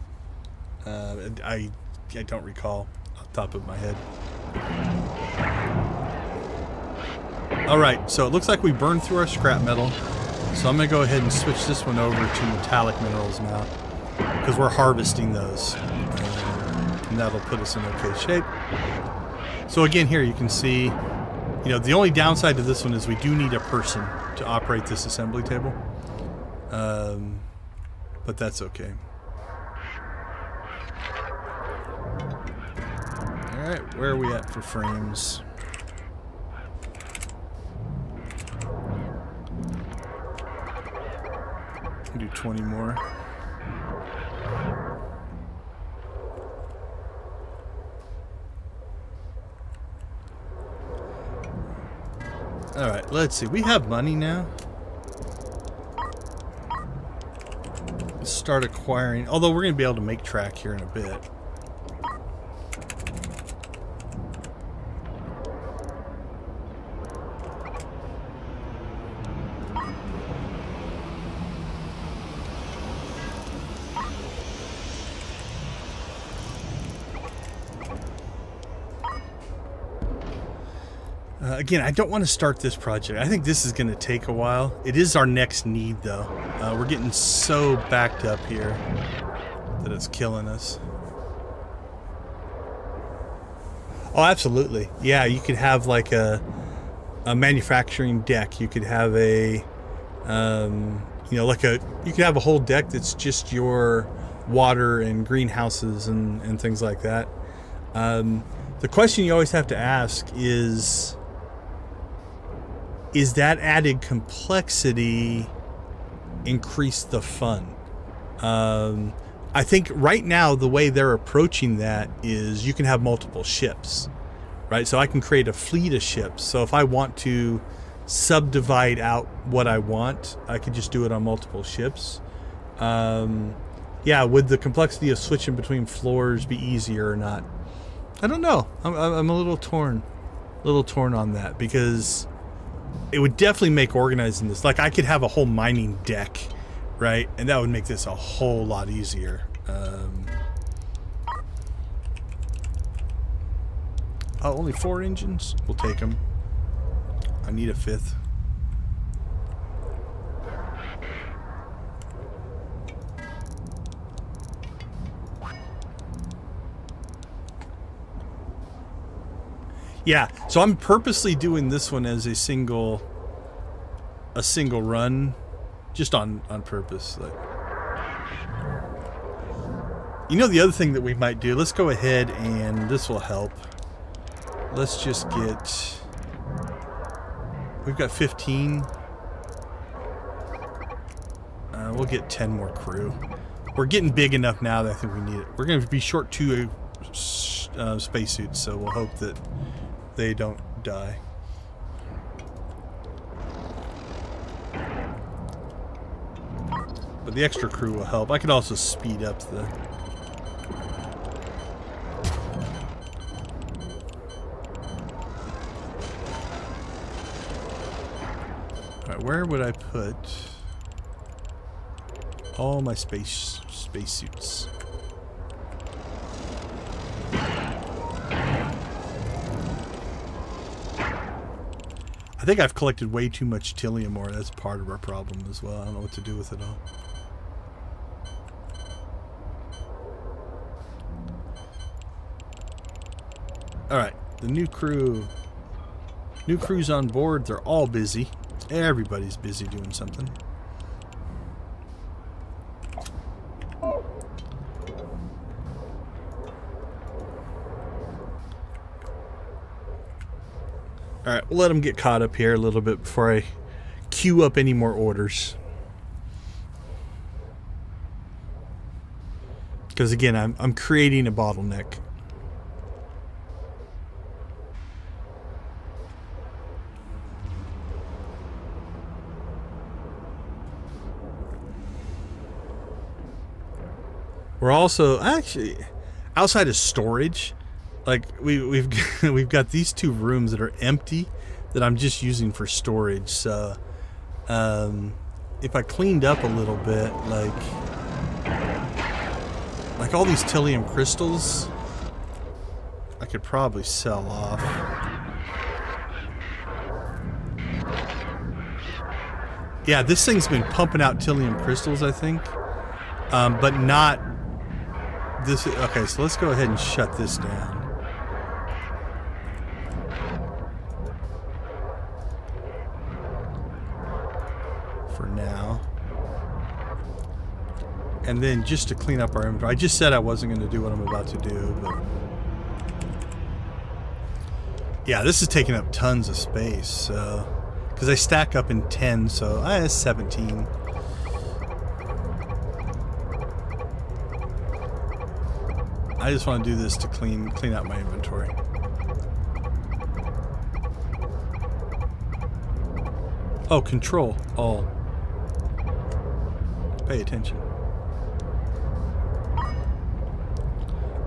Speaker 1: I don't recall off the top of my head. Alright, so it looks like we burned through our scrap metal. So I'm going to go ahead and switch this one over to metallic minerals now, because we're harvesting those. And that'll put us in okay shape. So again, here you can see, you know, the only downside to this one is we do need a person to operate this assembly table. But that's okay. Alright, where are we at for frames? Do 20 more. Alright, let's see. We have money now. Let's start acquiring. Although we're going to be able to make track here in a bit. Again, I don't want to start this project. I think this is going to take a while. It is our next need, though. We're getting so backed up here that it's killing us. Oh, absolutely. Yeah, you could have like a manufacturing deck. You could have a, you know, you could have a whole deck that's just your water and greenhouses and things like that. The question you always have to ask is that added complexity increase the fun? I think right now the way they're approaching that is you can have multiple ships, right? So I can create a fleet of ships. So if I want to subdivide out what I want, I could just do it on multiple ships. Yeah, would the complexity of switching between floors be easier or not? I don't know. I'm a little torn on that, because it would definitely make organizing this. Like, I could have a whole mining deck right? And that would make this a whole lot easier. Oh, only 4 engines? We'll take them. I need a 5th. Yeah, so I'm purposely doing this one as a single run, just on purpose. Like, you know, the other thing that we might do, let's go ahead and this will help. Let's just get, we've got 15. We'll get 10 more crew. We're getting big enough now that I think we need it. We're going to be short 2 spacesuits, so we'll hope that they don't die. But the extra crew will help. I could also speed up the... Alright, where would I put all my spacesuits? I think I've collected way too much Tillium ore. That's part of our problem as well. I don't know what to do with it all. Alright, the new crew. New crew's on board. They're all busy. Everybody's busy doing something. Alright, we'll let them get caught up here a little bit before I queue up any more orders. Because again, I'm creating a bottleneck. We're also actually outside of storage, like we've we've got these 2 rooms that are empty that I'm just using for storage. So if I cleaned up a little bit, like all these Tillium crystals, I could probably sell off. Yeah, this thing's been pumping out Tillium crystals, I think, but not. This, okay, so let's go ahead and shut this down. For now. And then just to clean up our inventory. I just said I wasn't going to do what I'm about to do, but... Yeah, this is taking up tons of space, so... Because I stack up in 10, so I have 17. I just want to do this to clean out my inventory. Oh, control all. Pay attention.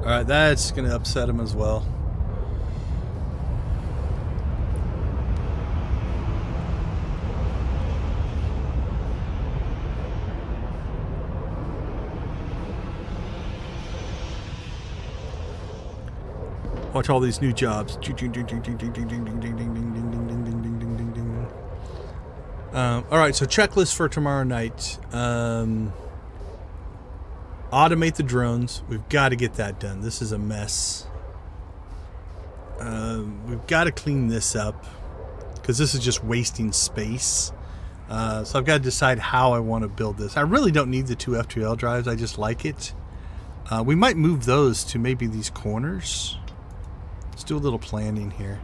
Speaker 1: Alright, that's going to upset him as well. Watch all these new jobs. Alright, so checklist for tomorrow night. Automate the drones. We've got to get that done. This is a mess. We've got to clean this up because this is just wasting space. So I've got to decide how I want to build this. I really don't need the 2 F2L drives. I just like it. We might move those to maybe these corners. Let's do a little planning here.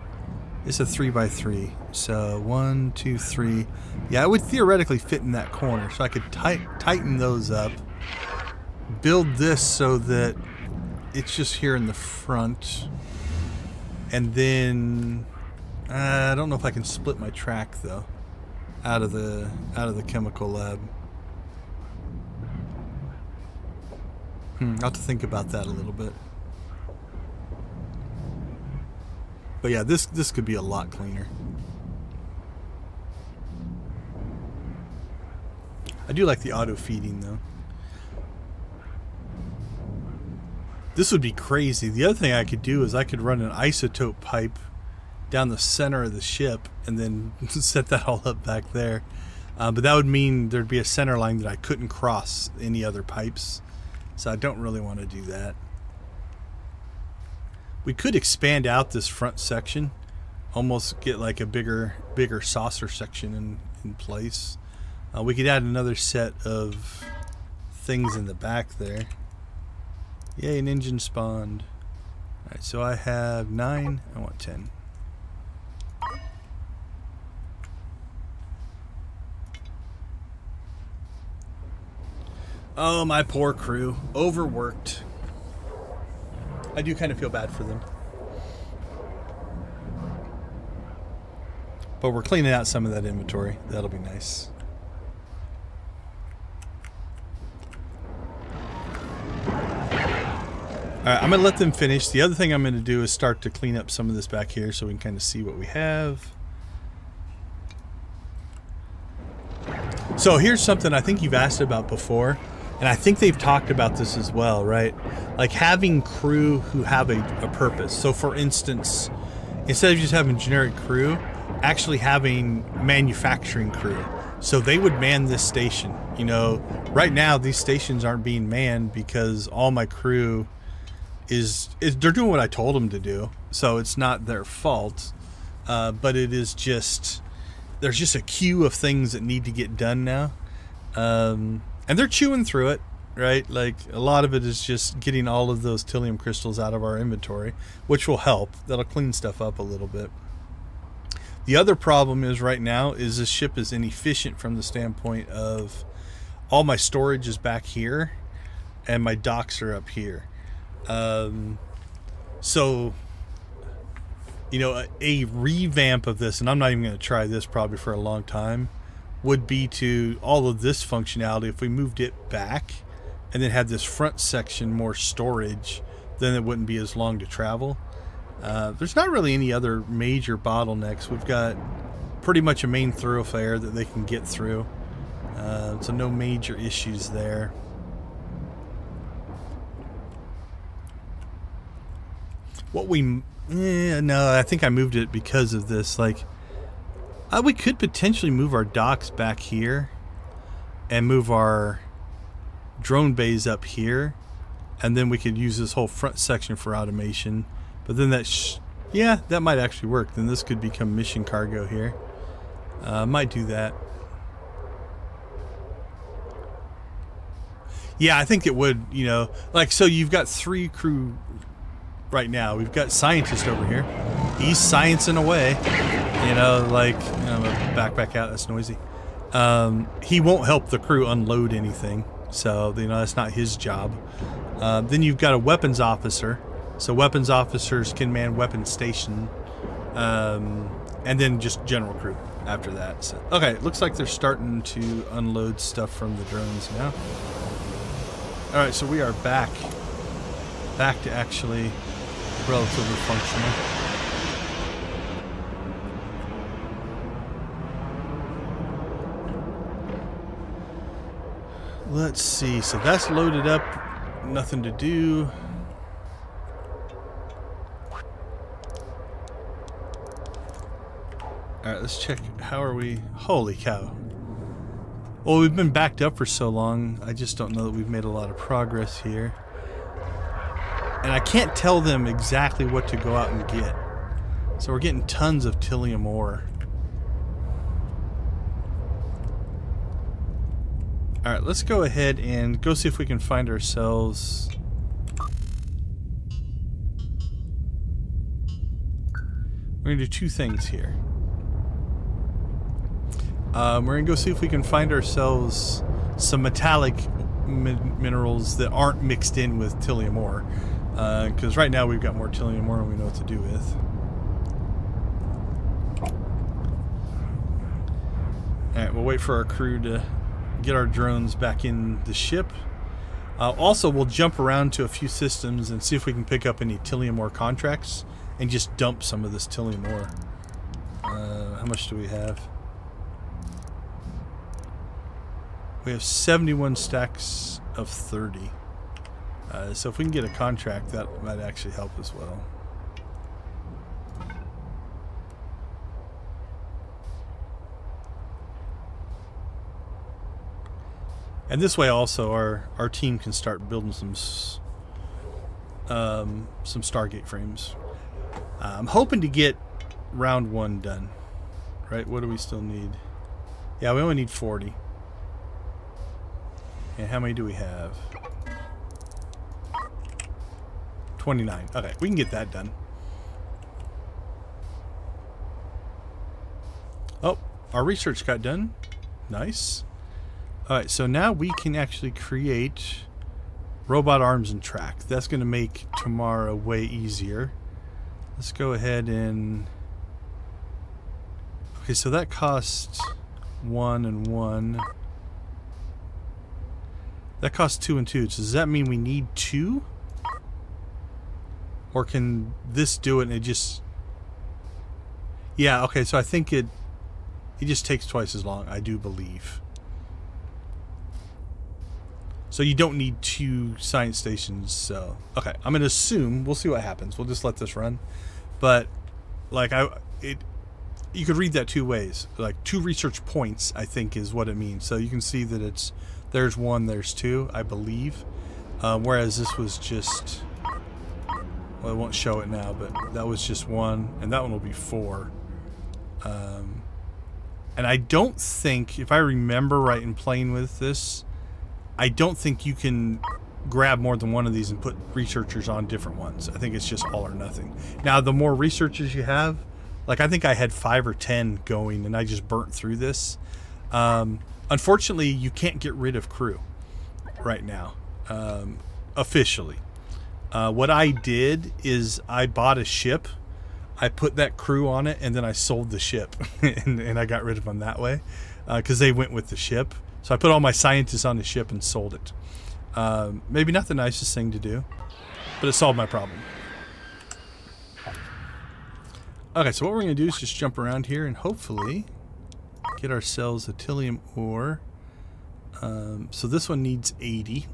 Speaker 1: It's a 3x3. So 1, 2, 3. Yeah, it would theoretically fit in that corner. So I could tighten those up. Build this so that it's just here in the front. And then I don't know if I can split my track though out of the chemical lab. I'll have to think about that a little bit. But yeah, this could be a lot cleaner. I do like the auto feeding though. This would be crazy. The other thing I could do is I could run an isotope pipe down the center of the ship and then set that all up back there. But that would mean there'd be a center line that I couldn't cross any other pipes. So I don't really want to do that. We could expand out this front section, almost get like a bigger saucer section in place. We could add another set of things in the back there. Yay, an engine spawned. Alright, so I have 9. I want 10. Oh, my poor crew. Overworked. I do kind of feel bad for them. But we're cleaning out some of that inventory. That'll be nice. Alright, I'm going to let them finish. The other thing I'm going to do is start to clean up some of this back here so we can kind of see what we have. So here's something I think you've asked about before, and I think they've talked about this as well, right? Like having crew who have a purpose. So for instance, instead of just having generic crew, actually having manufacturing crew. So they would man this station. You know, right now these stations aren't being manned because all my crew is they're doing what I told them to do, so it's not their fault, but it is just there's just a queue of things that need to get done now, and they're chewing through it, right? Like a lot of it is just getting all of those Tilium crystals out of our inventory, which will help. That'll clean stuff up a little bit. The other problem is right now is this ship is inefficient from the standpoint of all my storage is back here and my docks are up here. So, you know, a revamp of this, and I'm not even going to try this probably for a long time, would be to all of this functionality, if we moved it back and then had this front section more storage, then it wouldn't be as long to travel. There's not really any other major bottlenecks. We've got pretty much a main thoroughfare that they can get through, so no major issues there. What we... no, I think I moved it because of this. Like, we could potentially move our docks back here and move our drone bays up here, and then we could use this whole front section for automation. But then that... yeah, that might actually work. Then this could become mission cargo here. Might do that. Yeah, I think it would, you know... like, so you've got 3 crew... right now. We've got scientist over here. He's sciencing away. You know, like, I'm gonna back out. That's noisy. He won't help the crew unload anything. So, you know, that's not his job. Then you've got a weapons officer. So weapons officers can man weapons station. And then just general crew after that. So, okay, looks like they're starting to unload stuff from the drones now. Alright, so we are back to actually relatively functional. Let's see, so that's loaded up, nothing to do. Alright, let's check, how are we? Holy cow. Well, we've been backed up for so long, I just don't know that we've made a lot of progress here. And I can't tell them exactly what to go out and get. So we're getting tons of Tilium ore. Alright, let's go ahead and go see if we can find ourselves... we're going to do 2 things here. We're going to go see if we can find ourselves some metallic minerals that aren't mixed in with Tilium ore. Because right now we've got more Tilium ore and we know what to do with. Alright, we'll wait for our crew to get our drones back in the ship. Also, we'll jump around to a few systems and see if we can pick up any Tilium ore contracts and just dump some of this Tilium ore. How much do we have? We have 71 stacks of 30. So if we can get a contract, that might actually help as well. And this way also our team can start building some Stargate frames. I'm hoping to get round 1 done. Right? What do we still need? Yeah, we only need 40. And how many do we have? 29. Okay, we can get that done. Oh, our research got done. Nice. Alright, so now we can actually create robot arms and track. That's going to make tomorrow way easier. Let's go ahead and... Okay, so that costs 1 and 1. That costs 2 and 2. So does that mean we need 2? Or can this do it and it just... Yeah, okay, so I think it just takes twice as long, I do believe. So you don't need 2 science stations, so... Okay, I'm going to assume... We'll see what happens. We'll just let this run. But, like, you could read that 2 ways. Like, 2 research points, I think, is what it means. So you can see that it's... There's 1, there's 2, I believe. Whereas this was just... Well, it won't show it now, but that was just 1. And that one will be 4. And I don't think... If I remember right in playing with this... I don't think you can grab more than one of these and put researchers on different ones. I think it's just all or nothing. Now, the more researchers you have, like I think I had 5 or 10 going and I just burnt through this. Unfortunately, you can't get rid of crew right now, officially. What I did is I bought a ship, I put that crew on it, and then I sold the ship. and I got rid of them that way because they went with the ship. So I put all my scientists on the ship and sold it. Maybe not the nicest thing to do, but it solved my problem. Okay, so what we're going to do is just jump around here and hopefully get ourselves a Tilium ore. So this one needs 80.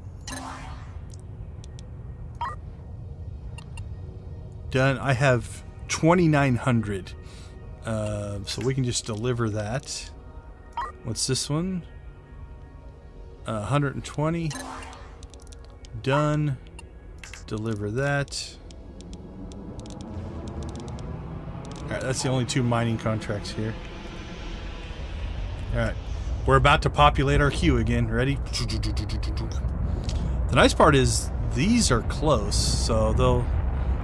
Speaker 1: Done. I have 2,900. So we can just deliver that. What's this one? 120. Done. Deliver that. Alright, that's the only 2 mining contracts here. Alright. We're about to populate our queue again. Ready? The nice part is these are close, so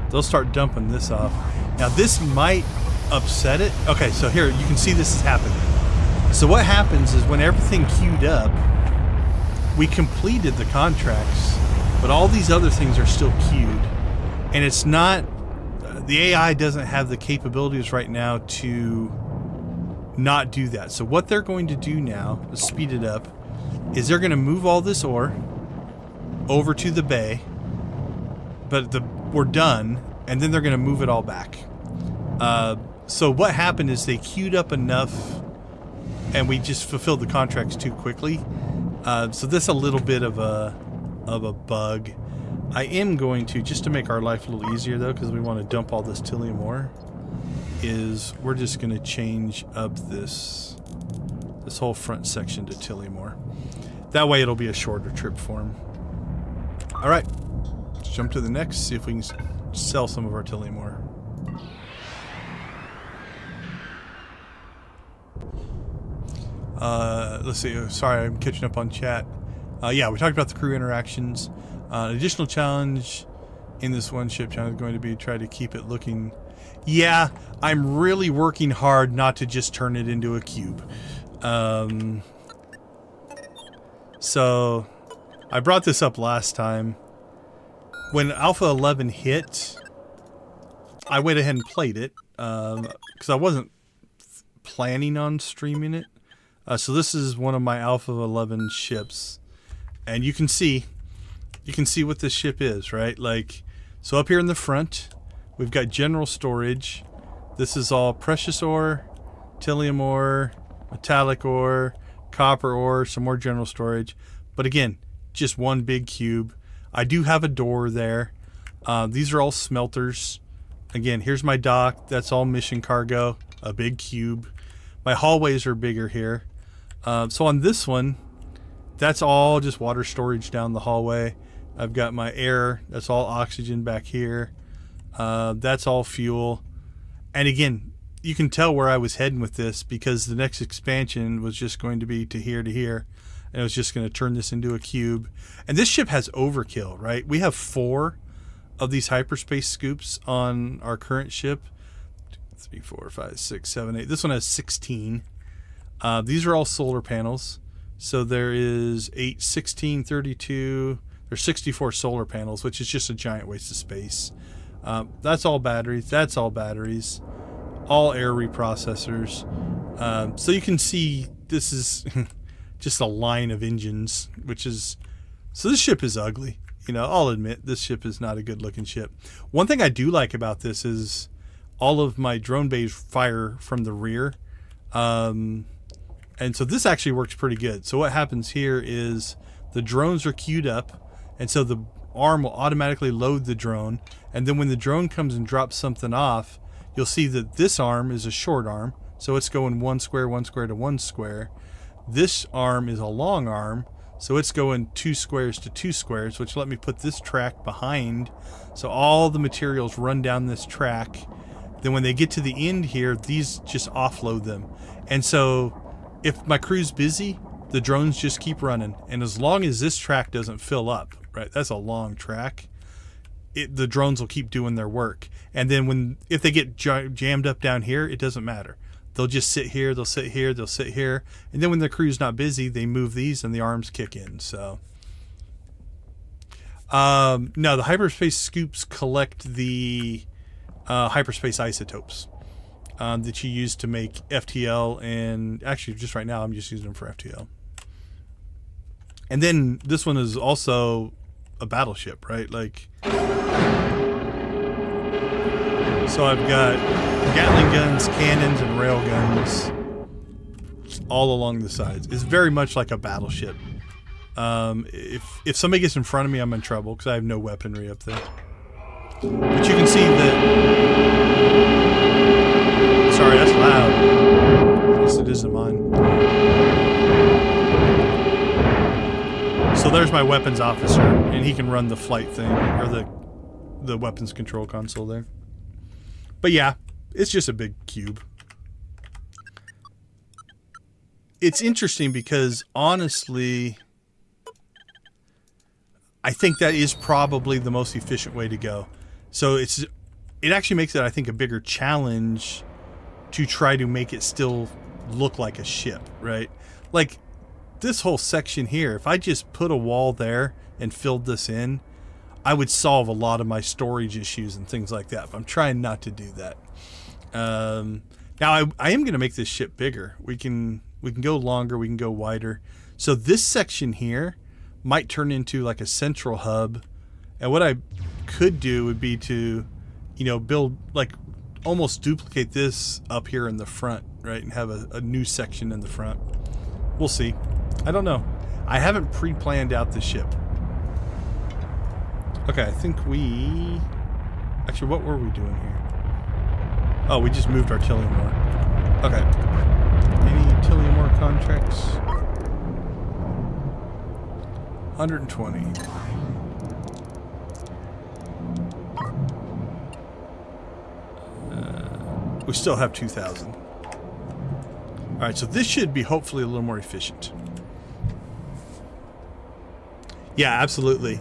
Speaker 1: they'll start dumping this off. Now this might upset it. Okay, so here you can see this is happening. So what happens is when everything queued up, we completed the contracts, but all these other things are still queued, and it's not... The AI doesn't have the capabilities right now to not do that. So what they're going to do now, let's speed it up, is they're going to move all this ore over to the bay, but we're done, and then they're going to move it all back. So what happened is they queued up enough, and we just fulfilled the contracts too quickly. So this is a little bit of a bug. I am going to, just to make our life a little easier though, because we want to dump all this Tilium ore, is we're just going to change up this whole front section to Tilium ore. That way it'll be a shorter trip for them. Alright, let's jump to the next, see if we can sell some of our Tilium ore. Let's see. Sorry, I'm catching up on chat. Yeah, we talked about the crew interactions. An additional challenge in this one ship challenge is going to be try to keep it looking... Yeah, I'm really working hard not to just turn it into a cube. So, I brought this up last time. When Alpha 11 hit, I went ahead and played it, because I wasn't planning on streaming it. So this is one of my Alpha 11 ships, and you can see what this ship is, right? Like, so up here in the front, we've got general storage. This is all precious ore, Tilium ore, metallic ore, copper ore, some more general storage. But again, just one big cube. I do have a door there. These are all smelters. Again, here's my dock. That's all mission cargo. A big cube. My hallways are bigger here. So on this one, that's all just water storage down the hallway. I've got my air. That's all oxygen back here. That's all fuel. And again, you can tell where I was heading with this because the next expansion was just going to be to here. And it was just going to turn this into a cube. And this ship has overkill, right? We have 4 of these hyperspace scoops on our current ship. 3, 4, 5, 6, 7, 8. This one has 16. These are all solar panels. So there is 8, 16, 32. There's 64 solar panels, which is just a giant waste of space. That's all batteries. That's all batteries. All air reprocessors. So you can see this is just a line of engines, which is... So this ship is ugly. You know, I'll admit this ship is not a good looking ship. One thing I do like about this is all of my drone bays fire from the rear. And so this actually works pretty good. So what happens here is the drones are queued up, and so the arm will automatically load the drone. And then when the drone comes and drops something off, you'll see that this arm is a short arm. So it's going 1 square, 1 square to 1 square. This arm is a long arm. So it's going 2 squares to 2 squares, which let me put this track behind. So all the materials run down this track. Then when they get to the end here, these just offload them. And so if my crew's busy, the drones just keep running. And as long as this track doesn't fill up, right, that's a long track, the drones will keep doing their work. And then if they get jammed up down here, it doesn't matter. They'll just sit here, they'll sit here, they'll sit here. And then when the crew's not busy, they move these and the arms kick in. So no, the hyperspace scoops collect the hyperspace isotopes that you use to make FTL, and actually just right now I'm just using them for FTL. And then this one is also a battleship, right? Like, so I've got Gatling guns, cannons, and rail guns all along the sides. It's very much like a battleship. If somebody gets in front of me, I'm in trouble because I have no weaponry up there. But you can see that... Sorry, that's loud. I guess it isn't mine. So there's my weapons officer, and he can run the flight thing, or the weapons control console there. But yeah, it's just a big cube. It's interesting because, honestly, I think that is probably the most efficient way to go. So it actually makes it, I think, a bigger challenge to try to make it still look like a ship, right? Like this whole section here, if I just put a wall there and filled this in, I would solve a lot of my storage issues and things like that. But I'm trying not to do that. Now I am going to make this ship bigger. We can go longer, we can go wider. So this section here might turn into like a central hub. And what I could do would be to, build, like, almost duplicate this up here in the front, right? And have a new section in the front. We'll see. I don't know. I haven't pre-planned out the ship. Okay, I think we... Actually, what were we doing here? Oh, we just moved our Tillium ore. Okay. Any Tillium ore contracts? 120. We still have 2,000. Alright, so this should be hopefully a little more efficient. Yeah, absolutely.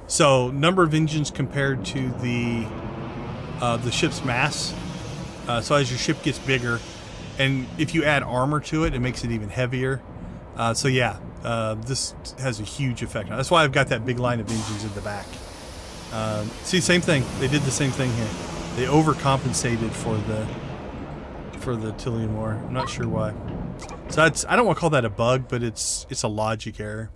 Speaker 1: So, number of engines compared to the ship's mass. So as your ship gets bigger, and if you add armor to it, it makes it even heavier. So yeah, this has a huge effect. That's why I've got that big line of engines in the back. See, same thing. They did the same thing here. They overcompensated for the Tillium ore. I'm not sure why. So I don't want to call that a bug, but it's a logic error.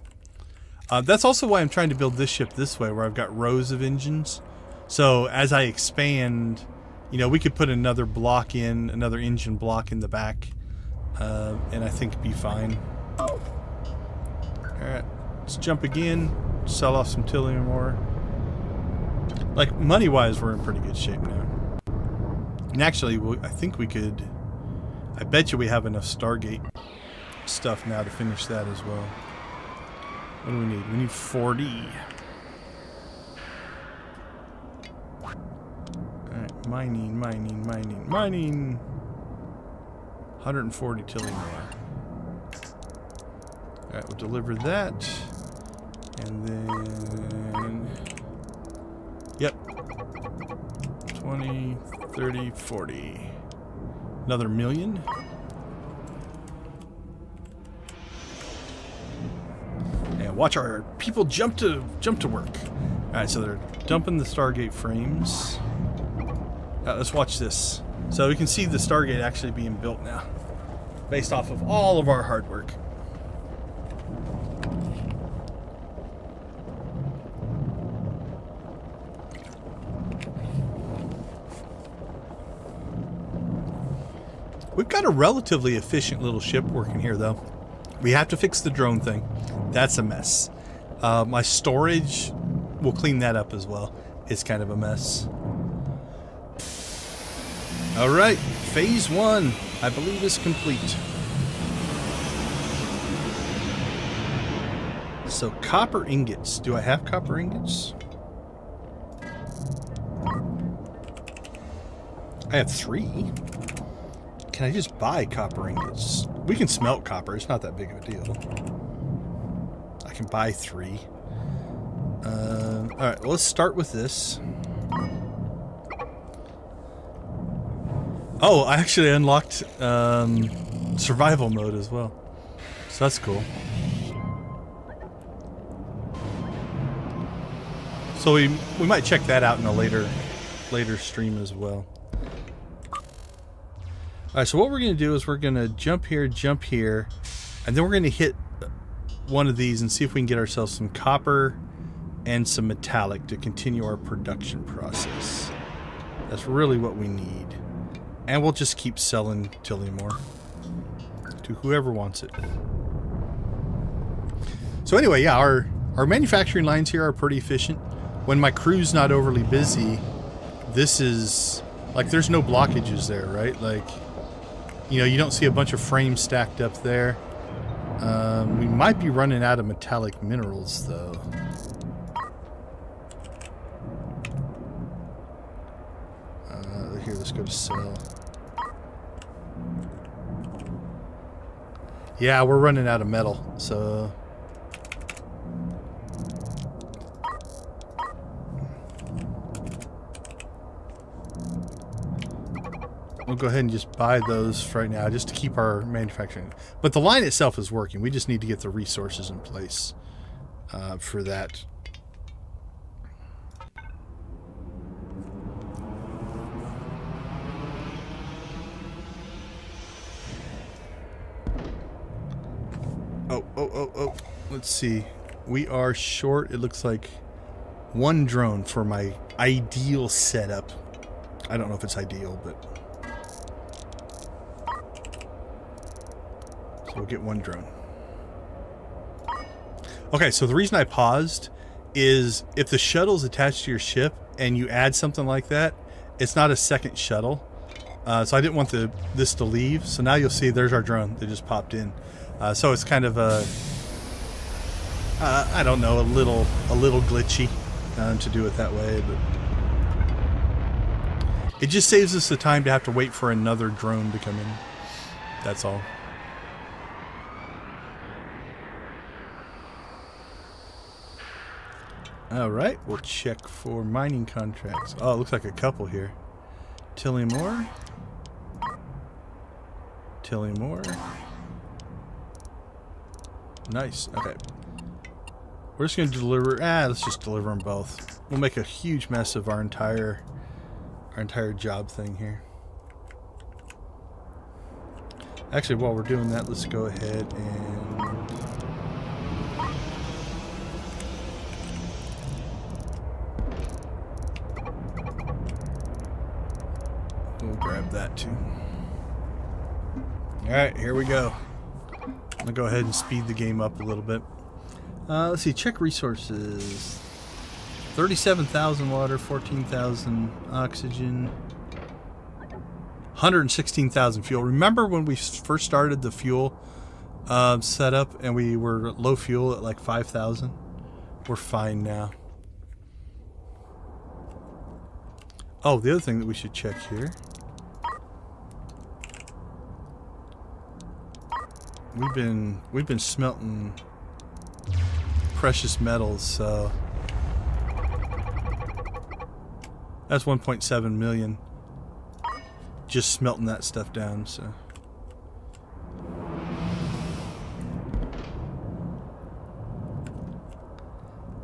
Speaker 1: That's also why I'm trying to build this ship this way, where I've got rows of engines. So as I expand, we could put another block in, another engine block in the back. and I think be fine. Alright, let's jump again, sell off some Tillium ore. Like, money-wise, we're in pretty good shape now. And actually, I think we could... I bet you we have enough Stargate stuff now to finish that as well. What do we need? We need 40. Alright, mining. 140 Tillium ore. Alright, we'll deliver that. And then... Yep. 20, 30, 40. Another million. And watch our people jump to work. Alright, so they're dumping the Stargate frames. Let's watch this. So we can see the Stargate actually being built now. Based off of all of our hard work. We've got a relatively efficient little ship working here, though. We have to fix the drone thing. That's a mess. My storage, we'll clean that up as well. It's kind of a mess. All right, phase 1, I believe, is complete. So copper ingots. Do I have copper ingots? I have 3. Can I just buy copper ingots? We can smelt copper. It's not that big of a deal. I can buy 3. Alright, well, let's start with this. Oh, I actually unlocked survival mode as well. So that's cool. So we might check that out in a later stream as well. Alright, so what we're going to do is we're going to jump here, and then we're going to hit one of these and see if we can get ourselves some copper and some metallic to continue our production process. That's really what we need. And we'll just keep selling Tillium ore to whoever wants it. So anyway, yeah, our manufacturing lines here are pretty efficient. When my crew's not overly busy, this is, like, there's no blockages there, right? Like, you know, you don't see a bunch of frames stacked up there. We might be running out of metallic minerals, though. Here, let's go to sell. Yeah, we're running out of metal, so... We'll go ahead and just buy those for right now, just to keep our manufacturing. But the line itself is working. We just need to get the resources in place for that. Oh. Let's see. We are short, it looks like, 1 drone for my ideal setup. I don't know if it's ideal, but... So we'll get 1 drone. Okay, so the reason I paused is if the shuttle's attached to your ship and you add something like that, it's not a second shuttle. So I didn't want this to leave. So now you'll see there's our drone that just popped in. So it's kind of a, I don't know, a little glitchy to do it that way, but it just saves us the time to have to wait for another drone to come in. That's all. All right, we'll check for mining contracts. Oh, it looks like a couple here. Tillium ore. Tillium ore. Nice. Okay. We're just going to deliver... let's just deliver them both. We'll make a huge mess of our entire job thing here. Actually, while we're doing that, let's go ahead and... we'll grab that too. Alright, here we go. I'm gonna go ahead and speed the game up a little bit. Let's see, check resources. 37,000 water, 14,000 oxygen, 116,000 fuel. Remember when we first started the fuel setup and we were low fuel at like 5,000? We're fine now. Oh, the other thing that we should check here. We've been smelting precious metals, so that's 1.7 million just smelting that stuff down. So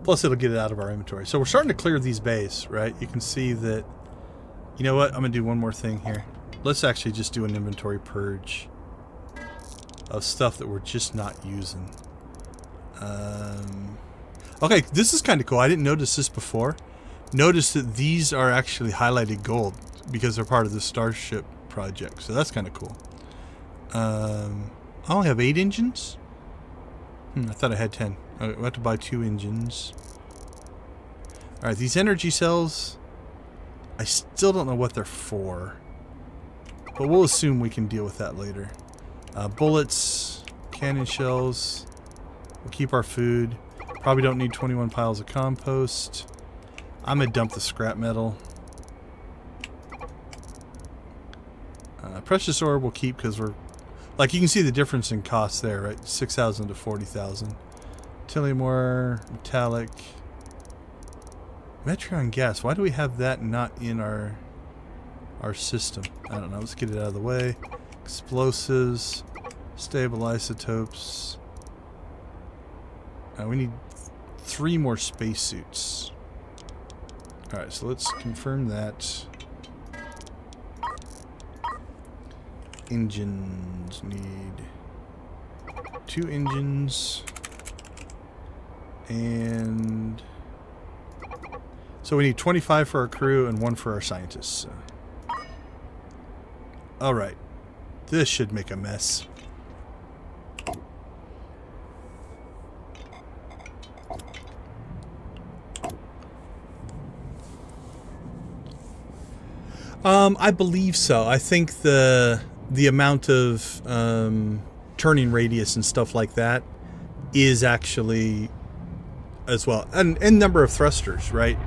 Speaker 1: plus it'll get it out of our inventory. So we're starting to clear these bays, right? You can see that. You know what? I'm gonna do one more thing here. Let's actually just do an inventory purge of stuff that we're just not using. Okay, this is kind of cool. I didn't notice this before. Notice that these are actually highlighted gold because they're part of the Starship project. So that's kind of cool. I only have 8 engines? I thought I had 10. Okay, we'll have to buy 2 engines. Alright, these energy cells, I still don't know what they're for. But we'll assume we can deal with that later. Bullets, cannon shells. We'll keep our food. Probably don't need 21 piles of compost. I'm going to dump the scrap metal. Precious ore we'll keep because we're... Like, you can see the difference in cost there, right? 6,000 to 40,000. Tellymore, metallic. Metron gas. Why do we have that not in our system? I don't know. Let's get it out of the way. Explosives. Stable isotopes. We need 3 more spacesuits. Alright, so let's confirm that. Engines need 2 engines. And so we need 25 for our crew and 1 for our scientists. So. Alright. This should make a mess. I believe so. I think the amount of turning radius and stuff like that is actually as well, and number of thrusters, right?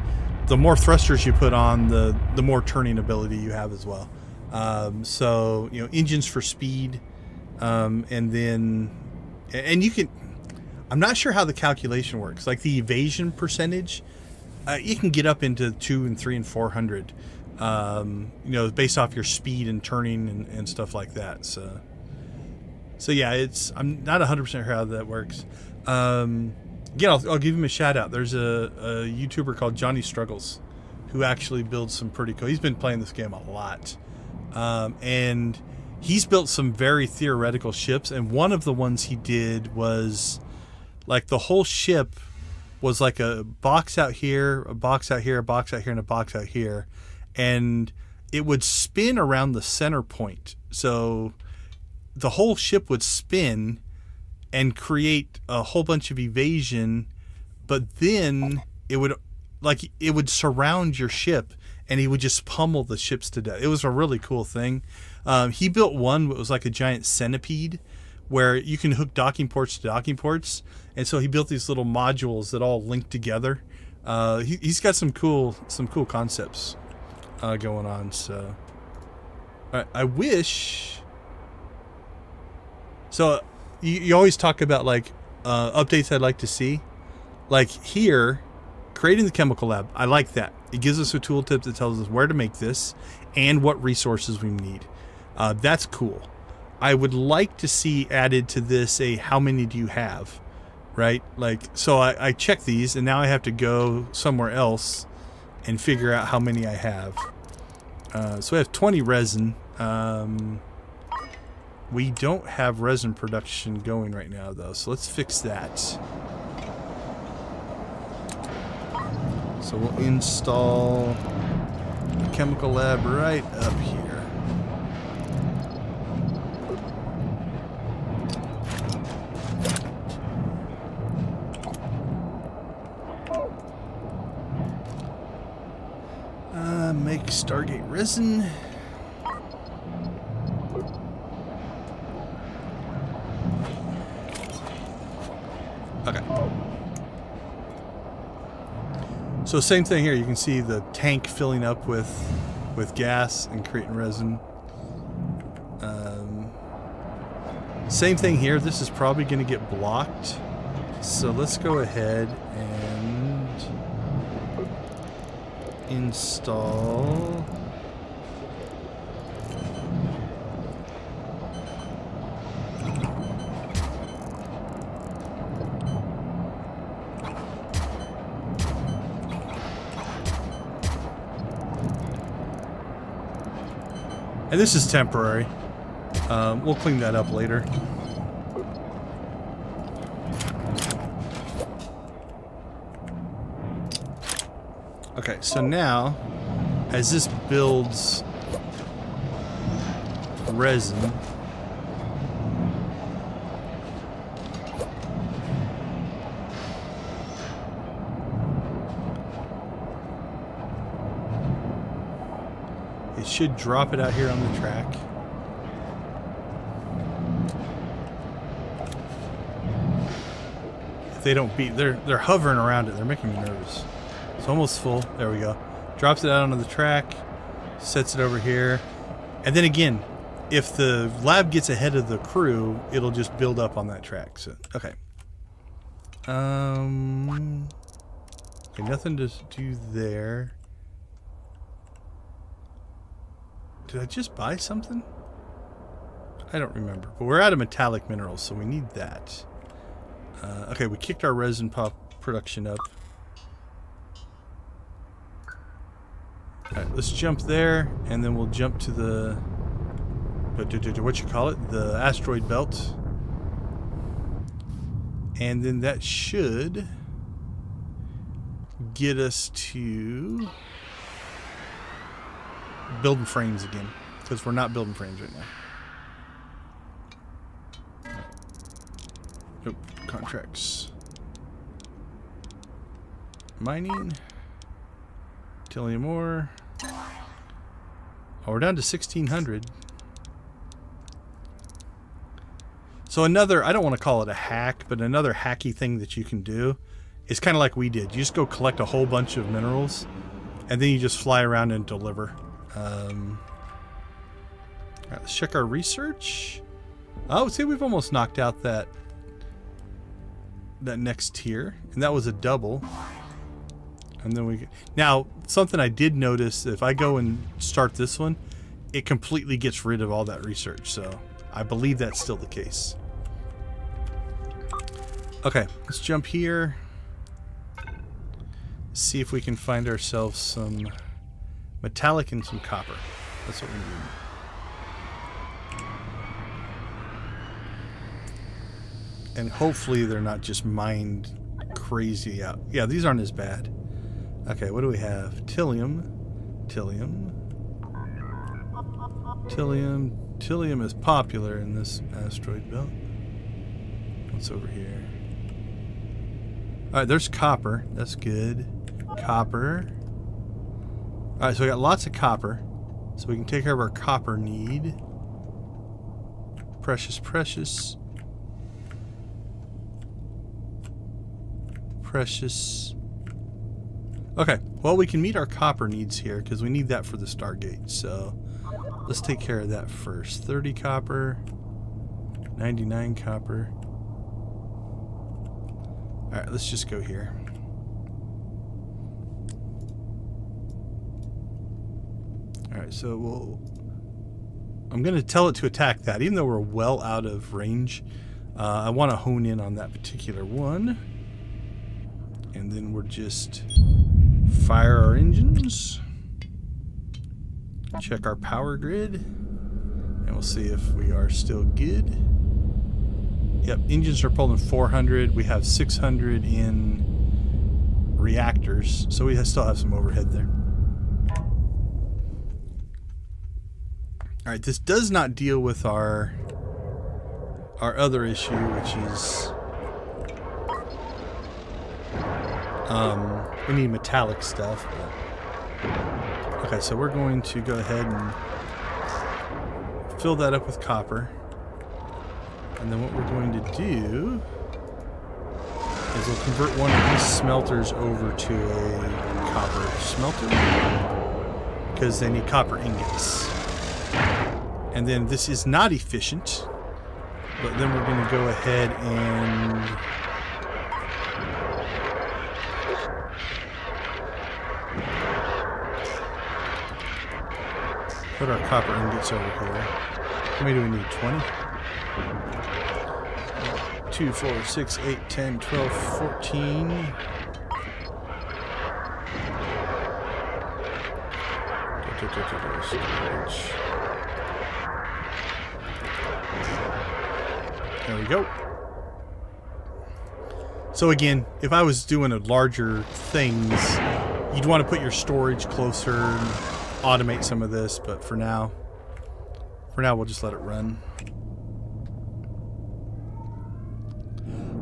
Speaker 1: The more thrusters you put on, the more turning ability you have as well. So you know, engines for speed, and you can. I'm not sure how the calculation works. Like the evasion percentage, you can get up into 2 and 3 and 400. You know, based off your speed and turning and stuff like that. So yeah, I'm not 100% sure how that works. Again, I'll give him a shout out. There's a YouTuber called Johnny Struggles who actually builds some pretty cool. He's been playing this game a lot, and he's built some very theoretical ships. And one of the ones he did was like the whole ship was like a box out here, a box out here, a box out here, and a box out here. And it would spin around the center point. So the whole ship would spin and create a whole bunch of evasion, but then it would surround your ship and he would just pummel the ships to death. It was a really cool thing. He built one that was like a giant centipede where you can hook docking ports to docking ports. And so he built these little modules that all link together. He's got some cool concepts going on. So I wish. So you always talk about like updates I'd like to see. Like here, creating the chemical lab. I like that. It gives us a tooltip that tells us where to make this and what resources we need. That's cool. I would like to see added to this a how many do you have, right? Like, so I check these and now I have to go somewhere else and figure out how many I have. So I have 20 resin. We don't have resin production going right now though, so let's fix that. So we'll install the chemical lab right up here. Stargate resin. Okay. So same thing here. You can see the tank filling up with gas and creating resin. Same thing here. This is probably going to get blocked. So let's go ahead and install. And this is temporary. We'll clean that up later. Okay, so now, as this builds resin, it should drop it out here on the track. If they don't beat, they're hovering around it. They're making me nervous. It's almost full. There we go. Drops it out onto the track, sets it over here, and then again, if the lab gets ahead of the crew, it'll just build up on that track. So okay. Okay, nothing to do there. Did I just buy something? I don't remember. But we're out of metallic minerals, so we need that. Okay, we kicked our resin pop production up. Alright, let's jump there, and then we'll jump to the... what you call it? The asteroid belt. And then that should get us to building frames again, because we're not building frames right now. Nope, contracts. Mining. Tillium ore. Oh, we're down to 1,600. So another, I don't want to call it a hack, but another hacky thing that you can do is kind of like we did. You just go collect a whole bunch of minerals, and then you just fly around and deliver. All right, let's check our research. Oh, see, we've almost knocked out that next tier, and that was a double. And then we now something I did notice, if I go and start this one, it completely gets rid of all that research. So I believe that's still the case. Okay, let's jump here. See if we can find ourselves some metallic and some copper. That's what we need. And hopefully they're not just mined crazy out. Yeah, these aren't as bad. Okay, what do we have? Tillium. Tillium is popular in this asteroid belt. What's over here? Alright, there's copper. That's good. Copper. Alright, so we got lots of copper. So we can take care of our copper need. Precious. Okay, well, we can meet our copper needs here because we need that for the Stargate. So let's take care of that first. 30 copper, 99 copper. Alright, let's just go here. Alright, so I'm going to tell it to attack that, even though we're well out of range. I want to hone in on that particular one. And then we're just fire our engines. Check our power grid. And we'll see if we are still good. Yep, engines are pulling 400. We have 600 in reactors. So we still have some overhead there. Alright, this does not deal with our other issue, which is we need metallic stuff. But, Okay, so we're going to go ahead and fill that up with copper. And then what we're going to do is we'll convert one of these smelters over to a copper smelter, because they need copper ingots. And then this is not efficient, but then we're going to go ahead and put our copper ingots over here. How many do we need? 20? 2, 4, 6, 8, 10, 12, 14. There we go. So again, if I was doing a larger things, you'd want to put your storage closer and automate some of this, but for now we'll just let it run.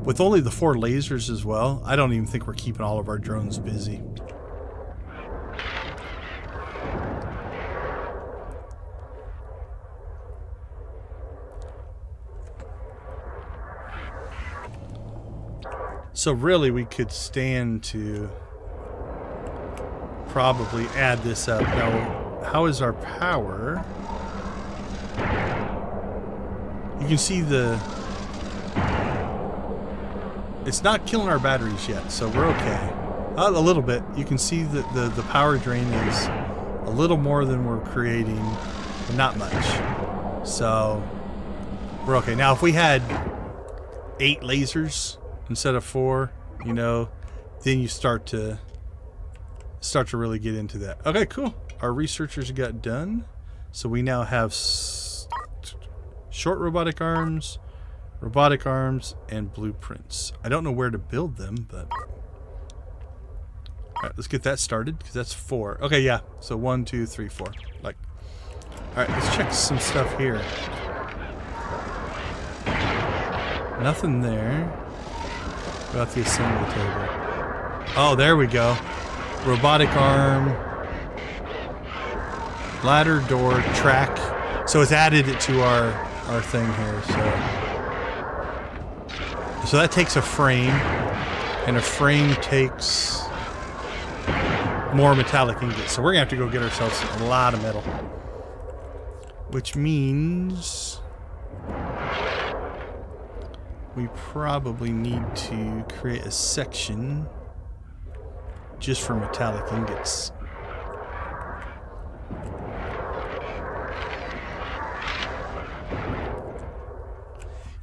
Speaker 1: With only the 4 lasers as well, I don't even think we're keeping all of our drones busy. So really we could stand to probably add this up. Now, how is our power? You can see it's not killing our batteries yet, so we're okay. A little bit. You can see that the power drain is a little more than we're creating, but not much. So we're okay. Now, if we had 8 lasers instead of 4, you know, then you start to really get into that. Okay, cool. Our researchers got done. So we now have short robotic arms, and blueprints. I don't know where to build them, but all right, let's get that started, because that's 4. Okay, yeah. So 1, 2, 3, 4. Like, all right, let's check some stuff here. Nothing there. What about the assembly table? Oh, there we go. Robotic arm, ladder, door, track. So it's added it to our thing here. So that takes a frame, and a frame takes more metallic ingots. So we're gonna have to go get ourselves a lot of metal, which means we probably need to create a section just for metallic ingots.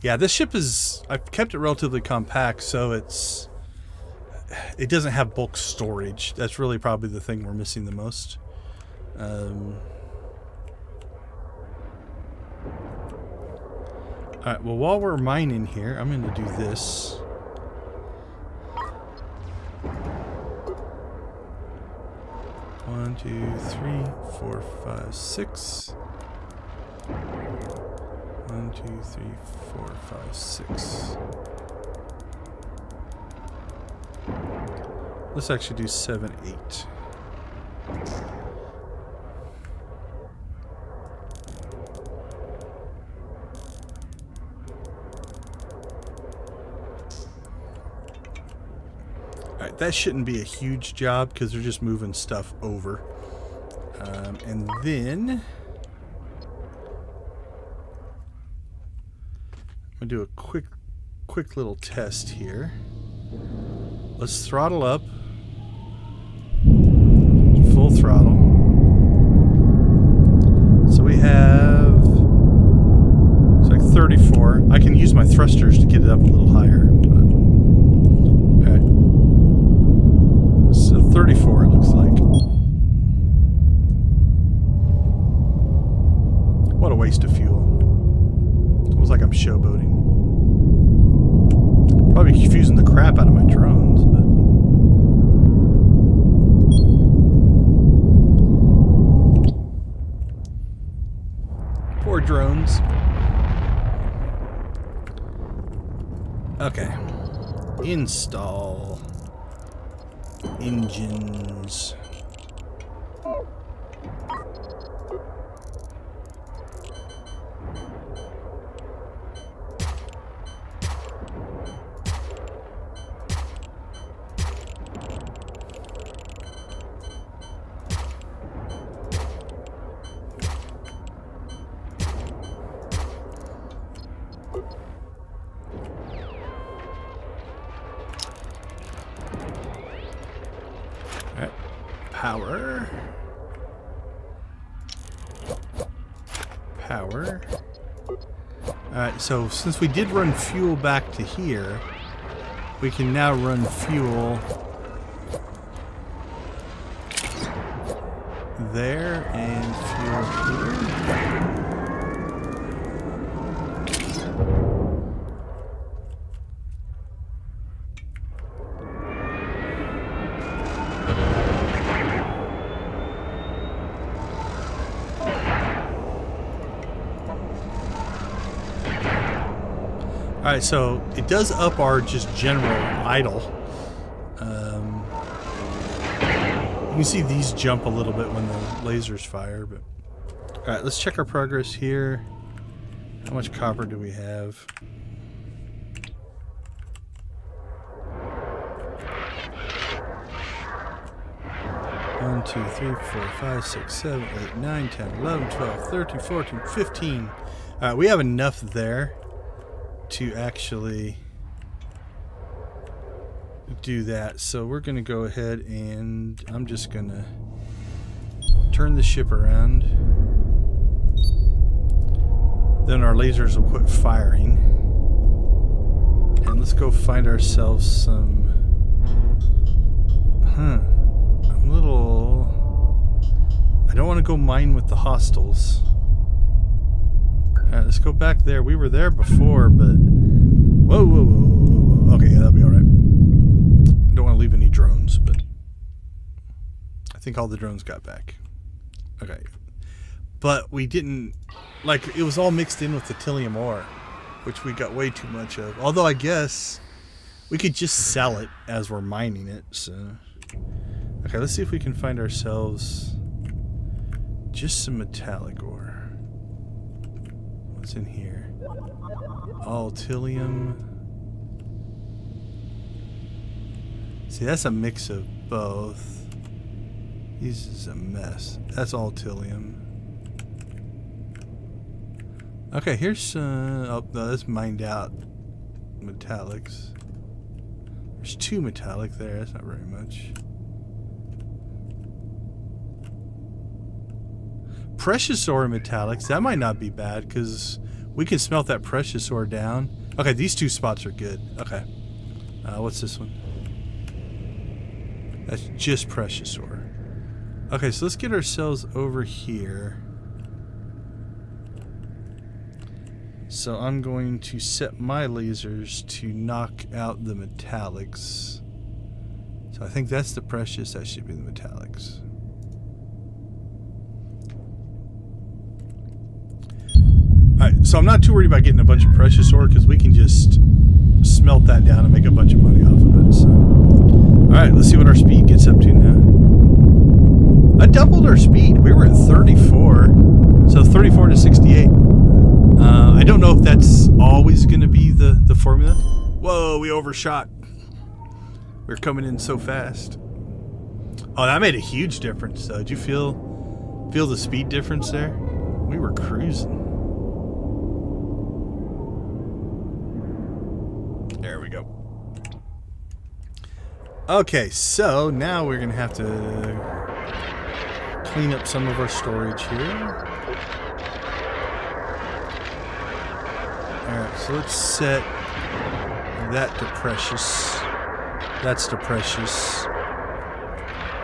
Speaker 1: Yeah, this ship I've kept it relatively compact, so it doesn't have bulk storage. That's really probably the thing we're missing the most. Alright, well, while we're mining here, I'm going to do this. One, 2, 3, 4, 5, 6. 1, 2, 3, 4, 5, 6. Let's actually do 7, 8. Alright, that shouldn't be a huge job because they're just moving stuff over. And then I'm gonna do a quick little test here. Let's throttle up. Full throttle. So we have, it's like 34. I can use my thrusters to get it up a little higher. But, okay. So 34 it looks like. What a waste of fuel. It was like I'm showboating. Probably confusing the crap out of my drones, but poor drones. Okay. Install engines. Power. Power. Alright, so since we did run fuel back to here, we can now run fuel there and fuel here. Alright, so it does up our just general idle. You can see these jump a little bit when the lasers fire, but alright, let's check our progress here. How much copper do we have? One, 2, 3, 4, 5, 6, 7, 8, 9, 10, 11, 12, 13, 14, 15. Alright, we have enough there to actually do that. So we're going to go ahead and I'm just going to turn the ship around. Then our lasers will quit firing. And let's go find ourselves some... I'm a little... I don't want to go mine with the hostiles. Alright, let's go back there. We were there before, but... Whoa, whoa, whoa, whoa, whoa. Okay, yeah, that'll be alright. I don't want to leave any drones, but... I think all the drones got back. Okay. But we didn't... Like, it was all mixed in with the Tilium ore, which we got way too much of. Although, I guess, we could just sell it as we're mining it, so... Okay, let's see if we can find ourselves... just some metallic ore. What's in here? All Tilium. See, that's a mix of both. This is a mess. That's all Tilium. Okay, here's oh no, that's mined out metallics. There's 2 metallic there. That's not very much. Precious ore metallics. That might not be bad because we can smelt that precious ore down. Okay, these 2 spots are good. Okay. What's this one? That's just precious ore. Okay, so let's get ourselves over here. So I'm going to set my lasers to knock out the metallics. So I think that's the precious. That should be the metallics. Alright, so I'm not too worried about getting a bunch of precious ore because we can just smelt that down and make a bunch of money off of it. So, alright, let's see what our speed gets up to now. I doubled our speed. We were at 34. So 34 to 68. I don't know if that's always going to be the formula. Whoa, we overshot. We're coming in so fast. Oh, that made a huge difference. Did you feel the speed difference there? We were cruising. There we go. Okay, so now we're going to have to clean up some of our storage here. Alright, so let's set that to precious. That's to precious.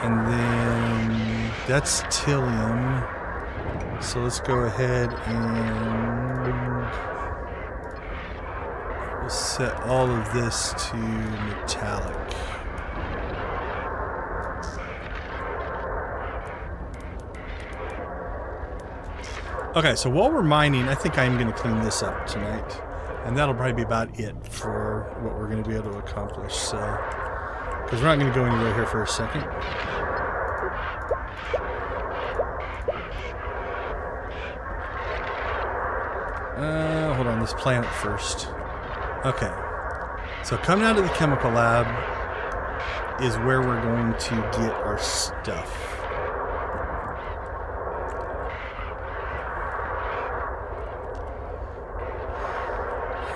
Speaker 1: And then that's Tilium. So let's go ahead and we'll set all of this to metallic. Okay, so while we're mining, I think I'm going to clean this up tonight. And that'll probably be about it for what we're going to be able to accomplish. So, because we're not going to go anywhere here for a second. Hold on, let's plan it first. Okay. So coming out of the chemical lab is where we're going to get our stuff.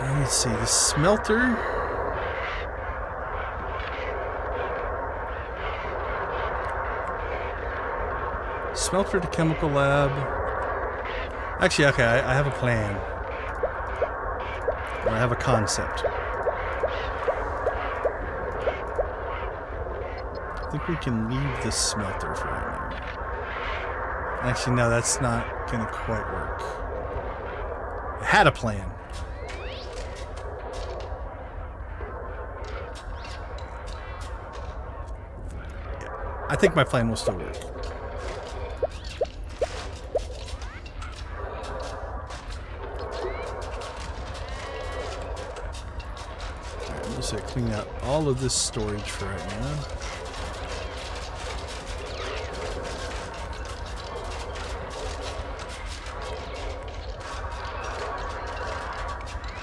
Speaker 1: Let's see, the smelter. smelter to chemical lab. Actually, okay, I have a plan. Or I have a concept. I think we can leave the smelter for right now. Actually, no, that's not going to quite work. I had a plan. Yeah, I think my plan will still work. I'm just going to clean out all of this storage for right now.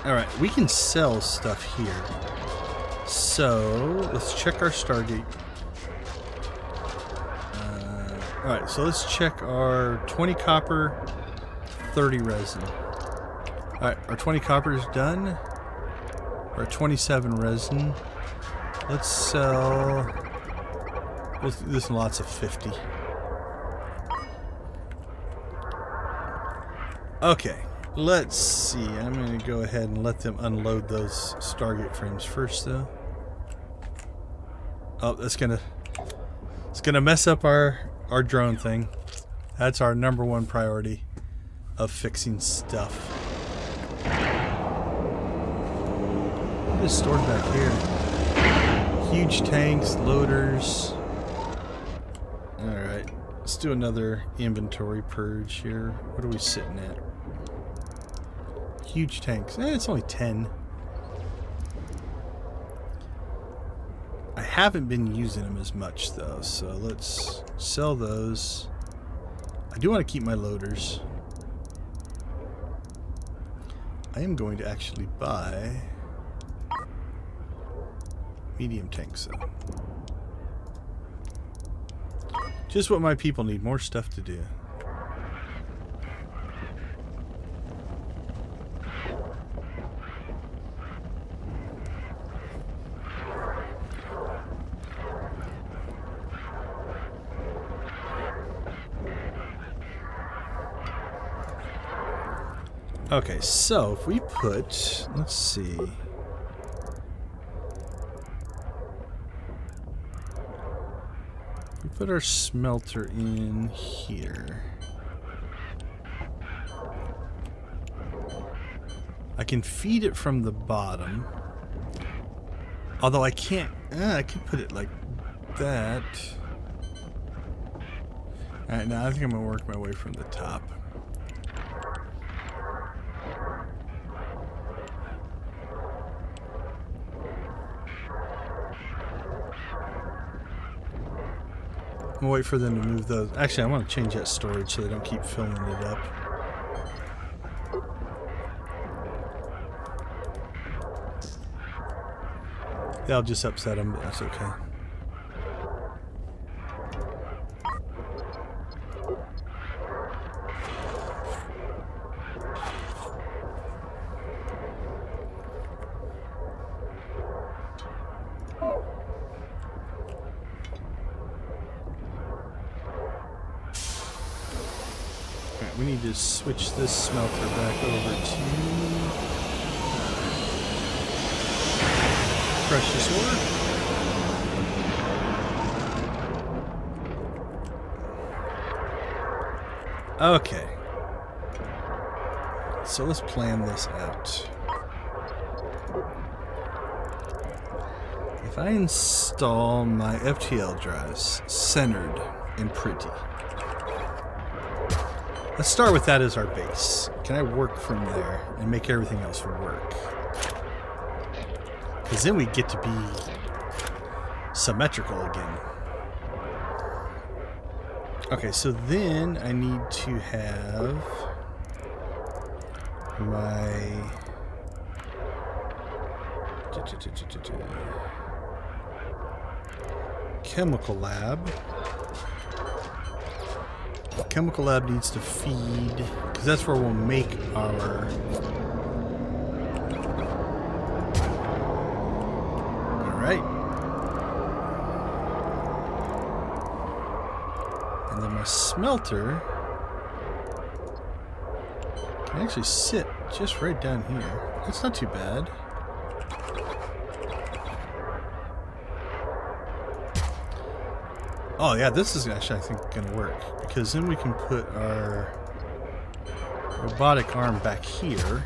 Speaker 1: Alright, we can sell stuff here. So, let's check our Stargate. Alright, so let's check our 20 copper, 30 resin. Alright, our 20 copper is done. Our 27 resin. Let's sell... Let's do this in lots of 50. Okay. Let's see. I'm going to go ahead and let them unload those Stargate frames first, though. Oh, it's gonna mess up our drone thing. That's our #1 priority of fixing stuff. What is stored back here? Huge tanks, loaders. All right, let's do another inventory purge here. What are we sitting at? Huge tanks. It's only 10. I haven't been using them as much though, so let's sell those. I do want to keep my loaders. I am going to actually buy medium tanks though. Just what my people need, more stuff to do. Okay, so if we put, let's see. We put our smelter in here. I can feed it from the bottom. Although I can't, I could put it like that. Alright, now I think I'm going to work my way from the top. I'm gonna wait for them to move those. Actually, I want to change that storage so they don't keep filling it up. That'll just upset them, but that's okay. We need to switch this smelter back over to precious ore. Okay. So let's plan this out. If I install my FTL drives centered and pretty. Let's start with that as our base. Can I work from there and make everything else work? Because then we get to be symmetrical again. Okay, so then I need to have my chemical lab. Chemical lab needs to feed, because that's where we'll make our... Alright. And then my smelter can actually sit just right down here. That's not too bad. Oh yeah, this is actually, I think, going to work. Because then we can put our robotic arm back here.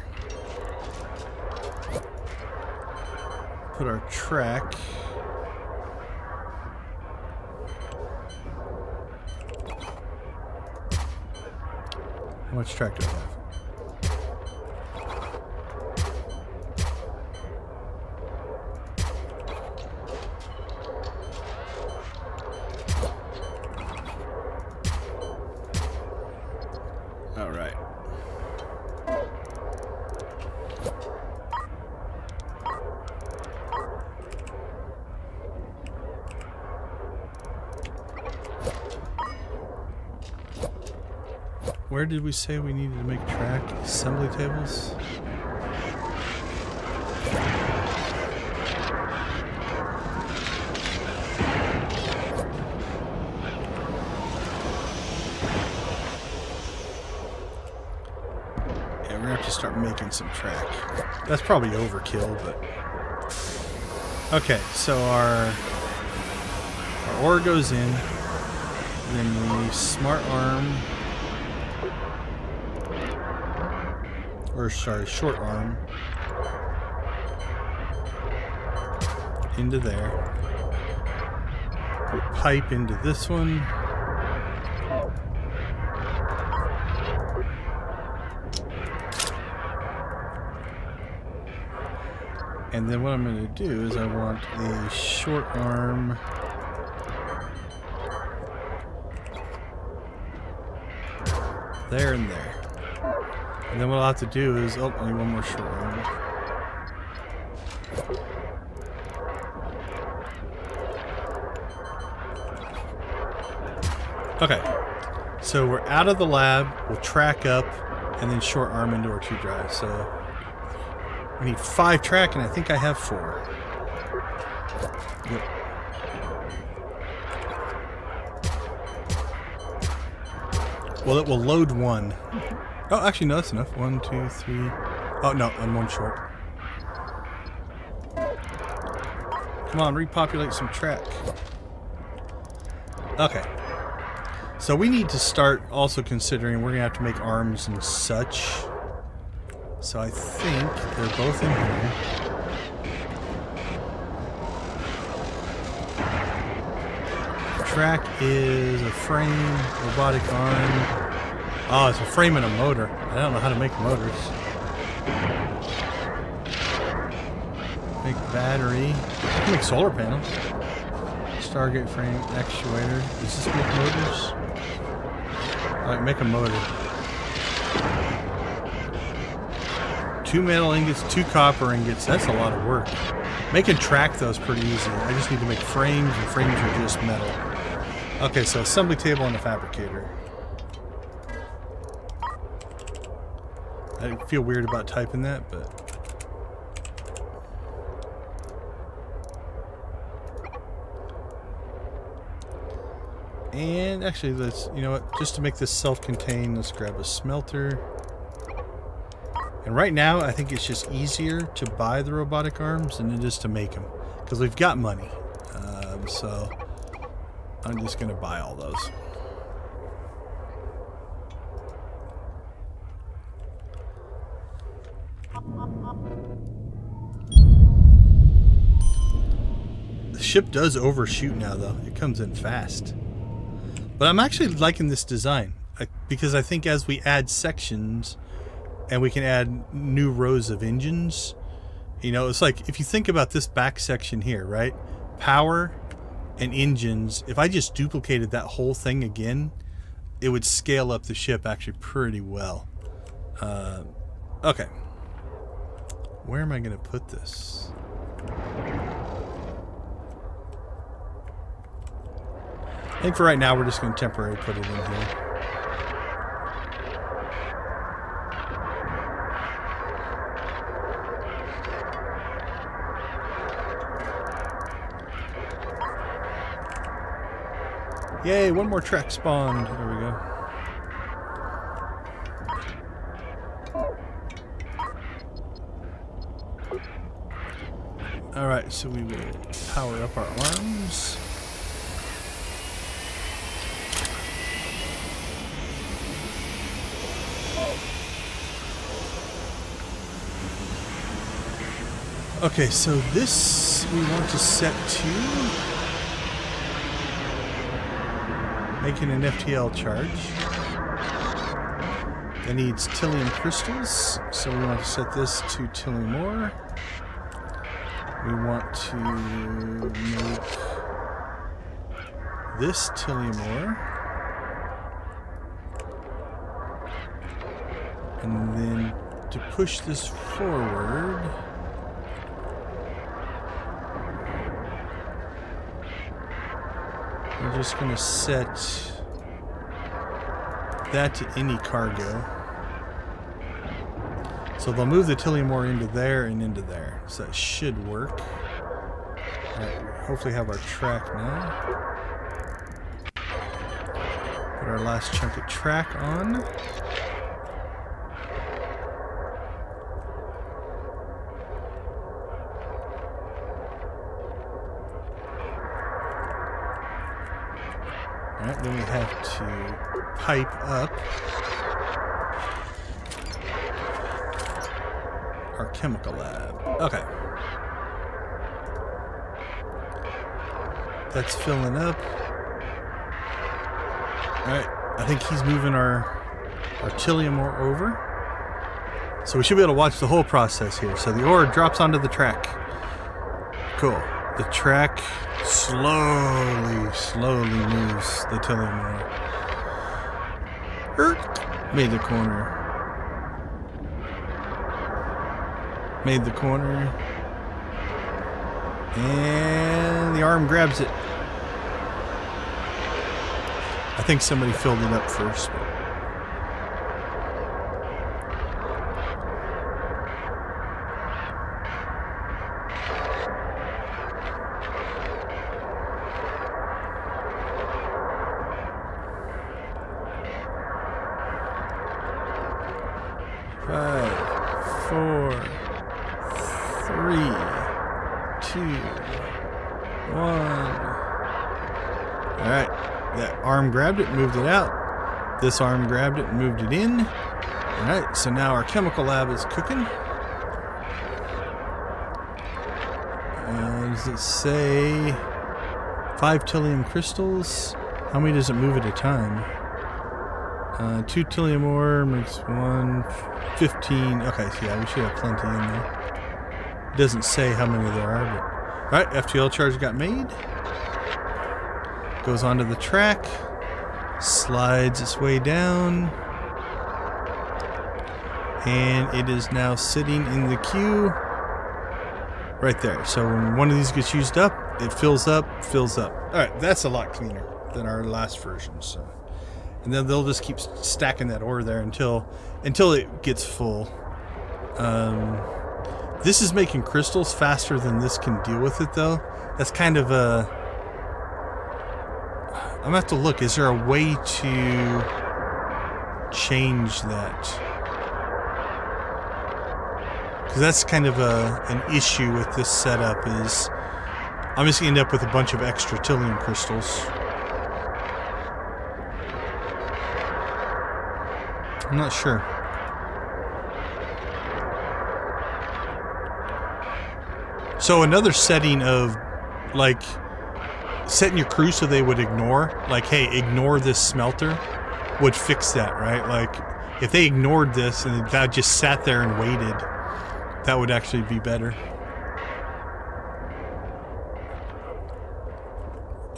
Speaker 1: Put our track. How much track do I have? All right. Where did we say we needed to make track? Assembly tables? Yeah, we're gonna have to start making some track. That's probably overkill, but... Okay, so our ore goes in, then the smart arm... Or sorry, short arm into there. Put pipe into this one. And then what I'm going to do is I want a short arm there and there. And then what I'll have to do is, oh, I need one more short arm. Okay, so we're out of the lab, we'll track up, and then short arm into our 2 drives. So we need 5 track, and I think I have 4. Yep. Well, it will load 1. Oh, actually, no, that's enough. 1, 2, 3. Oh, no, I'm 1 short. Come on, repopulate some track. Okay. So we need to start also considering we're going to have to make arms and such. So I think they're both in here. Track is a frame, robotic arm. Oh, it's a frame and a motor. I don't know how to make motors. Make battery. I can make solar panel. Stargate frame, actuator. Does this make motors? Alright, make a motor. 2 metal ingots, 2 copper ingots. That's a lot of work. Making track, though, is pretty easy. I just need to make frames, and frames are just metal. Okay, so assembly table and a fabricator. I feel weird about typing that, but... And actually, let's, you know what, just to make this self-contained, let's grab a smelter. And right now, I think it's just easier to buy the robotic arms than it is to make them. Because we've got money. So, I'm just going to buy all those. The ship does overshoot now, though. It comes in fast. But I'm actually liking this design. Because I think as we add sections, and we can add new rows of engines, you know, it's like, if you think about this back section here, right? Power and engines. If I just duplicated that whole thing again, it would scale up the ship actually pretty well. Okay. Where am I going to put this? I think for right now we're just going to temporarily put it in here. Yay, one more track spawned. There we go. Alright, so we will power up our arms. Okay, so this we want to set to making an FTL charge. That needs Tillium crystals, so we want to set this to Tillium ore. We want to make this Tillium ore. And then to push this forward, we're just going to set that to any cargo. So they'll move the Tillium ore into there and into there. So that should work. Alright, hopefully have our track now. Put our last chunk of track on. Alright, then we have to pipe up our chemical lab. Okay. That's filling up. Alright, I think he's moving our Tillium ore over. So we should be able to watch the whole process here. So the ore drops onto the track. Cool. The track slowly moves the Tillium ore. Made the corner. Made the corner. And the arm grabs it. I think somebody filled it up first. But 5, 4, 3, 2, 1. Alright, that arm grabbed it, moved it out. This arm grabbed it and moved it in. Alright, so now our chemical lab is cooking. Does it say 5 Tillium crystals? How many does it move at a time? 2 Tillium ore makes 1, 15. Okay, so yeah, we should have plenty in there. It doesn't say how many there are, but... Alright, FTL charge got made. Goes onto the track. Slides its way down. And it is now sitting in the queue. Right there. So when one of these gets used up, it fills up, fills up. Alright, that's a lot cleaner than our last version. So, and then they'll just keep stacking that ore there until it gets full. This is making crystals faster than this can deal with it, though. That's kind of a... I'm going to have to look. Is there a way to change that? Because that's kind of an issue with this setup is I'm just going to end up with a bunch of extra Tillium crystals. I'm not sure. So another setting of, like, setting your crew so they would ignore, like, hey, ignore this smelter, would fix that, right? Like, if they ignored this and that just sat there and waited, that would actually be better.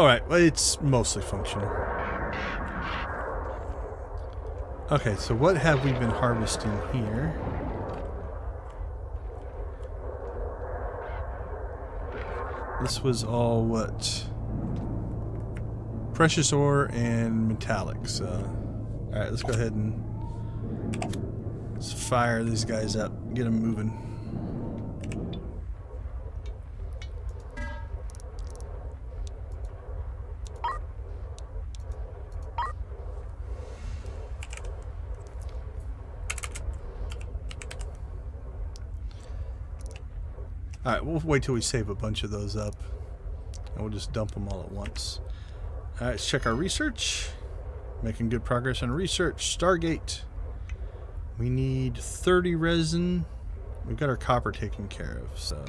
Speaker 1: Alright, well, it's mostly functional. Okay, so what have we been harvesting here? This was all what? Precious ore and metallics. Alright, let's go ahead and let's fire these guys up. Get them moving. Alright, we'll wait till we save a bunch of those up. And we'll just dump them all at once. Alright, let's check our research. Making good progress on research. Stargate. We need 30 resin. We've got our copper taken care of, so...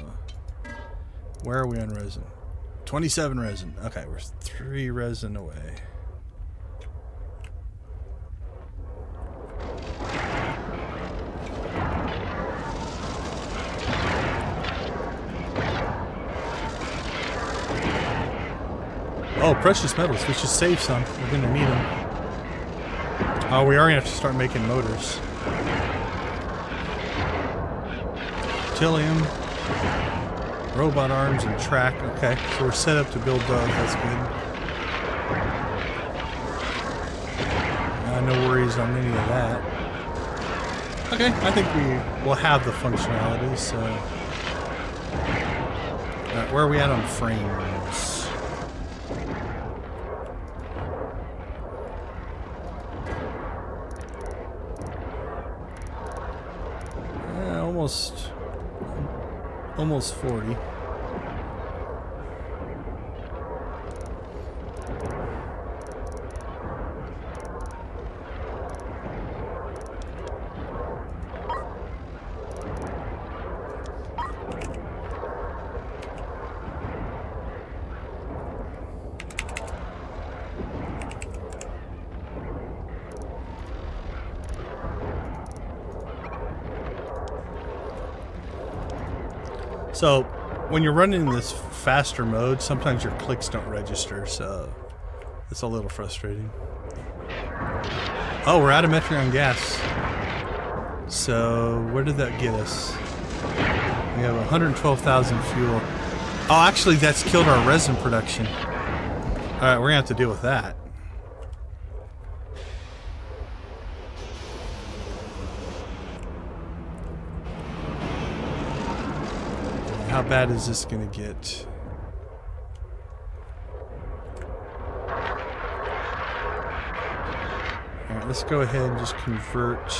Speaker 1: Where are we on resin? 27 resin. Okay, we're 3 resin away. Oh, precious metals. We should save some. We're going to need them. Oh, we are going to have to start making motors. Tilium. Robot arms and track. Okay, so we're set up to build those. That's good. No worries on any of that. Okay, I think we will have the functionality, so... Alright, where are we at on frames? Almost 40. So, when you're running in this faster mode, sometimes your clicks don't register, so it's a little frustrating. Oh, we're out of Metreon gas. So, where did that get us? We have 112,000 fuel. Oh, actually, that's killed our resin production. Alright, we're going to have to deal with that. How bad is this going to get? Alright, let's go ahead and just convert.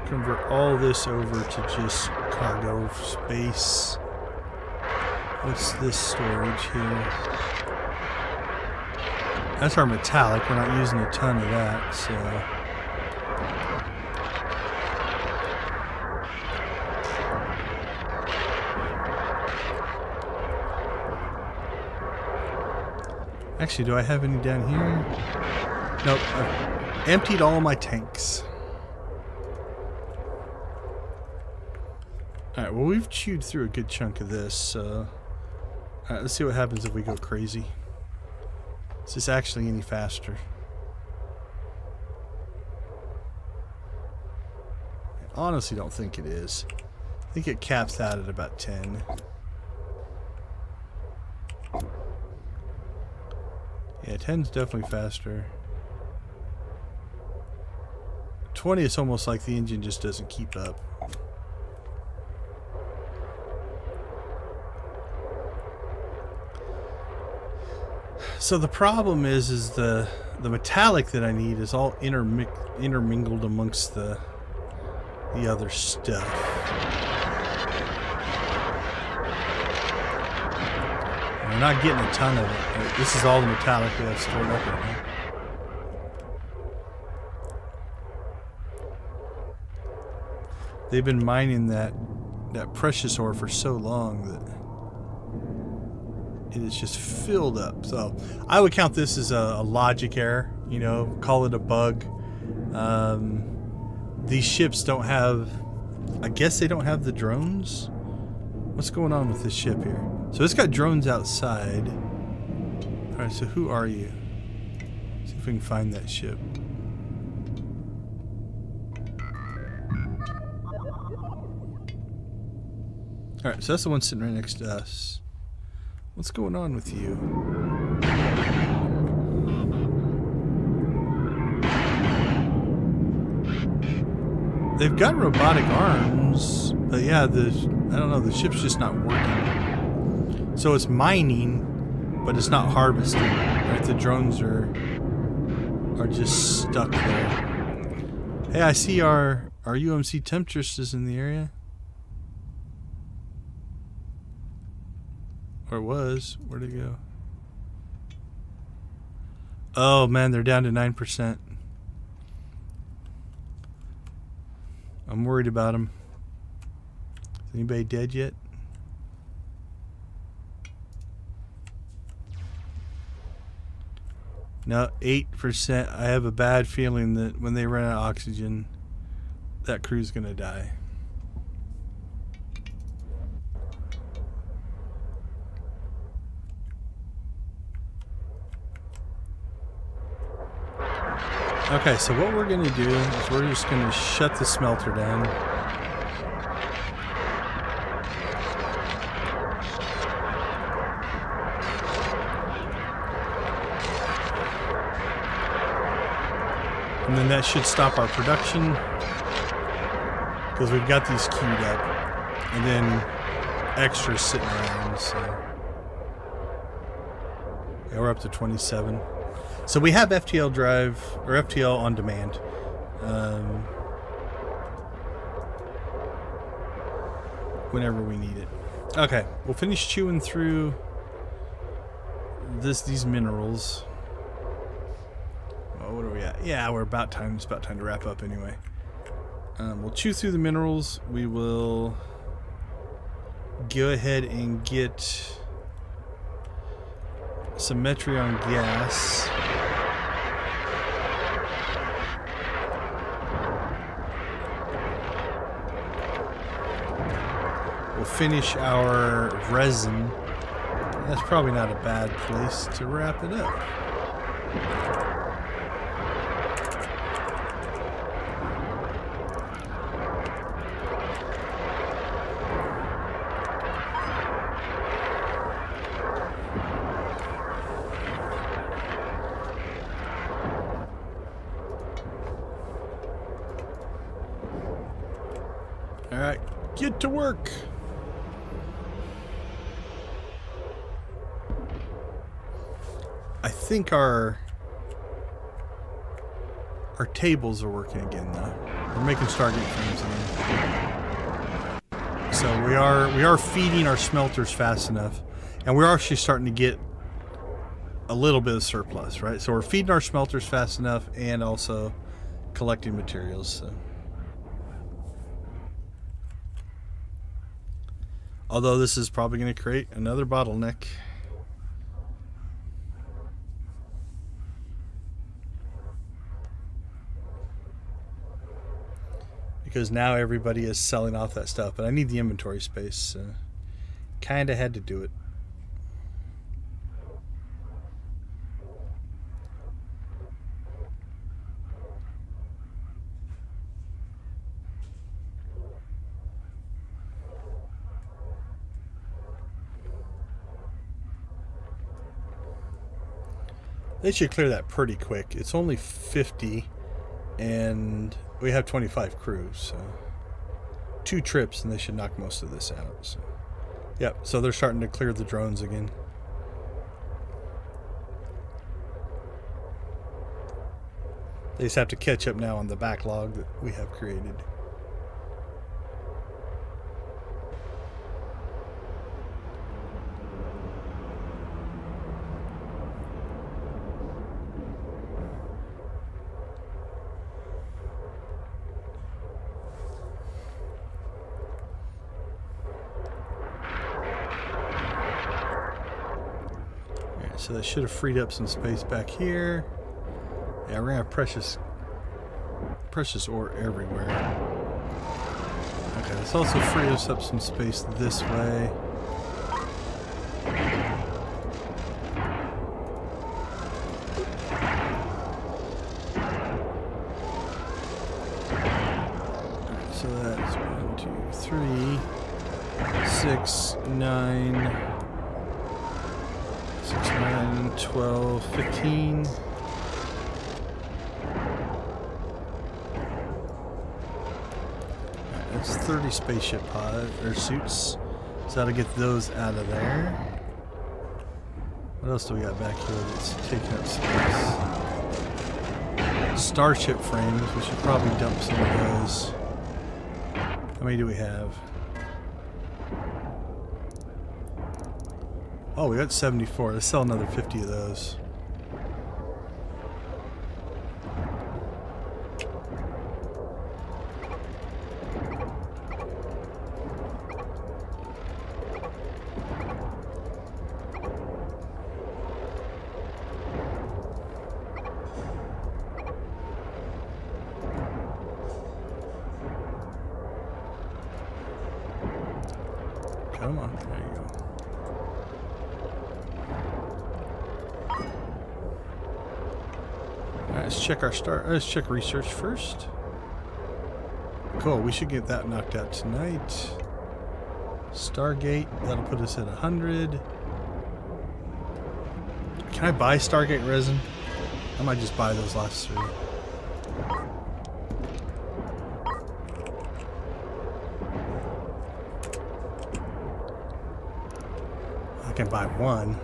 Speaker 1: Convert all this over to just cargo space. What's this storage here? That's our metallic. We're not using a ton of that, so... Actually, do I have any down here? Nope. I've emptied all my tanks. Alright, well, we've chewed through a good chunk of this, so... Alright, let's see what happens if we go crazy. Is this actually any faster? I honestly don't think it is. I think it caps out at about 10. Yeah, 10's definitely faster. 20 is almost like the engine just doesn't keep up. So the problem is the metallic that I need is all intermingled amongst the other stuff. And we're not getting a ton of it. This is all the metallic we have stored up right now. They've been mining that precious ore for so long that it is just filled up. So I would count this as a logic error, you know, call it a bug. These ships don't have, I guess they don't have the drones. What's going on with this ship here? So it's got drones outside. All right, so who are you? See if we can find that ship. All right, so that's the one sitting right next to us. What's going on with you? They've got robotic arms, but yeah, I don't know, the ship's just not working. So it's mining, but it's not harvesting. Right? The drones are just stuck there. Hey, I see our UMC Temptress is in the area. Or it was. Where'd it go? Oh man, they're down to 9%. I'm worried about them. Is anybody dead yet? No, 8%. I have a bad feeling that when they run out of oxygen, that crew's gonna die. Okay, so what we're gonna do is we're just gonna shut the smelter down. And then that should stop our production because we've got these queued up and then extras sitting around. So yeah, we're up to 27. So we have FTL drive or FTL on demand. Whenever we need it. Okay, we'll finish chewing through these minerals. What are we at? Yeah, we're about time. It's about time to wrap up anyway. We'll chew through the minerals. We will go ahead and get some Metreon gas. We'll finish our resin. That's probably not a bad place to wrap it up. All right, get to work. I think our tables are working again though. We're making Stargate frames again. So we are feeding our smelters fast enough, and we're actually starting to get a little bit of surplus, right? So we're feeding our smelters fast enough and also collecting materials. So. Although this is probably going to create another bottleneck. Because now everybody is selling off that stuff. But I need the inventory space. So kind of had to do it. They should clear that pretty quick. It's only 50 and we have 25 crews, so 2 trips and they should knock most of this out. So yep, so they're starting to clear the drones again. They just have to catch up now on the backlog that we have created. So that should have freed up some space back here. Yeah, we're gonna have precious ore everywhere. Okay, this also frees us up some space this way. Alright, so that's 1, 2, 3, 6, 9. 6, 9, 12, 15. That's 30 spaceship pods or suits. So that'll get those out of there. What else do we got back here that's taking up space? Starship frames. We should probably dump some of those. How many do we have? Oh, we got 74. Let's sell another 50 of those. Come on, there you go. Alright, let's check research first. Cool, we should get that knocked out tonight. Stargate, that'll put us at 100. Can I buy Stargate resin? I might just buy those last 3. I can buy 1.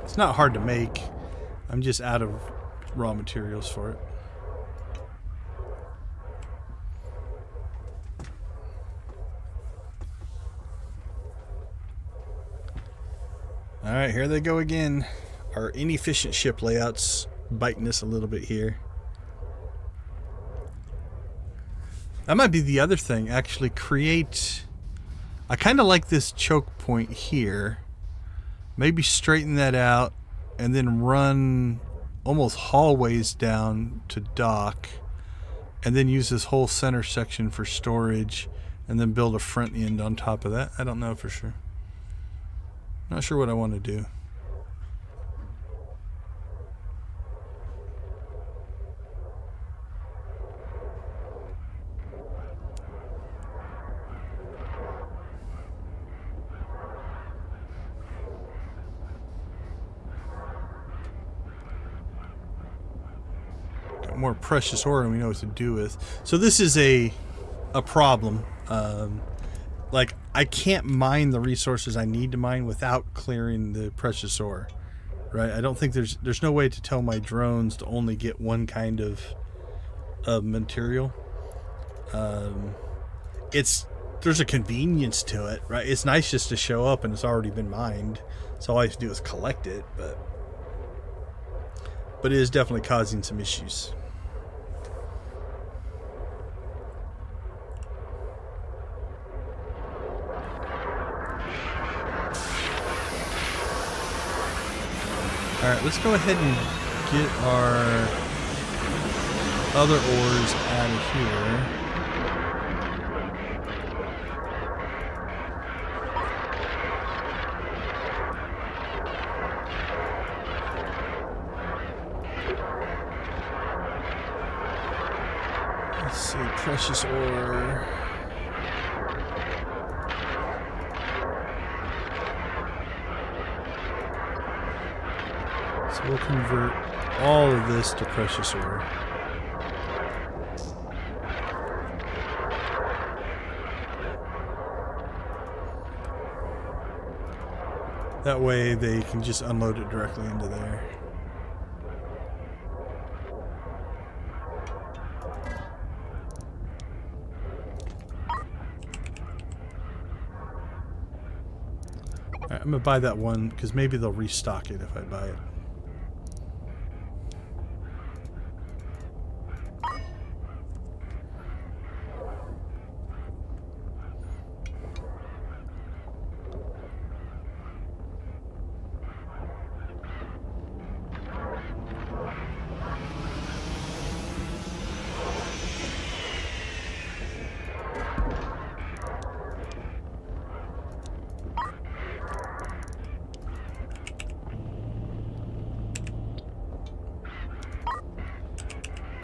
Speaker 1: It's not hard to make. I'm just out of raw materials for it. Alright, here they go again. Our inefficient ship layouts biting us a little bit here. That might be the other thing. Actually create... I kind of like this choke point here. Maybe straighten that out and then run almost hallways down to dock, and then use this whole center section for storage, and then build a front end on top of that. I don't know for sure. Not sure what I want to do. More precious ore and we know what to do with. So this is a problem. Like I can't mine the resources I need to mine without clearing the precious ore, right? I don't think there's no way to tell my drones to only get one kind of material. There's a convenience to it, right? It's nice just to show up and it's already been mined, so all I have to do is collect it, but it is definitely causing some issues. Alright, let's go ahead and get our other ores out of here. Let's see, precious ore. So we'll convert all of this to precious ore. That way they can just unload it directly into there. Alright, I'm gonna buy that one because maybe they'll restock it if I buy it.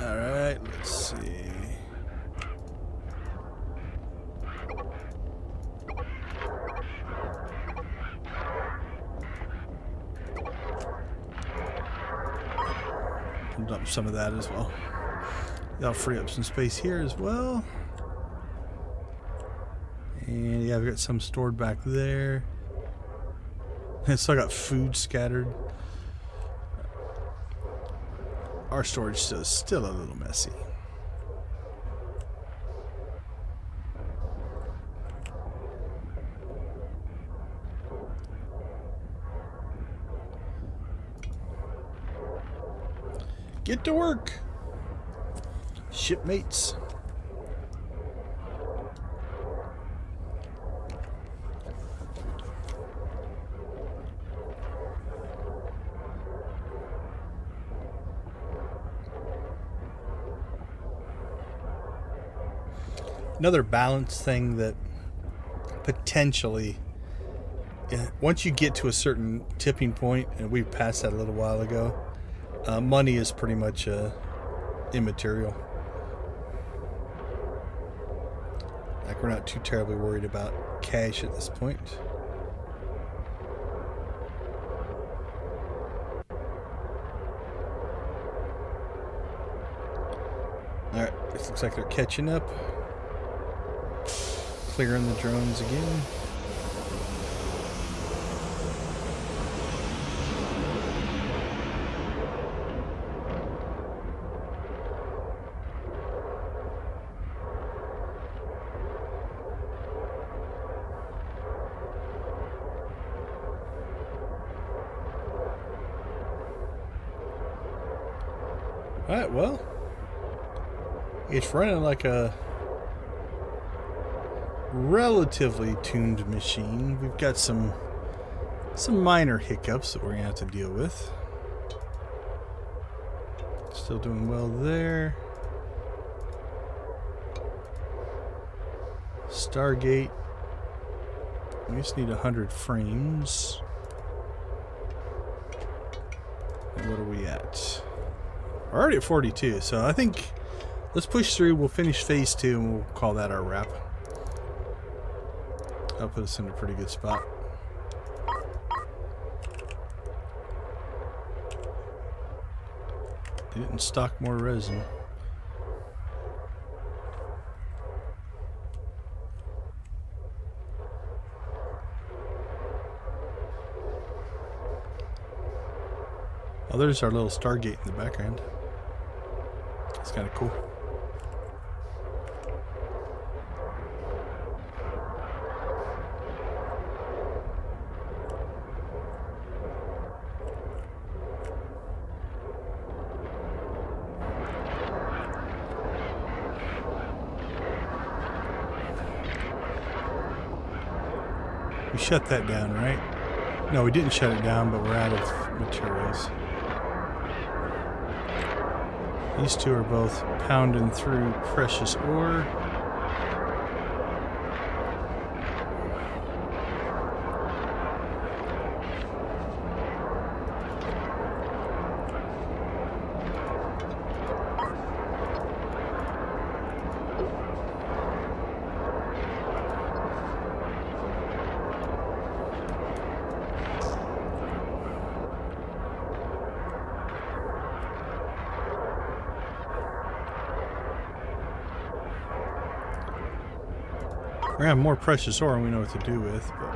Speaker 1: Alright, let's see. I'll dump some of that as well. That'll free up some space here as well. And yeah, I've got some stored back there. So I got food scattered. Our storage is still a little messy. Get to work, shipmates. Another balance thing that potentially, once you get to a certain tipping point, and we passed that a little while ago, money is pretty much immaterial. Like, we're not too terribly worried about cash at this point. Alright, this looks like they're catching up. Clearing the drones again. Alright, well, it's running like a relatively tuned machine. We've got some minor hiccups that we're gonna have to deal with. Still doing well there. Stargate. We just need 100 frames. And what are we at? We're already at 42, so I think let's push through. We'll finish phase 2 and we'll call that our wrap. That'll put us in a pretty good spot. They didn't stock more resin. Oh, there's our little Stargate in the background. It's kind of cool. We shut that down, right? No, we didn't shut it down, but we're out of materials. These two are both pounding through precious ore. We're gonna have more precious ore and we know what to do with, but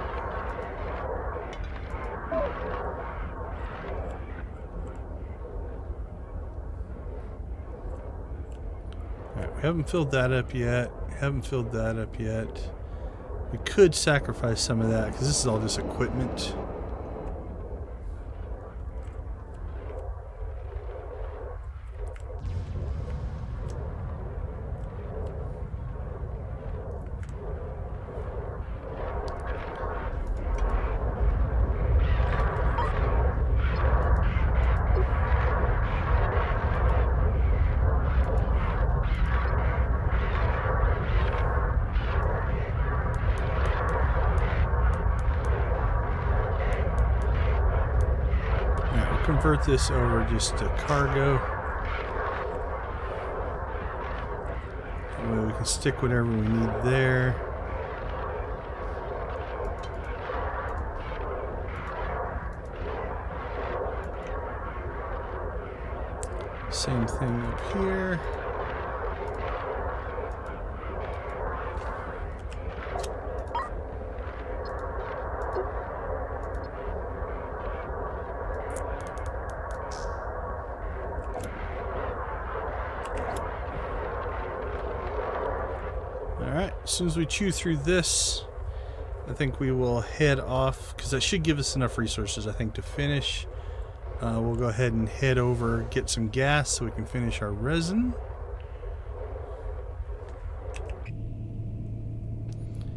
Speaker 1: alright, we haven't filled that up yet. We could sacrifice some of that because this is all just equipment. Convert this over just to cargo. That way we can stick whatever we need there. Same thing up here. soon as we chew through this, I think we will head off, because that should give us enough resources, I think, to finish. We'll go ahead and head over, get some gas so we can finish our resin.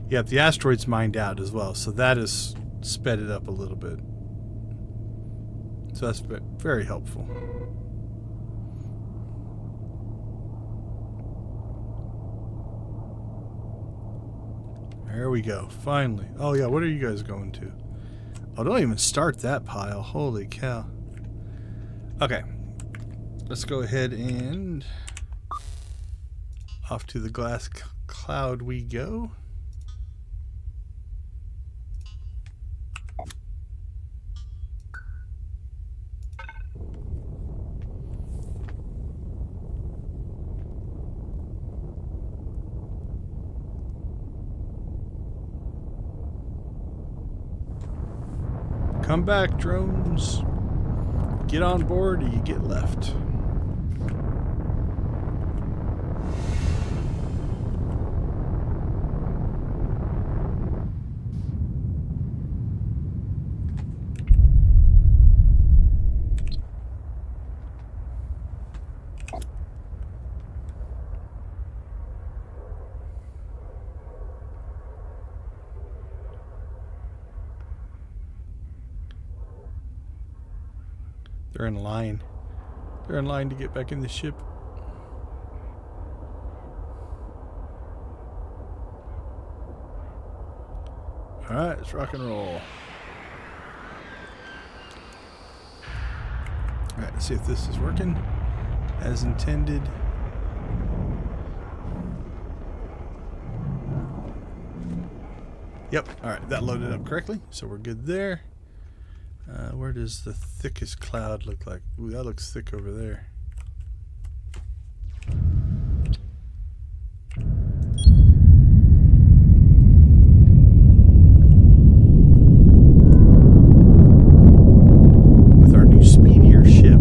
Speaker 1: Yep, the asteroid's mined out as well, so that has sped it up a little bit. So that's very helpful. There we go, finally. Oh yeah, what are you guys going to? Oh, don't even start that pile. Holy cow. Okay, let's go ahead and off to the glass cloud we go. Come back, drones. Get on board or you get left. They're in line. They're in line to get back in the ship. Alright, let's rock and roll. Alright, let's see if this is working as intended. Yep, alright, that loaded up correctly, so we're good there. Where does the thickest cloud look like? Ooh, that looks thick over there. With our new speedier ship.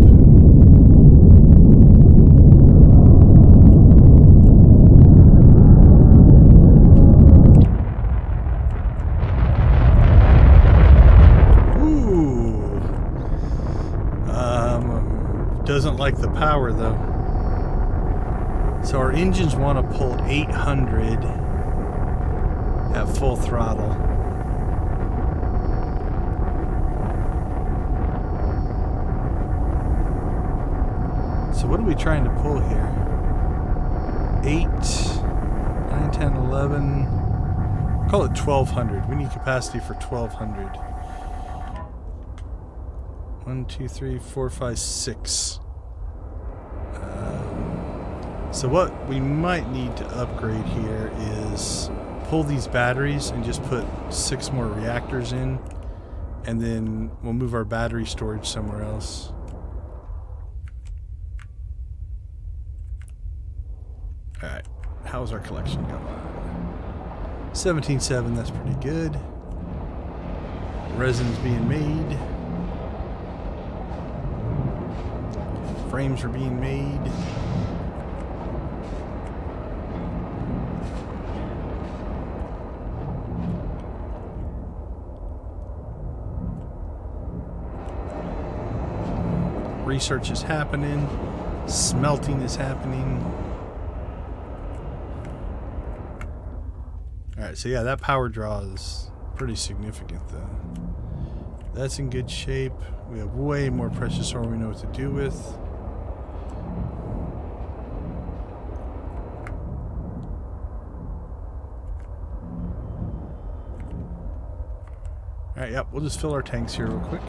Speaker 1: Doesn't like the power though. So our engines want to pull 800 at full throttle. So what are we trying to pull here? 8, 9, 10, 11. Call it 1200. We need capacity for 1200. 1, 2, 3, 4, 5, 6. So what we might need to upgrade here is pull these batteries and just put 6 more reactors in, and then we'll move our battery storage somewhere else. Alright, how's our collection going? 17.7, that's pretty good. Resin's being made. Frames are being made. Research is happening. Smelting is happening. Alright, so yeah, that power draw is pretty significant though. That's in good shape. We have way more precious ore we know what to do with. Alright, yep, we'll just fill our tanks here real quick.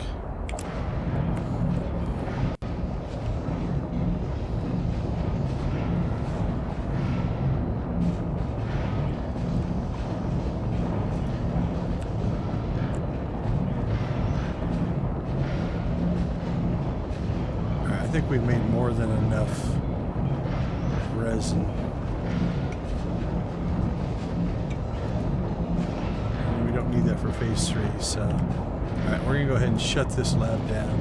Speaker 1: I think we've made more than enough resin. And we don't need that for phase 3, so... Alright, we're going to go ahead and shut this lab down.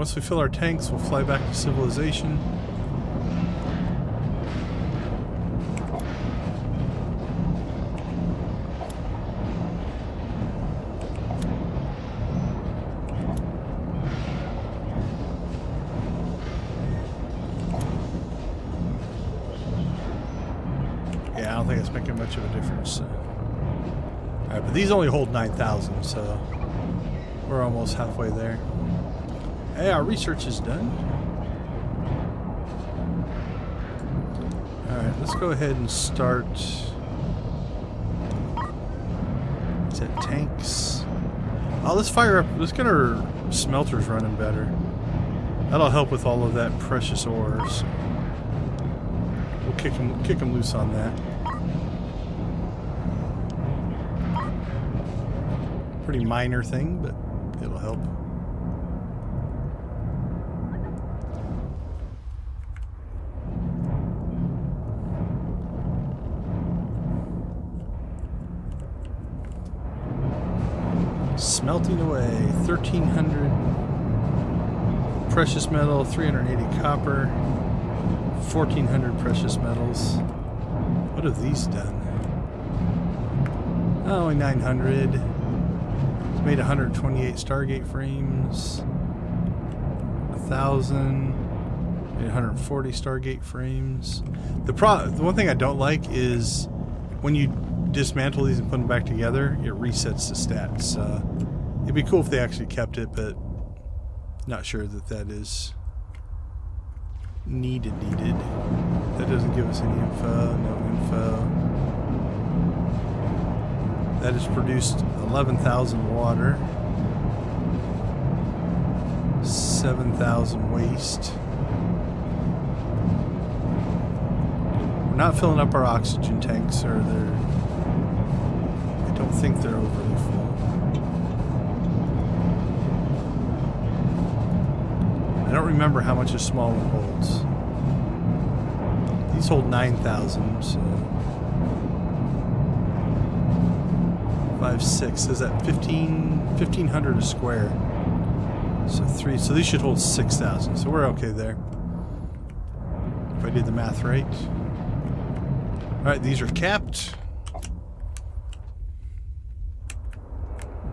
Speaker 1: Once we fill our tanks, we'll fly back to civilization. Yeah, I don't think it's making much of a difference. Alright, but these only hold 9,000, so we're almost halfway there. Hey, our research is done. Alright, let's go ahead and start. Is that tanks? Oh, let's fire up. Let's get our smelters running better. That'll help with all of that precious ores. We'll kick them loose on that. Pretty minor thing, but it'll help. Smelting away. 1,300 precious metal, 380 copper, 1,400 precious metals. What have these done? Oh, only 900. It's made 128 Stargate frames. 1,000. Made 140 Stargate frames. The one thing I don't like is when you dismantle these and put them back together, it resets the stats. It'd be cool if they actually kept it, but not sure that that is needed. That doesn't give us any info. No info. That has produced 11,000 water, 7,000 waste. We're not filling up our oxygen tanks, or I don't think they're overly full. I don't remember how much a small one holds. These hold 9,000, so 5, 6. Is that 1,500 a square? So 3. So these should hold 6,000. So we're okay there. If I did the math right. All right, these are capped.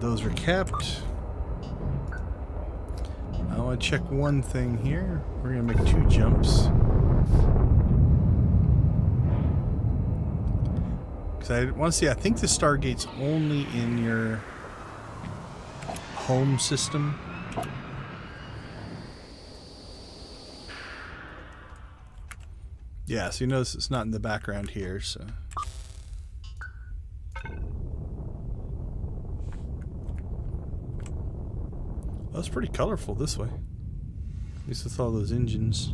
Speaker 1: Those are capped. I want to check one thing here. We're going to make 2 jumps. Because I want to see, I think the Stargate's only in your home system. Yeah, so you notice it's not in the background here, so. That's pretty colorful this way. At least with all those engines.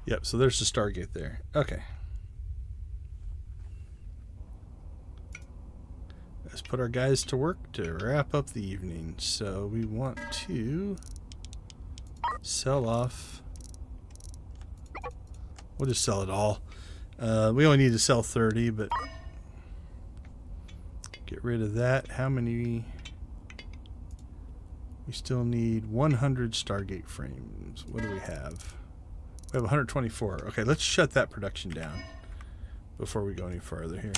Speaker 1: Yep, so there's the Stargate there. Okay. Let's put our guys to work to wrap up the evening. So we want to sell off. We'll just sell it all. We only need to sell 30, but get rid of that. How many? We still need 100 Stargate frames. What do we have? We have 124. Okay, let's shut that production down before we go any further here.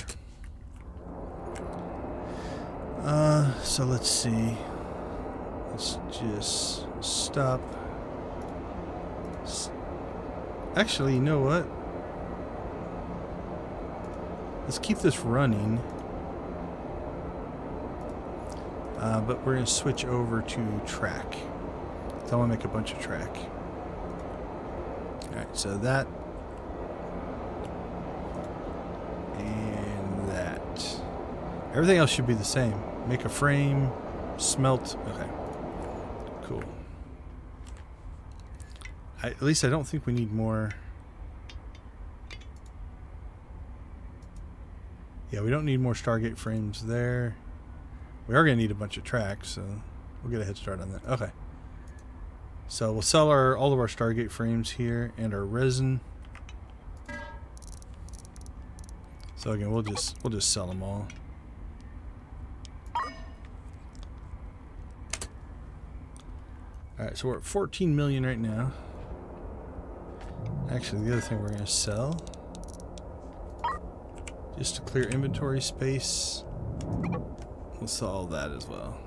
Speaker 1: So let's see. Let's just stop. Actually, you know what? Let's keep this running. But we're going to switch over to track. So I want to make a bunch of track. Alright, so that. And that. Everything else should be the same. Make a frame. Smelt. Okay. Cool. At least I don't think we need more. Yeah, we don't need more Stargate frames there. We are going to need a bunch of tracks, so we'll get a head start on that. Okay. So we'll sell all of our Stargate frames here and our resin. So again, we'll just sell them all. All right, so we're at 14 million right now. Actually, the other thing we're going to sell, just to clear inventory space, we'll sell all that as well.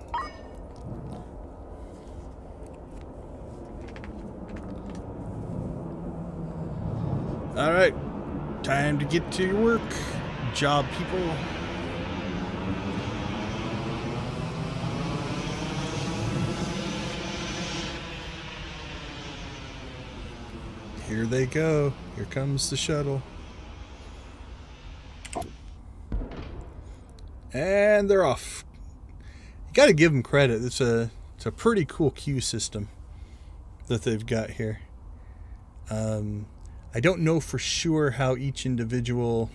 Speaker 1: All right, time to get to your work, job people. Here they go. Here comes the shuttle. And they're off. You got to give them credit. It's a pretty cool queue system that they've got here. I don't know for sure how each individual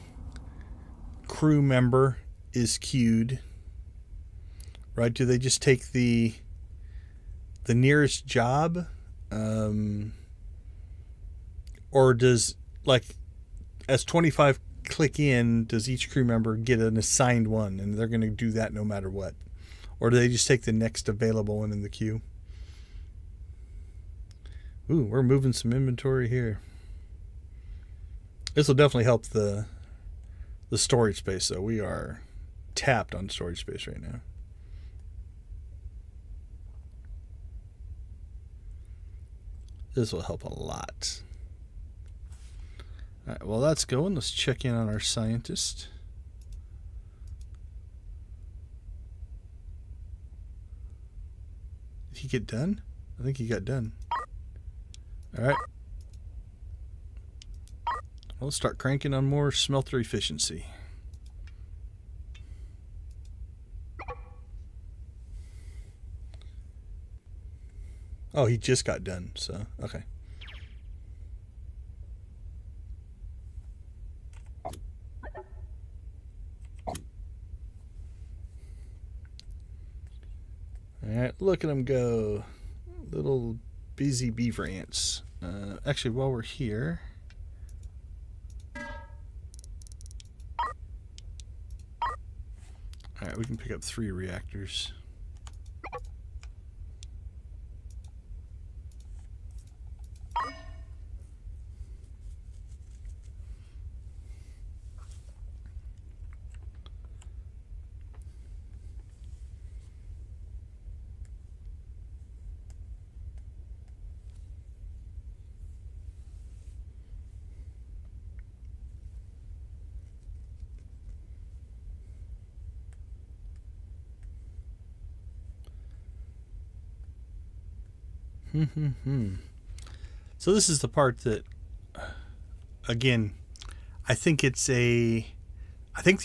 Speaker 1: crew member is queued. Right? Do they just take the nearest job? Or does, like, as 25 click in, does each crew member get an assigned one and they're going to do that no matter what? Or do they just take the next available one in the queue? Ooh, we're moving some inventory here. This will definitely help the storage space, though. We are tapped on storage space right now. This will help a lot. All right, well, that's going. Let's check in on our scientist. Did he get done? I think he got done. All right. Well, let's start cranking on more smelter efficiency. Oh, he just got done, so, okay. Alright, look at them go. Little busy beaver ants. Actually, while we're here... Alright, we can pick up 3 reactors. So this is the part that, again, I think the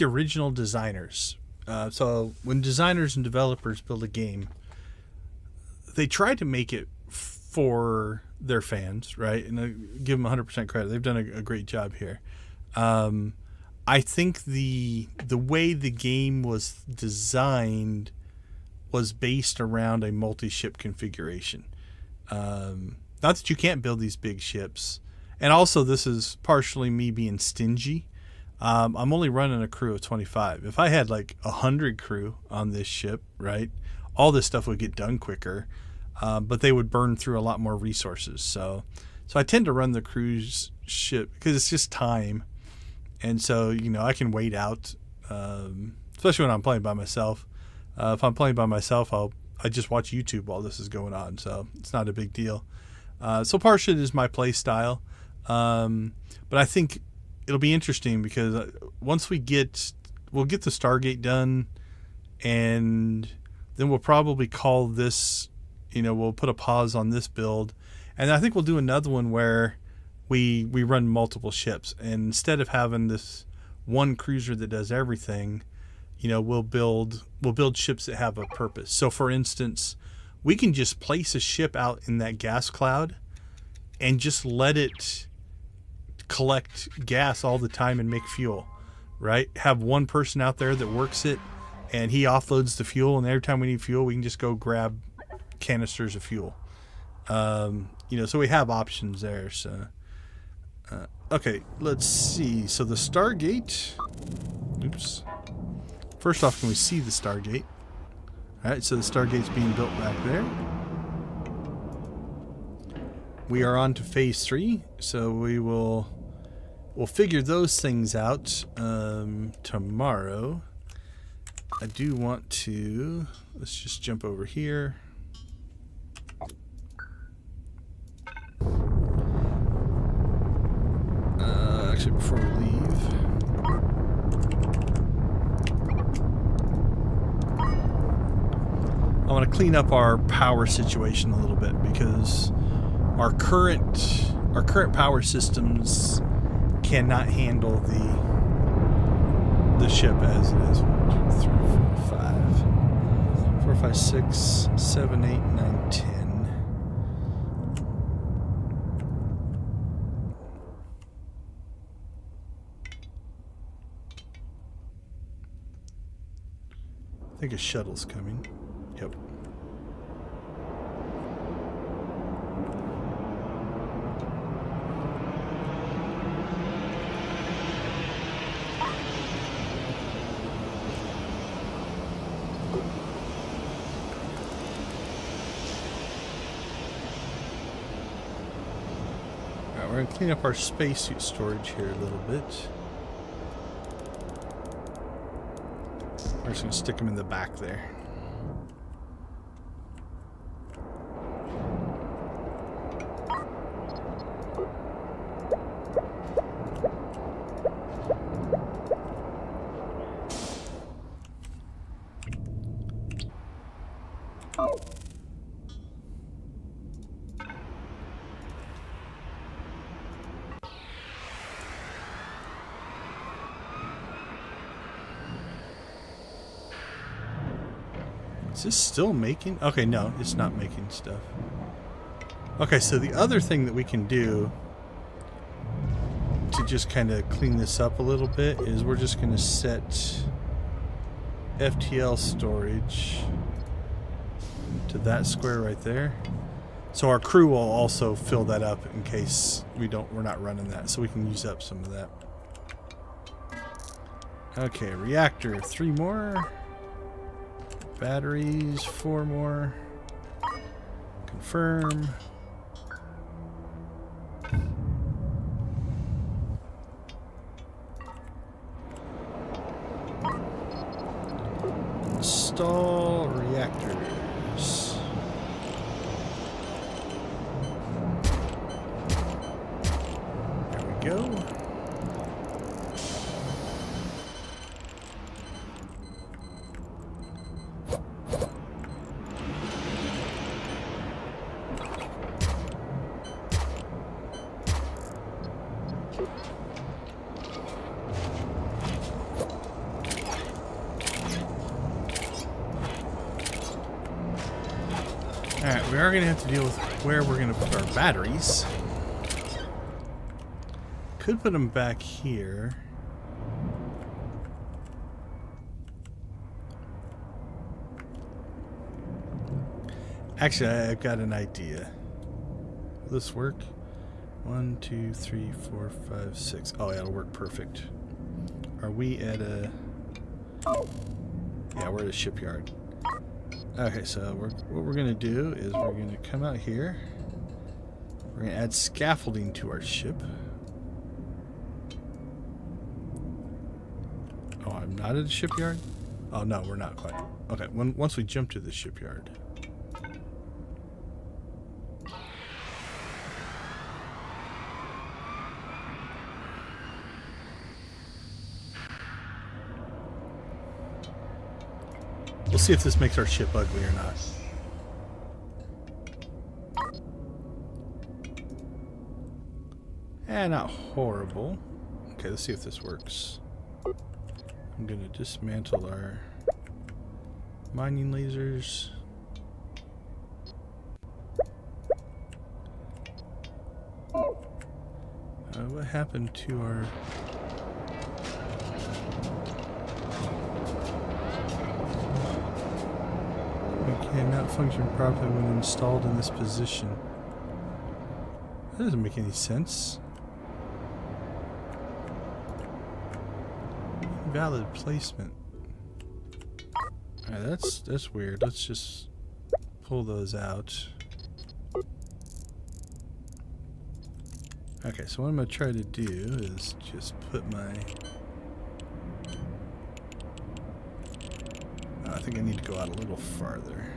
Speaker 1: original designers, so when designers and developers build a game, they try to make it for their fans, right? And I give them 100% credit. They've done a great job here. I think the way the game was designed was based around a multi-ship configuration. Not that you can't build these big ships. And also, this is partially me being stingy. I'm only running a crew of 25. If I had like 100 crew on this ship, right, all this stuff would get done quicker, but they would burn through a lot more resources. So I tend to run the cruise ship because it's just time. And so, I can wait out, especially when I'm playing by myself. If I'm playing by myself, I just watch YouTube while this is going on, so it's not a big deal. So partially is my play style, but I think it'll be interesting because once we'll get the Stargate done, and then we'll probably call this, we'll put a pause on this build, and I think we'll do another one where we run multiple ships, and instead of having this one cruiser that does everything, we'll build ships that have a purpose. So, for instance, we can just place a ship out in that gas cloud and just let it collect gas all the time and make fuel, right? Have one person out there that works it, and he offloads the fuel, and every time we need fuel, we can just go grab canisters of fuel. So we have options there. So Okay, let's see. So the Stargate. Oops. First off, can we see the Stargate? Alright, so the Stargate's being built back there. We are on to phase 3, so we'll figure those things out tomorrow. I do want to, let's just jump over here. Actually, before we leave, I want to clean up our power situation a little bit, because our current power systems cannot handle the ship as it is. 1, 2, 3, 4, 5. 4, 5, 6, 7, 8, 9, 10. I think a shuttle's coming. Yep. Alright, we're going to clean up our spacesuit storage here a little bit. We're just going to stick them in the back there. Is this still making? Okay, no, it's not making stuff. Okay, so the other thing that we can do to just kind of clean this up a little bit is we're just going to set FTL storage to that square right there. So our crew will also fill that up in case we're not running that, so we can use up some of that. Okay, reactor, 3 more. Batteries, 4 more. Confirm. Install reactors. There we go. Alright, we are going to have to deal with where we're going to put our batteries. Could put them back here. Actually, I've got an idea. Will this work? 1, 2, 3, 4, 5, 6. Oh, yeah, it'll work perfect. Are we at a... Yeah, we're at a shipyard. Okay, so what we're going to do is we're going to come out here. We're going to add scaffolding to our ship. Oh, I'm not at a shipyard? Oh, no, we're not quite. Okay, once we jump to the shipyard. We'll see if this makes our ship ugly or not. Not horrible. Okay, let's see if this works. I'm going to dismantle our mining lasers. What happened to our... Cannot function properly when installed in this position. That doesn't make any sense. Invalid placement. Alright, that's weird. Let's just pull those out. Okay, so what I'm going to try to do is just put my... I think I need to go out a little farther.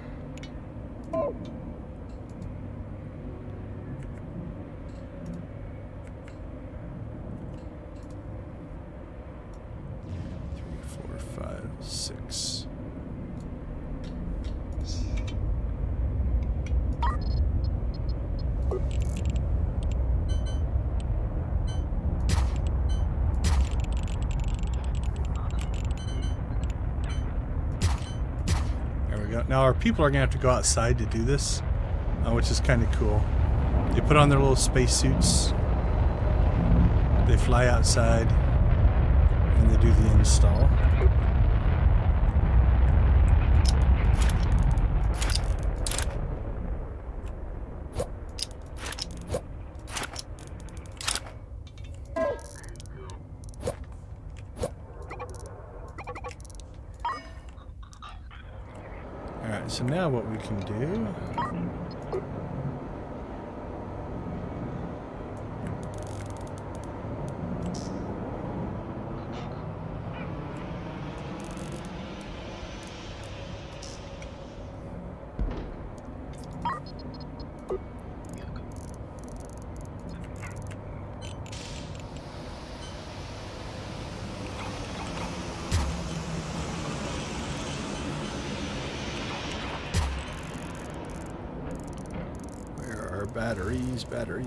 Speaker 1: 6. There we go. Now our people are going to have to go outside to do this, which is kind of cool. They put on their little spacesuits. They fly outside, and they do the install. Alright, so now what we can do...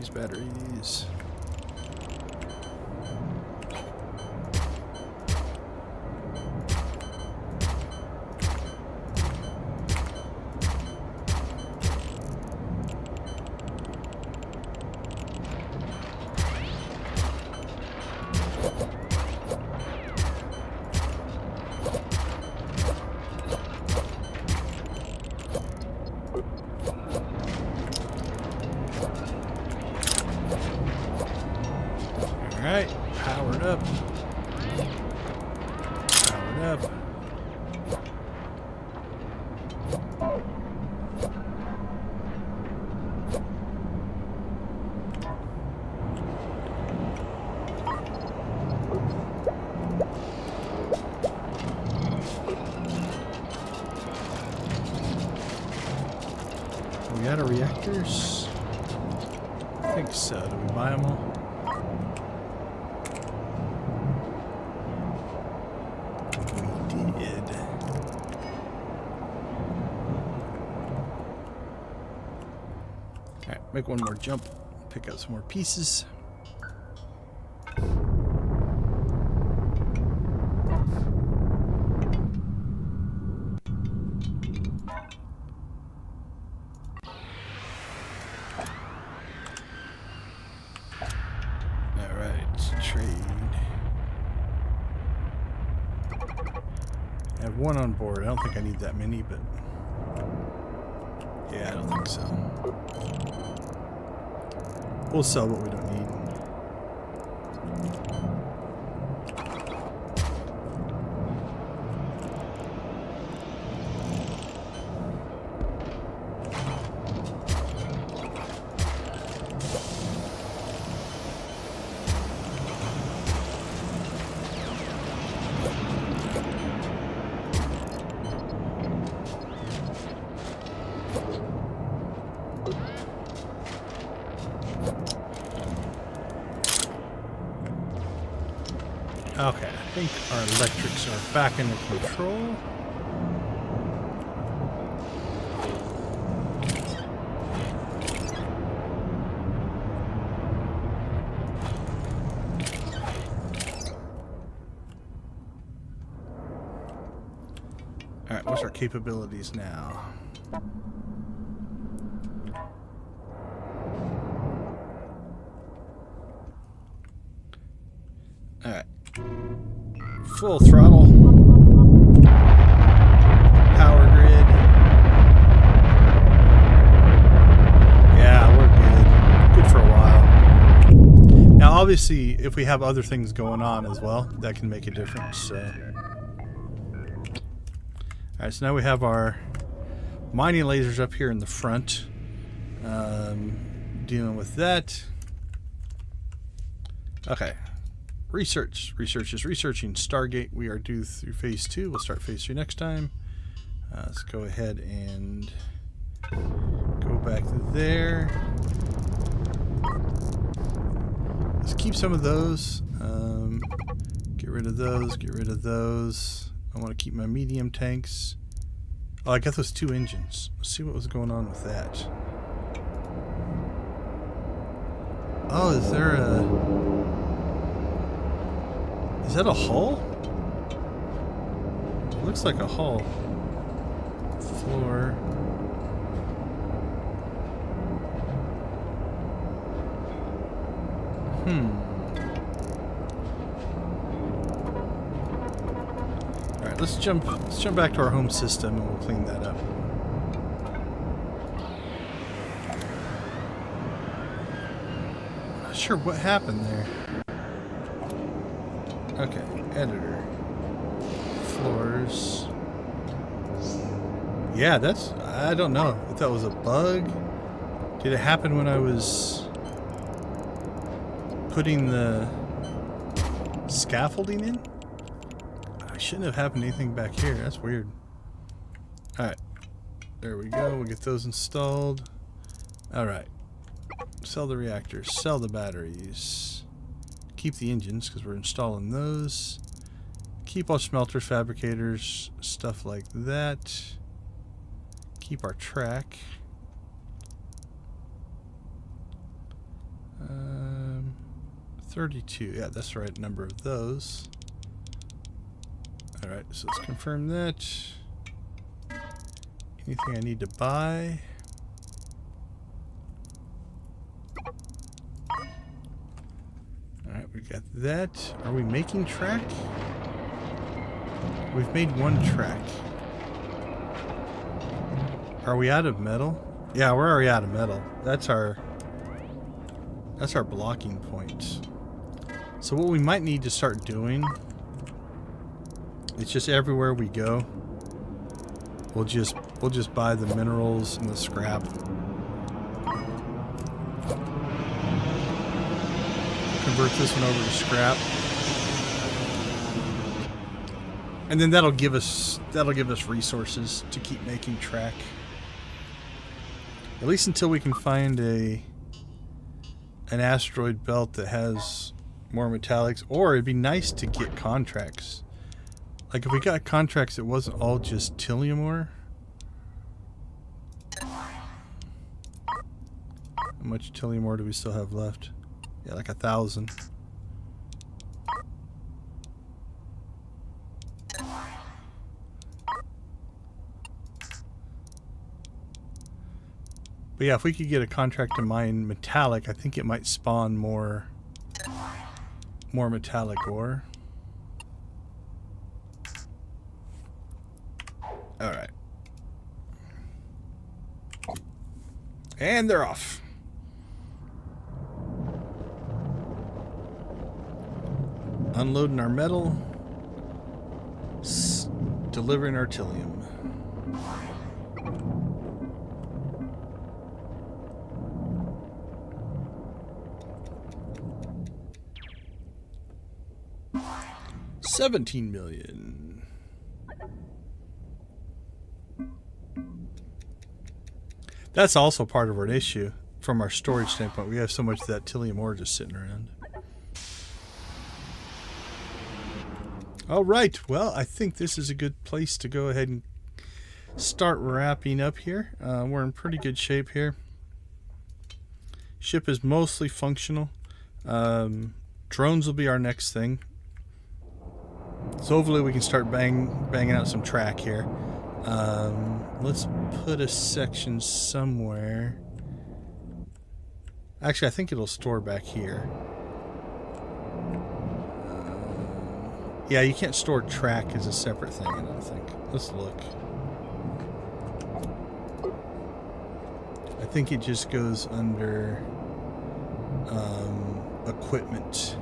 Speaker 1: Batteries. Alright, powered up. Powered up. We got our reactors? I think so. Do we buy them all? Make one more jump, pick up some more pieces. All right, trade. I have one on board. I don't think I need that many, but yeah, I don't think so. We'll sell what we don't need. Okay, I think our electrics are back under control. Alright, what's our capabilities now? Alright. Full throttle. Power grid. Yeah, we're good. Good for a while. Now, obviously, if we have other things going on as well, that can make a difference. So. Alright, so now we have our mining lasers up here in the front. Dealing with that. Okay. Research. Research is researching Stargate. We are due through phase 2. We'll start phase 3 next time. Let's go ahead and go back there. Let's keep some of those. Get rid of those. Get rid of those. I want to keep my medium tanks. Oh, I got those 2 engines. Let's see what was going on with that. Oh, is there a... Is that a hull? It looks like a hull. Floor. Alright, let's jump back to our home system and we'll clean that up. Not sure what happened there. Okay, editor. Floors. Yeah, that's... I don't know if that was a bug. Did it happen when I was putting the scaffolding in? I shouldn't have happened anything back here. That's weird. Alright. There we go. We'll get those installed. Alright. Sell the reactors. Sell the batteries. Keep the engines because we're installing those. Keep all smelters, fabricators, stuff like that. Keep our track. 32. Yeah, that's the right number of those. Alright, so let's confirm that. Anything I need to buy? Alright, we got that. Are we making track? We've made 1 track. Are we out of metal? Yeah, we're already out of metal. That's our blocking point. So what we might need to start doing, it's just everywhere we go, we'll just buy the minerals and the scrap. Convert this one over to scrap. And then that'll give us resources to keep making track. At least until we can find an asteroid belt that has more metallics, or it'd be nice to get contracts. Like if we got contracts, it wasn't all just Tillium ore. How much Tillium ore do we still have left? Yeah, like 1,000. But yeah, if we could get a contract to mine metallic, I think it might spawn more metallic ore. Alright. And they're off. Unloading our metal. Delivering our Tillium. $17 million. That's also part of our issue from our storage standpoint. We have so much of that Tillium ore just sitting around. All right. Well, I think this is a good place to go ahead and start wrapping up here. We're in pretty good shape here. Ship is mostly functional. Drones will be our next thing. So hopefully we can start banging out some track here. Let's put a section somewhere. Actually, I think it'll store back here. Yeah, you can't store track as a separate thing, I don't think. Let's look. I think it just goes under equipment.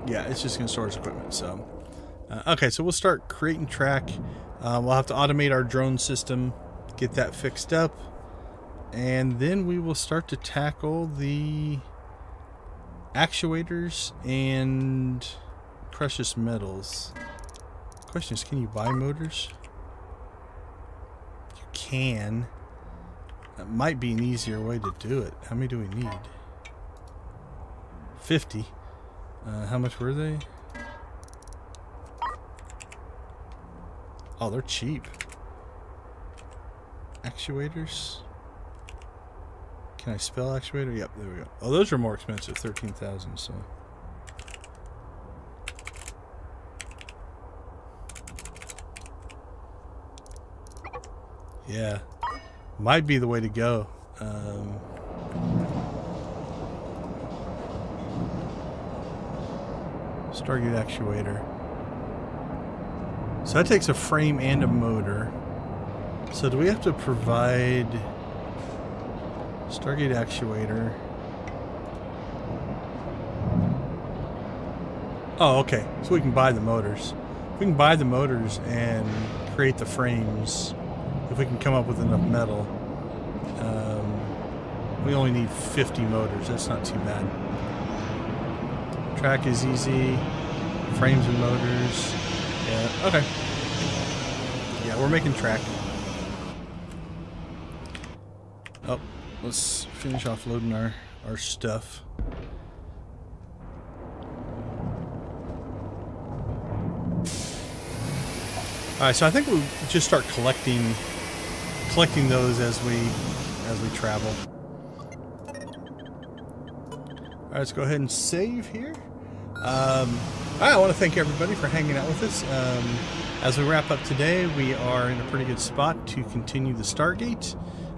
Speaker 1: Yeah, it's just going to store as equipment. So, okay, so we'll start creating track. We'll have to automate our drone system, get that fixed up, and then we will start to tackle the actuators and precious metals. Question is, can you buy motors? You can. That might be an easier way to do it. How many do we need? 50. How much were they? Oh, they're cheap. Actuators. Can I spell actuator? Yep, there we go. Oh, those are more expensive. 13,000, so. Yeah. Might be the way to go. Stargate actuator. So that takes a frame and a motor. So do we have to provide Stargate actuator? Oh, okay. So we can buy the motors. We can buy the motors and create the frames if we can come up with enough metal. We only need 50 motors. That's not too bad. Track is easy. Frames and motors. Yeah, okay. Yeah, we're making track. Oh, let's finish off loading our stuff. Alright, so I think we'll just start collecting those as we travel. Alright, let's go ahead and save here. I want to thank everybody for hanging out with us. As we wrap up today, we are in a pretty good spot to continue the Stargate.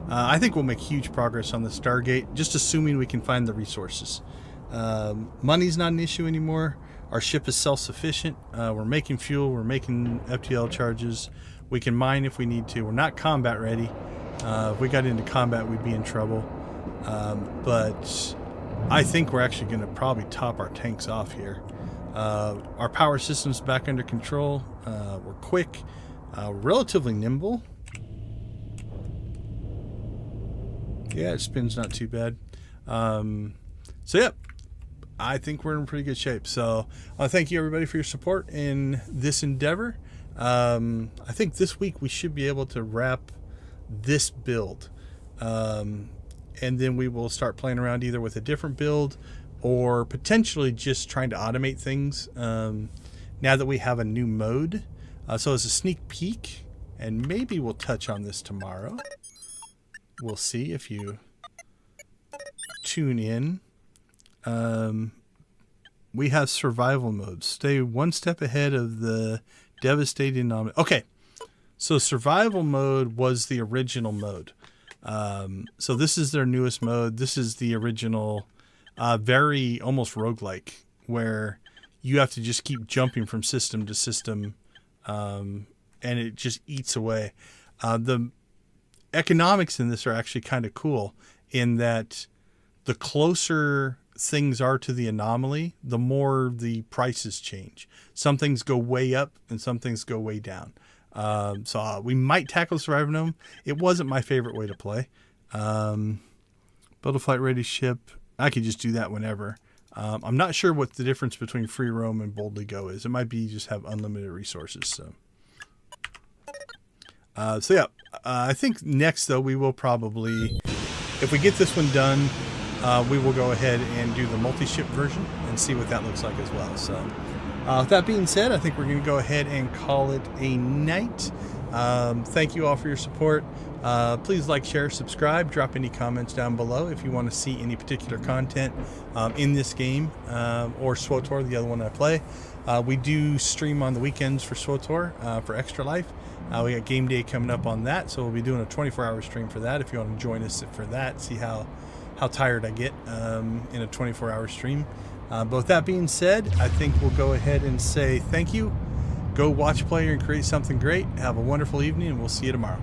Speaker 1: I think we'll make huge progress on the Stargate, just assuming we can find the resources. Money's not an issue anymore. Our ship is self-sufficient. We're making fuel. We're making FTL charges. We can mine if we need to. We're not combat ready. If we got into combat, we'd be in trouble. But I think we're actually going to probably top our tanks off here. Our power system's back under control. We're quick, relatively nimble. Yeah, it spins not too bad. So yeah, I think we're in pretty good shape. So thank you everybody for your support in this endeavor. I think this week we should be able to wrap this build. And then we will start playing around either with a different build or potentially just trying to automate things now that we have a new mode. So as a sneak peek, and maybe we'll touch on this tomorrow. We'll see if you tune in. We have survival mode. Stay one step ahead of the devastating... Okay, so survival mode was the original mode. So this is their newest mode. This is the original, very almost roguelike, where you have to just keep jumping from system to system, and it just eats away. The economics in this are actually kind of cool in that the closer things are to the anomaly, the more the prices change. Some things go way up and some things go way down. So we might tackle Survivor Gnome. It wasn't my favorite way to play. Build a flight ready ship. I could just do that whenever. I'm not sure what the difference between free roam and boldly go is. It might be you just have unlimited resources. So yeah, I think next though we will probably, if we get this one done, we will go ahead and do the multi-ship version and see what that looks like as well. So with that being said, I think we're going to go ahead and call it a night. Thank you all for your support. Please like, share, subscribe, drop any comments down below if you want to see any particular content in this game or SWTOR, the other one I play. We do stream on the weekends for SWTOR for Extra Life. We got game day coming up on that, so we'll be doing a 24-hour stream for that if you want to join us for that, see how tired I get in a 24-hour stream. But with that being said, I think we'll go ahead and say thank you. Go watch, play, and create something great. Have a wonderful evening, and we'll see you tomorrow.